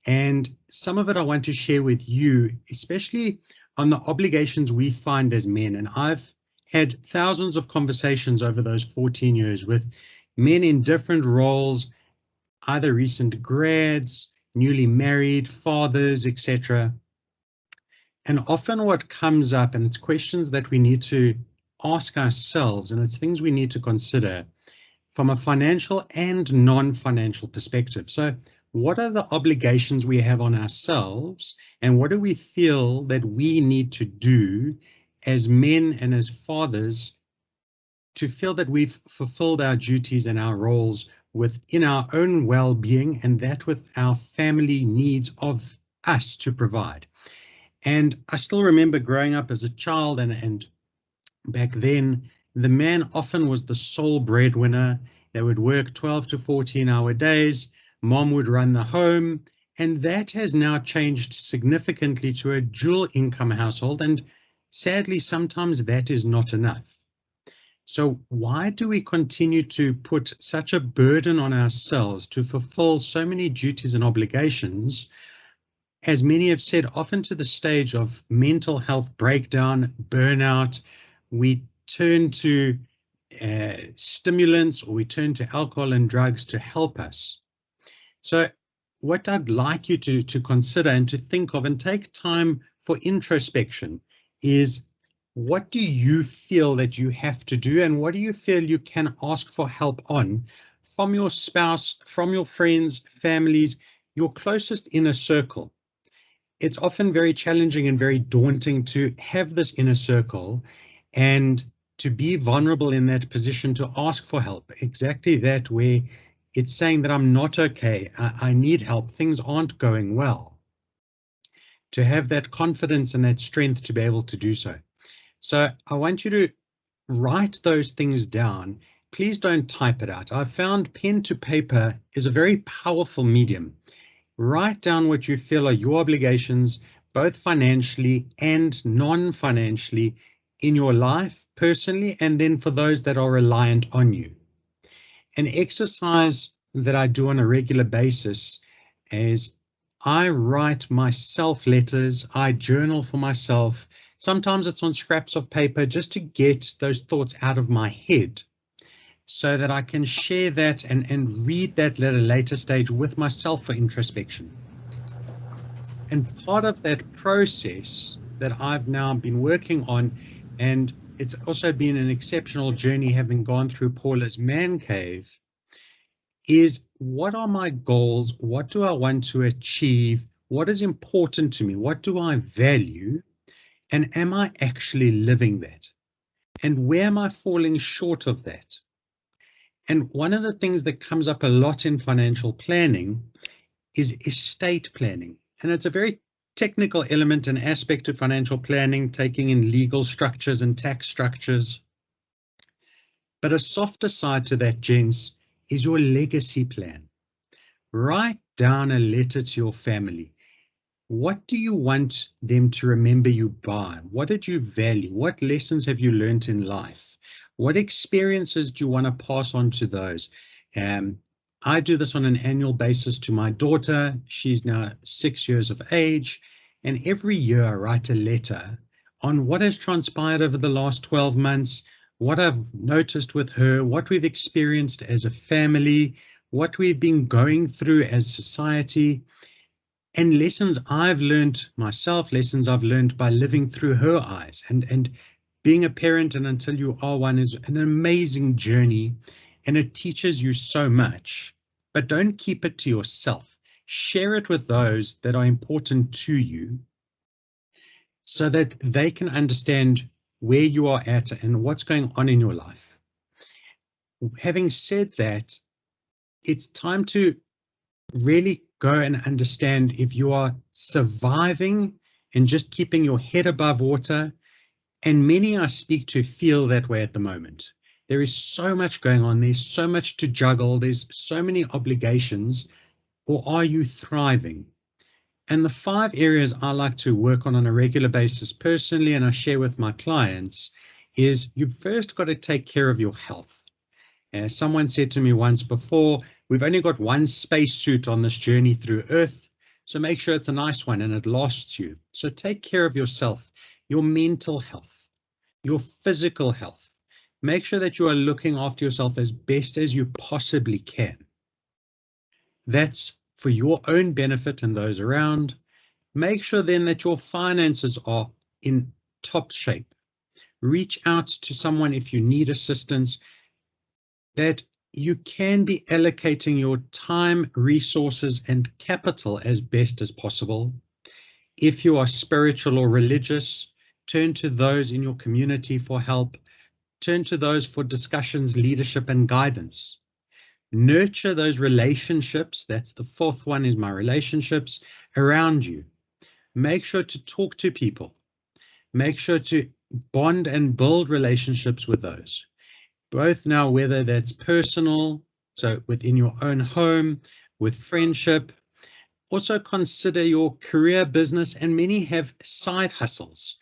L: And some of it I want to share with you, especially on the obligations we find as men. And I've had thousands of conversations over those 14 years with men in different roles, either recent grads, newly married, fathers, etc. And often what comes up, and it's questions that we need to ask ourselves, and it's things we need to consider from a financial and non-financial perspective. So what are the obligations we have on ourselves, and what do we feel that we need to do as men and as fathers to feel that we've fulfilled our duties and our roles within our own well-being, and that with our family needs of us to provide. And I still remember growing up as a child, and back then, the man often was the sole breadwinner. They would work 12 to 14-hour days. Mom would run the home, and that has now changed significantly to a dual income household. And sadly, sometimes that is not enough. So why do we continue to put such a burden on ourselves to fulfill so many duties and obligations, as many have said, often to the stage of mental health breakdown, burnout? We turn to stimulants, or we turn to alcohol and drugs to help us. So what I'd like you to consider and to think of and take time for introspection is, what do you feel that you have to do, and what do you feel you can ask for help on from your spouse, from your friends, families, your closest inner circle? It's often very challenging and very daunting to have this inner circle and to be vulnerable in that position to ask for help. Exactly that, where it's saying that I'm not okay, I need help, things aren't going well. To have that confidence and that strength to be able to do so. So I want you to write those things down. Please don't type it out. I've found pen to paper is a very powerful medium. Write down what you feel are your obligations, both financially and non-financially, in your life personally, and then for those that are reliant on you. An exercise that I do on a regular basis is I write myself letters, I journal for myself. Sometimes it's on scraps of paper just to get those thoughts out of my head so that I can share that and read that at a later stage with myself for introspection. And part of that process that I've now been working on, and it's also been an exceptional journey having gone through Paula's man cave, is what are my goals? What do I want to achieve? What is important to me? What do I value? And am I actually living that? And where am I falling short of that? And one of the things that comes up a lot in financial planning is estate planning. And it's a very technical element and aspect of financial planning, taking in legal structures and tax structures. But a softer side to that, gents, is your legacy plan. Write down a letter to your family. What do you want them to remember you by? What did you value? What lessons have you learned in life? What experiences do you want to pass on to those? I do this on an annual basis to my daughter. She's now 6 years of age. And every year I write a letter on what has transpired over the last 12 months, what I've noticed with her, what we've experienced as a family, what we've been going through as society, and lessons I've learned myself, lessons I've learned by living through her eyes. And being a parent and until you are one is an amazing journey, and it teaches you so much. But don't keep it to yourself. Share it with those that are important to you so that they can understand where you are at and what's going on in your life. Having said that, it's time to really go and understand if you are surviving and just keeping your head above water. And many I speak to feel that way at the moment. There is so much going on. There's so much to juggle. There's so many obligations. Or are you thriving? And the 5 areas I like to work on a regular basis personally, and I share with my clients, is you've first got to take care of your health. As someone said to me once before, we've only got one spacesuit on this journey through Earth, so make sure it's a nice one and it lasts you. So take care of yourself, your mental health, your physical health. Make sure that you are looking after yourself as best as you possibly can. That's for your own benefit and those around. Make sure then that your finances are in top shape. Reach out to someone if you need assistance, that you can be allocating your time, resources, and capital as best as possible. If you are spiritual or religious, turn to those in your community for help. Turn to those for discussions, leadership, and guidance. Nurture those relationships. That's the 4th one, is my relationships around you. Make sure to talk to people. Make sure to bond and build relationships with those. Both now, whether that's personal, so within your own home, with friendship. Also consider your career, business, and many have side hustles.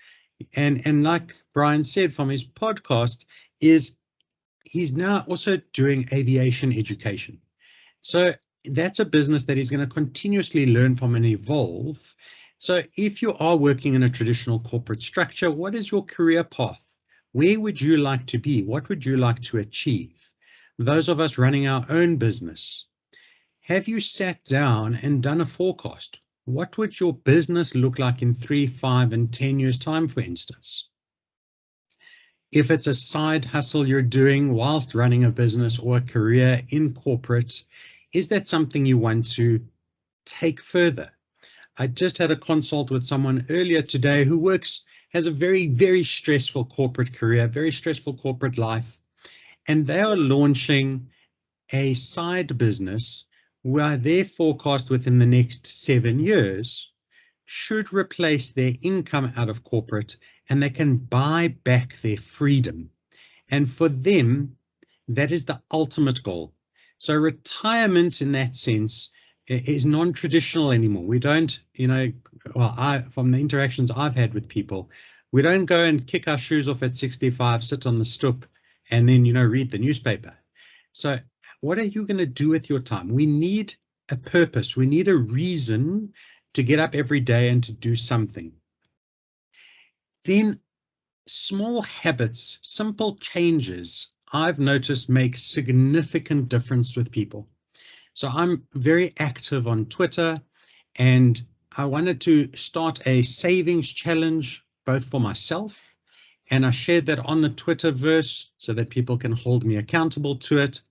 L: And like Bryan said from his podcast, is he's now also doing aviation education. So that's a business that he's going to continuously learn from and evolve. So if you are working in a traditional corporate structure, what is your career path? Where would you like to be? What would you like to achieve? Those of us running our own business, have you sat down and done a forecast? What would your business look like in 3, 5, and 10 years' time, for instance? If it's a side hustle you're doing whilst running a business or a career in corporate, is that something you want to take further? I just had a consult with someone earlier today who has a very, very stressful corporate career, very stressful corporate life, and they are launching a side business where their forecast within the next 7 years should replace their income out of corporate, and they can buy back their freedom. And for them, that is the ultimate goal. So retirement in that sense is non-traditional anymore. We don't, from the interactions I've had with people, we don't go and kick our shoes off at 65, sit on the stoop, and then, read the newspaper. So what are you going to do with your time? We need a purpose. We need a reason to get up every day and to do something. Then small habits, simple changes, I've noticed make significant difference with people. So I'm very active on Twitter, and I wanted to start a savings challenge, both for myself, and I shared that on the Twitterverse so that people can hold me accountable to it.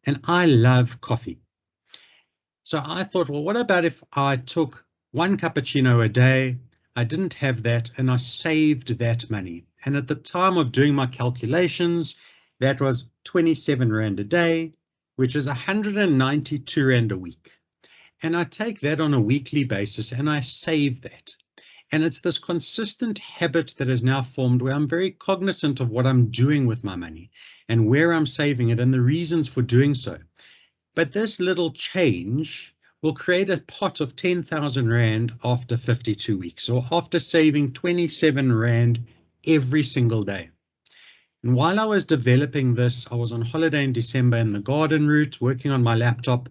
L: And I love coffee. So I thought, well, what about if I took 1 cappuccino a day? I didn't have that, and I saved that money. And at the time of doing my calculations, that was 27 Rand a day, which is 192 Rand a week. And I take that on a weekly basis and I save that. And it's this consistent habit that is now formed where I'm very cognizant of what I'm doing with my money and where I'm saving it and the reasons for doing so. But this little change will create a pot of 10,000 Rand after 52 weeks, or after saving 27 Rand every single day. And while I was developing this, I was on holiday in December in the garden route, working on my laptop,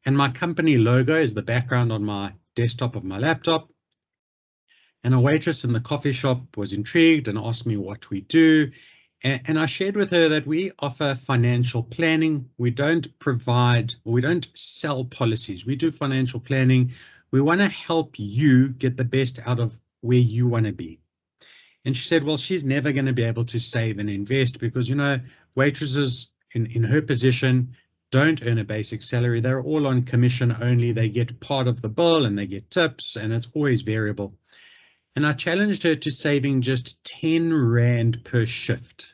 L: and my company logo is the background on my desktop of my laptop. And a waitress in the coffee shop was intrigued and asked me what we do. And I shared with her that we offer financial planning. We don't sell policies. We do financial planning. We want to help you get the best out of where you want to be. And she said, well, she's never going to be able to save and invest because, you know, waitresses in her position don't earn a basic salary. They're all on commission only. They get part of the bill and they get tips, and it's always variable. And I challenged her to saving just 10 Rand per shift.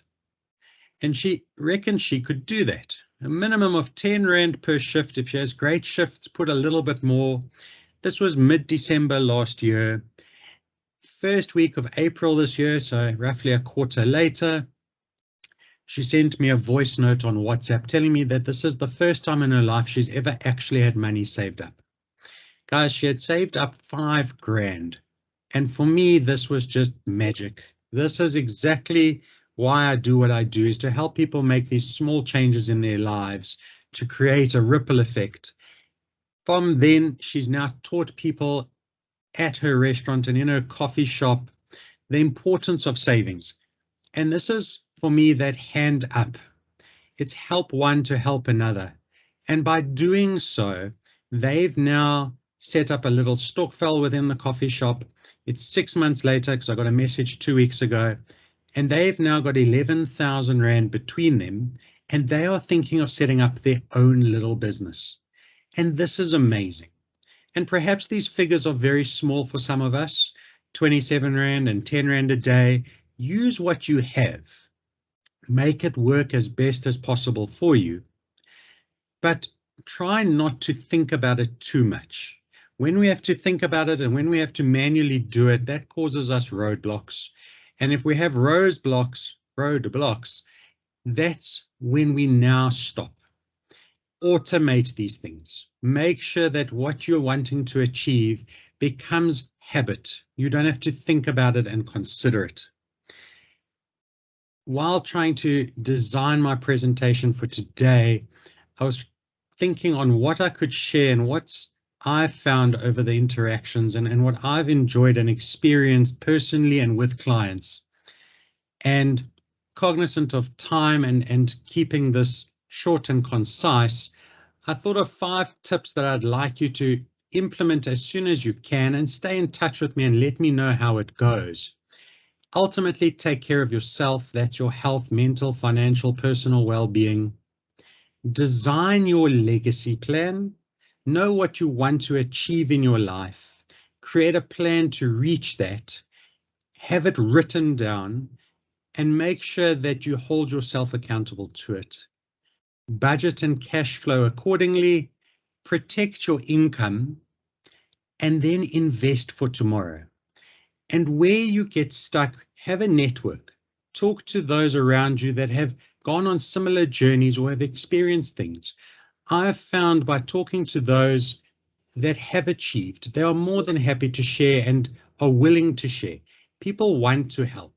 L: And she reckoned she could do that. A minimum of 10 Rand per shift. If she has great shifts, put a little bit more. This was mid-December last year. First week of April this year, so roughly a quarter later, she sent me a voice note on WhatsApp telling me that this is the first time in her life she's ever actually had money saved up. Guys, she had saved up 5 grand. And for me, this was just magic. This is exactly why I do what I do, is to help people make these small changes in their lives to create a ripple effect. From then, she's now taught people at her restaurant and in her coffee shop the importance of savings. And this is, for me, that hand up. It's help one to help another. And by doing so, they've now set up a little stokvel within the coffee shop. It's 6 months later, because I got a message 2 weeks ago, and they've now got 11,000 Rand between them, and they are thinking of setting up their own little business. And this is amazing. And perhaps these figures are very small for some of us, 27 Rand and 10 Rand a day. Use what you have. Make it work as best as possible for you. But try not to think about it too much. When we have to think about it and when we have to manually do it, that causes us roadblocks. And if we have roadblocks, that's when we now stop. Automate these things. Make sure that what you're wanting to achieve becomes habit. You don't have to think about it and consider it. While trying to design my presentation for today, I was thinking on what I could share and what's I've found over the interactions and what I've enjoyed and experienced personally and with clients. And cognizant of time and keeping this short and concise, I thought of 5 tips that I'd like you to implement as soon as you can, and stay in touch with me and let me know how it goes. Ultimately, take care of yourself. That's your health, mental, financial, personal well-being. Design your legacy plan. Know what you want to achieve in your life. Create a plan to reach that. Have it written down and make sure that you hold yourself accountable to it. Budget and cash flow accordingly. Protect your income and then invest for tomorrow. And where you get stuck, have a network. Talk to those around you that have gone on similar journeys or have experienced things. I have found by talking to those that have achieved, they are more than happy to share and are willing to share. People want to help.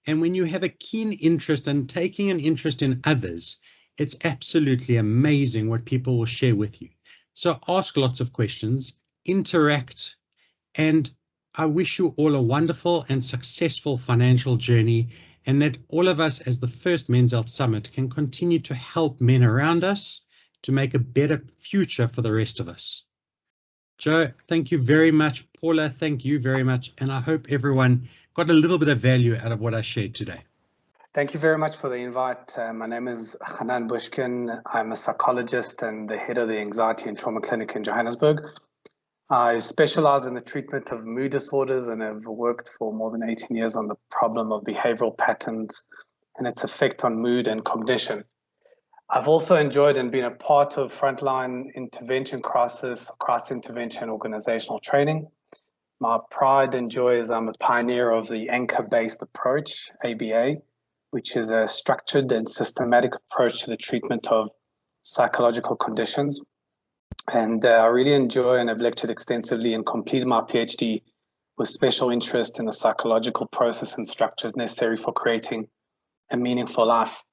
L: And when you have a keen interest and taking an interest in others, it's absolutely amazing what people will share with you. So ask lots of questions, interact, and I wish you all a wonderful and successful financial journey, and that all of us as the first Men's Health Summit can continue to help men around us to make a better future for the rest of us. Joe, thank you very much. Paula, thank you very much. And I hope everyone got a little bit of value out of what I shared today.
M: Thank you very much for the invite. My name is Hanan Bushkin. I'm a psychologist and the head of the Anxiety and Trauma Clinic in Johannesburg. I specialize in the treatment of mood disorders and have worked for more than 18 years on the problem of behavioral patterns and its effect on mood and cognition. I've also enjoyed and been a part of frontline intervention crisis intervention organizational training. My pride and joy is I'm a pioneer of the anchor-based approach, ABA, which is a structured and systematic approach to the treatment of psychological conditions. And I really enjoy and have lectured extensively and completed my PhD with special interest in the psychological process and structures necessary for creating a meaningful life.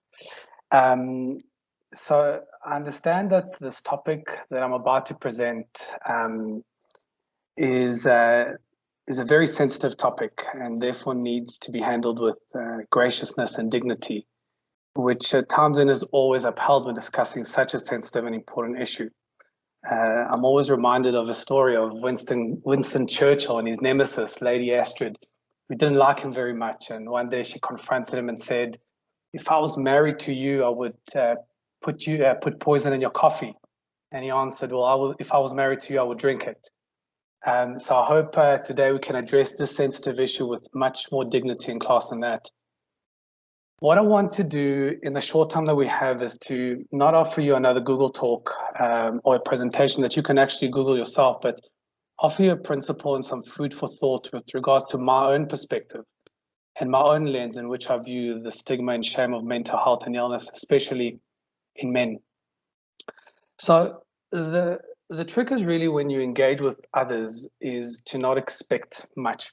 M: So I understand that this topic that I'm about to present is a very sensitive topic and therefore needs to be handled with graciousness and dignity, which at times is always upheld when discussing such a sensitive and important issue. I'm always reminded of a story of Winston Churchill and his nemesis, Lady Astrid, who didn't like him very much. And one day she confronted him and said, "If I was married to you, I would put poison in your coffee." And he answered, "Well, if I was married to you, I would drink it." So I hope today we can address this sensitive issue with much more dignity and class than that. What I want to do in the short time that we have is to not offer you another Google talk or a presentation that you can actually Google yourself, but offer you a principle and some food for thought with regards to my own perspective and my own lens in which I view the stigma and shame of mental health and illness, especially in men. So the trick is really when you engage with others is to not expect much.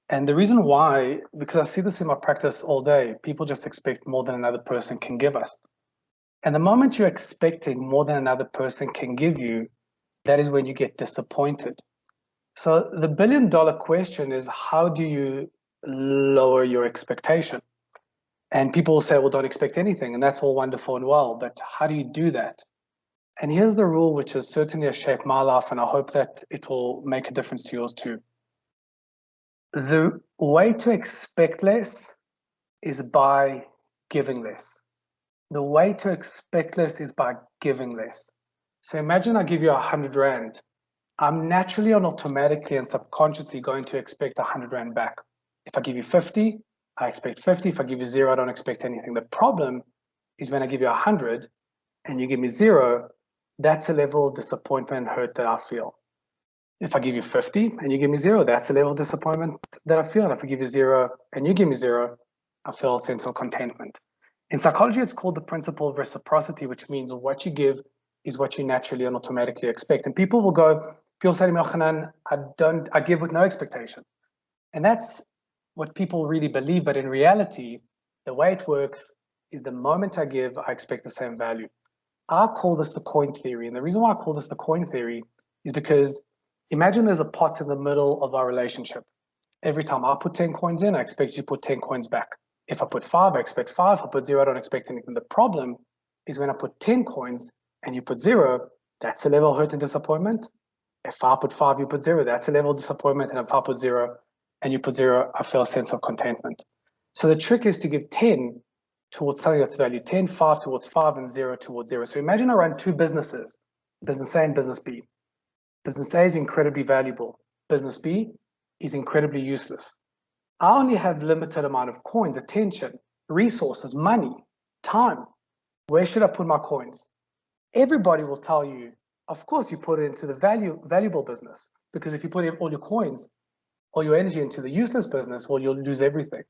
M: And the reason why, because I see this in my practice all day, people just expect more than another person can give us. And the moment you're expecting more than another person can give you, that is when you get disappointed. So the billion-dollar question is, how do you lower your expectation? And people will say, well, don't expect anything. And that's all wonderful and well, but how do you do that? And here's the rule, which has certainly shaped my life, and I hope that it will make a difference to yours too. The way to expect less is by giving less. The way to expect less is by giving less. So imagine I give you 100 Rand. I'm naturally and automatically and subconsciously going to expect 100 Rand back. If I give you 50, I expect 50. If I give you 0, I don't expect anything. The problem is when I give you 100 and you give me 0, that's a level of disappointment and hurt that I feel. If I give you 50 and you give me 0, that's the level of disappointment that I feel. And if I give you 0 and you give me 0, I feel a sense of contentment. In psychology, it's called the principle of reciprocity, which means what you give is what you naturally and automatically expect. And people say to me, "Hanan, I give with no expectation." And that's what people really believe. But in reality, the way it works is the moment I give, I expect the same value. I call this the coin theory. And the reason why I call this the coin theory is because imagine there's a pot in the middle of our relationship. Every time I put 10 coins in, I expect you to put 10 coins back. If I put 5, I expect 5. If I put 0, I don't expect anything. The problem is when I put 10 coins and you put 0, that's a level of hurt and disappointment. If I put 5, you put 0, that's a level of disappointment. And if I put 0 and you put 0, I feel a sense of contentment. So the trick is to give 10 towards something that's valued, 10, 5 towards 5, and 0 towards 0. So imagine I run two businesses, business A and business B. Business A is incredibly valuable. Business B is incredibly useless. I only have limited amount of coins, attention, resources, money, time. Where should I put my coins? Everybody will tell you, of course, you put it into the valuable business, because if you put all your coins, all your energy into the useless business, well, you'll lose everything.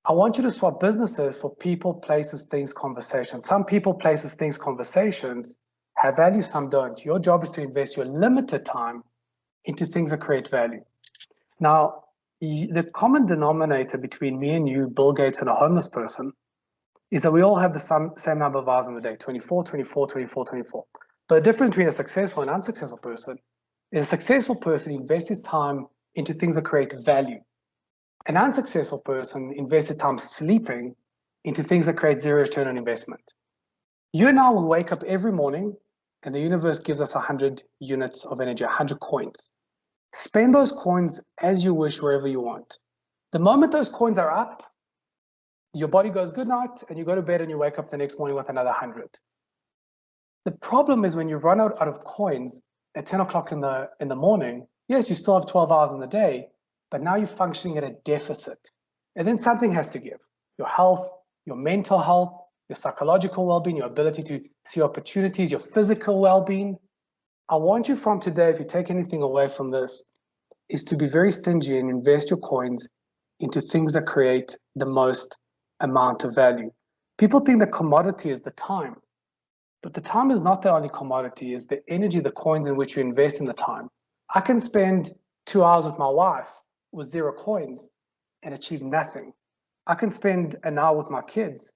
M: I want you to swap businesses for people, places, things, conversations. Some people, places, things, conversations have value, some don't. Your job is to invest your limited time into things that create value. Now, the common denominator between me and you, Bill Gates, and a homeless person is that we all have the same number of hours in the day, 24, 24, 24, 24. But the difference between a successful and unsuccessful person is a successful person invests his time into things that create value. An unsuccessful person invests his time sleeping into things that create zero return on investment. You and I will wake up every morning and the universe gives us 100 units of energy, 100 coins. Spend those coins as you wish, wherever you want. The moment those coins are up, your body goes good night and you go to bed and you wake up the next morning with another 100. The problem is when you run out of coins at 10 o'clock in the morning, yes, you still have 12 hours in the day, but now you're functioning at a deficit. And then something has to give. Your health, your mental health, your psychological well-being, your ability to see opportunities, your physical well-being. I want you from today, if you take anything away from this, is to be very stingy and invest your coins into things that create the most amount of value. People think the commodity is the time, but the time is not the only commodity, it's the energy, the coins in which you invest in the time. I can spend 2 hours with my wife with 0 coins and achieve nothing. I can spend an hour with my kids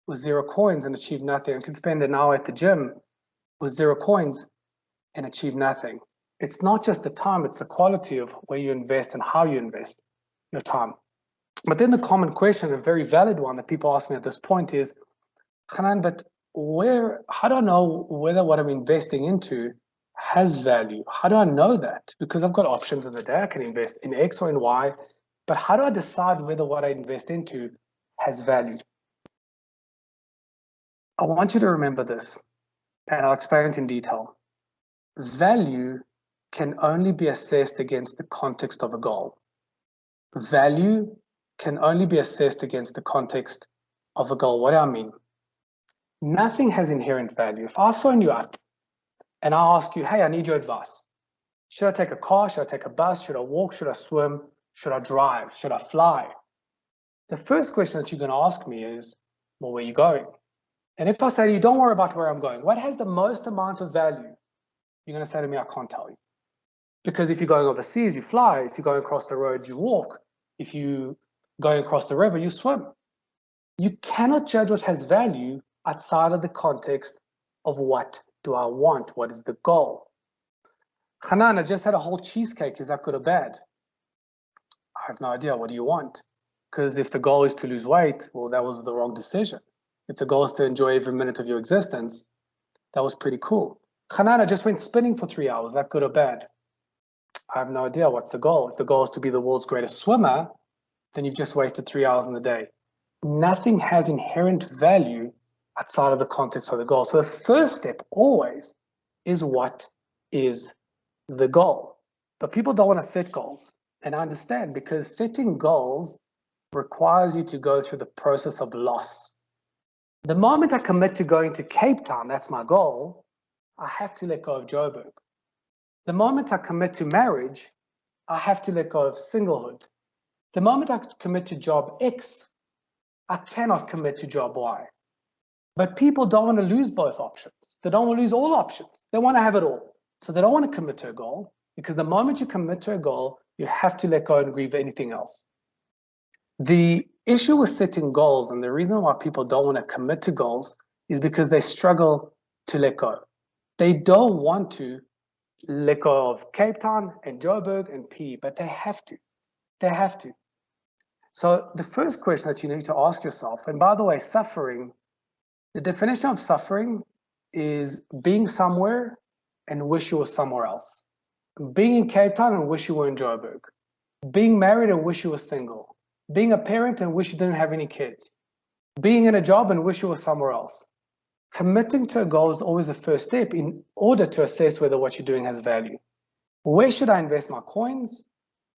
M: with 0 coins and achieve nothing. I can spend an hour at the gym with 0 coins and achieve nothing. It's not just the time, it's the quality of where you invest and how you invest your time. But then the common question, a very valid one that people ask me at this point is, Hanan, but how do I know whether what I'm investing into has value? How do I know that? Because I've got options in the day. I can invest in X or in Y, but how do I decide whether what I invest into has value? I want you to remember this, and I'll explain it in detail. Value can only be assessed against the context of a goal. Value can only be assessed against the context of a goal. What do I mean? Nothing has inherent value. If I phone you up and I ask you, hey, I need your advice. Should I take a car? Should I take a bus? Should I walk? Should I swim? Should I drive? Should I fly? The first question that you're going to ask me is, well, where are you going? And if I say to you, don't worry about where I'm going, what has the most amount of value? You're going to say to me, I can't tell you. Because if you're going overseas, you fly. If you're going across the road, you walk. If you're going across the river, you swim. You cannot judge what has value outside of the context of what do I want? What is the goal? Hanan, I just had a whole cheesecake. Is that good or bad? I have no idea. What do you want? Because if the goal is to lose weight, well, that was the wrong decision. If the goal is to enjoy every minute of your existence, that was pretty cool. Hanan, I just went spinning for 3 hours. Is that good or bad? I have no idea. What's the goal? If the goal is to be the world's greatest swimmer, then you've just wasted 3 hours in the day. Nothing has inherent value outside of the context of the goal. So the first step always is, what is the goal? But people don't want to set goals. And I understand, because setting goals requires you to go through the process of loss. The moment I commit to going to Cape Town, that's my goal, I have to let go of Joburg. The moment I commit to marriage, I have to let go of singlehood. The moment I commit to job X, I cannot commit to job Y. But people don't want to lose both options. They don't want to lose all options. They want to have it all. So they don't want to commit to a goal, because the moment you commit to a goal, you have to let go and grieve anything else. The issue with setting goals, and the reason why people don't want to commit to goals, is because they struggle to let go. They don't want to let go of Cape Town and Joburg and P, but they have to. They have to. So the first question that you need to ask yourself, and by the way, suffering, the definition of suffering is being somewhere and wish you were somewhere else. Being in Cape Town and wish you were in Joburg. Being married and wish you were single. Being a parent and wish you didn't have any kids. Being in a job and wish you were somewhere else. Committing to a goal is always the first step in order to assess whether what you're doing has value. Where should I invest my coins?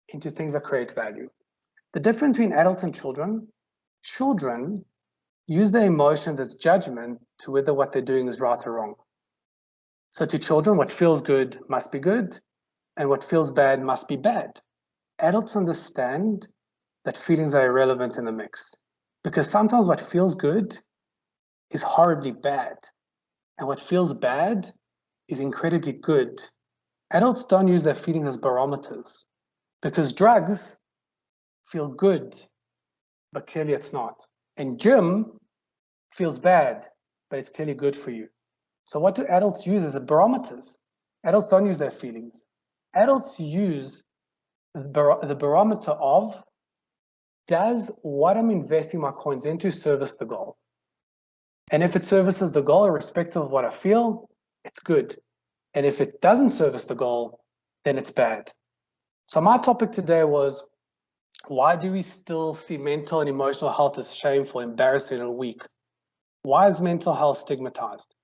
M: Into things that create value. The difference between adults and children use their emotions as judgment to whether what they're doing is right or wrong. So to children, what feels good must be good, and what feels bad must be bad. Adults understand that feelings are irrelevant in the mix, because sometimes what feels good is horribly bad, and what feels bad is incredibly good. Adults don't use their feelings as barometers, because drugs feel good, but clearly it's not. And gym feels bad, but it's clearly good for you. So what do adults use as barometers? Adults don't use their feelings. Adults use the barometer of, does what I'm investing my coins into service the goal? And if it services the goal, irrespective of what I feel, it's good. And if it doesn't service the goal, then it's bad. So my topic today was, why do we still see mental and emotional health as shameful, embarrassing, and weak? Why is mental health stigmatized?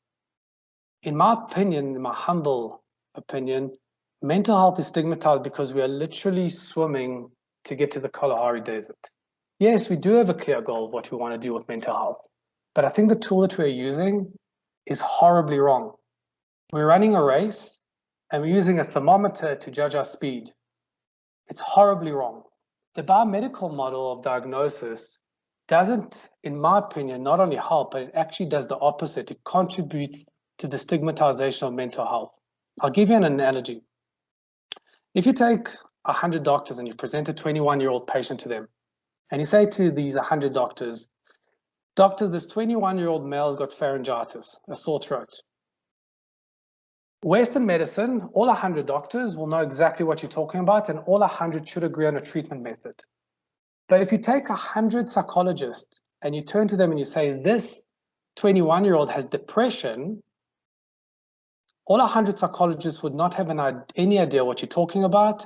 M: In my opinion, in my humble opinion, mental health is stigmatized because we are literally swimming to get to the Kalahari Desert. Yes, we do have a clear goal of what we want to do with mental health, but I think the tool that we're using is horribly wrong. We're running a race and we're using a thermometer to judge our speed. It's horribly wrong. The biomedical model of diagnosis doesn't, in my opinion, not only help, but it actually does the opposite. It contributes to the stigmatization of mental health. I'll give you an analogy. If you take 100 doctors and you present a 21-year-old patient to them, and you say to these 100 doctors, this 21-year-old male's got pharyngitis, a sore throat. Western medicine, all 100 doctors will know exactly what you're talking about, and all 100 should agree on a treatment method. But if you take 100 psychologists and you turn to them and you say, this 21-year-old has depression, all 100 psychologists would not have any idea what you're talking about,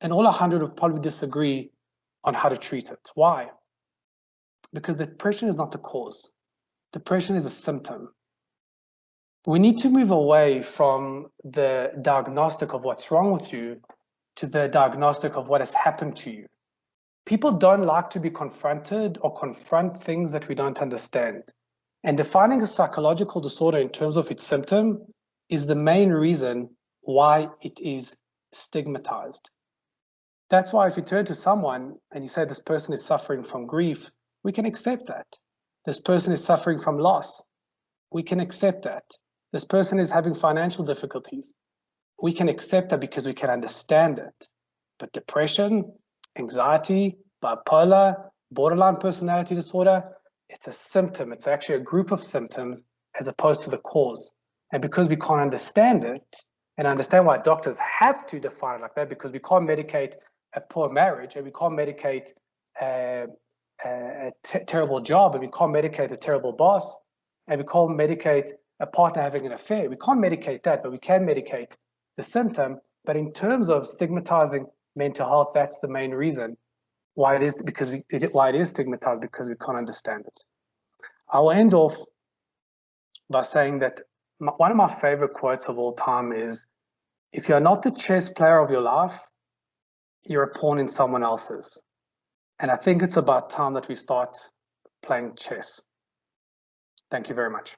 M: and all 100 would probably disagree on how to treat it. Why? Because depression is not the cause. Depression is a symptom. We need to move away from the diagnostic of what's wrong with you to the diagnostic of what has happened to you. People don't like to be confronted or confront things that we don't understand. And defining a psychological disorder in terms of its symptom is the main reason why it is stigmatized. That's why if you turn to someone and you say this person is suffering from grief, we can accept that. This person is suffering from loss. We can accept that. This person is having financial difficulties. We can accept that because we can understand it. But depression, anxiety, bipolar, borderline personality disorder, it's a symptom. It's actually a group of symptoms as opposed to the cause. And because we can't understand it and understand why doctors have to define it like that, because we can't medicate a poor marriage and we can't medicate a terrible job and we can't medicate a terrible boss and we can't medicate a partner having an affair. We can't medicate that, but we can medicate the symptom. But in terms of stigmatizing mental health, that's the main reason why it is, why it is stigmatized, because we can't understand it. I will end off by saying that one of my favorite quotes of all time is, if you're not the chess player of your life, you're a pawn in someone else's. And I think it's about time that we start playing chess. Thank you very much.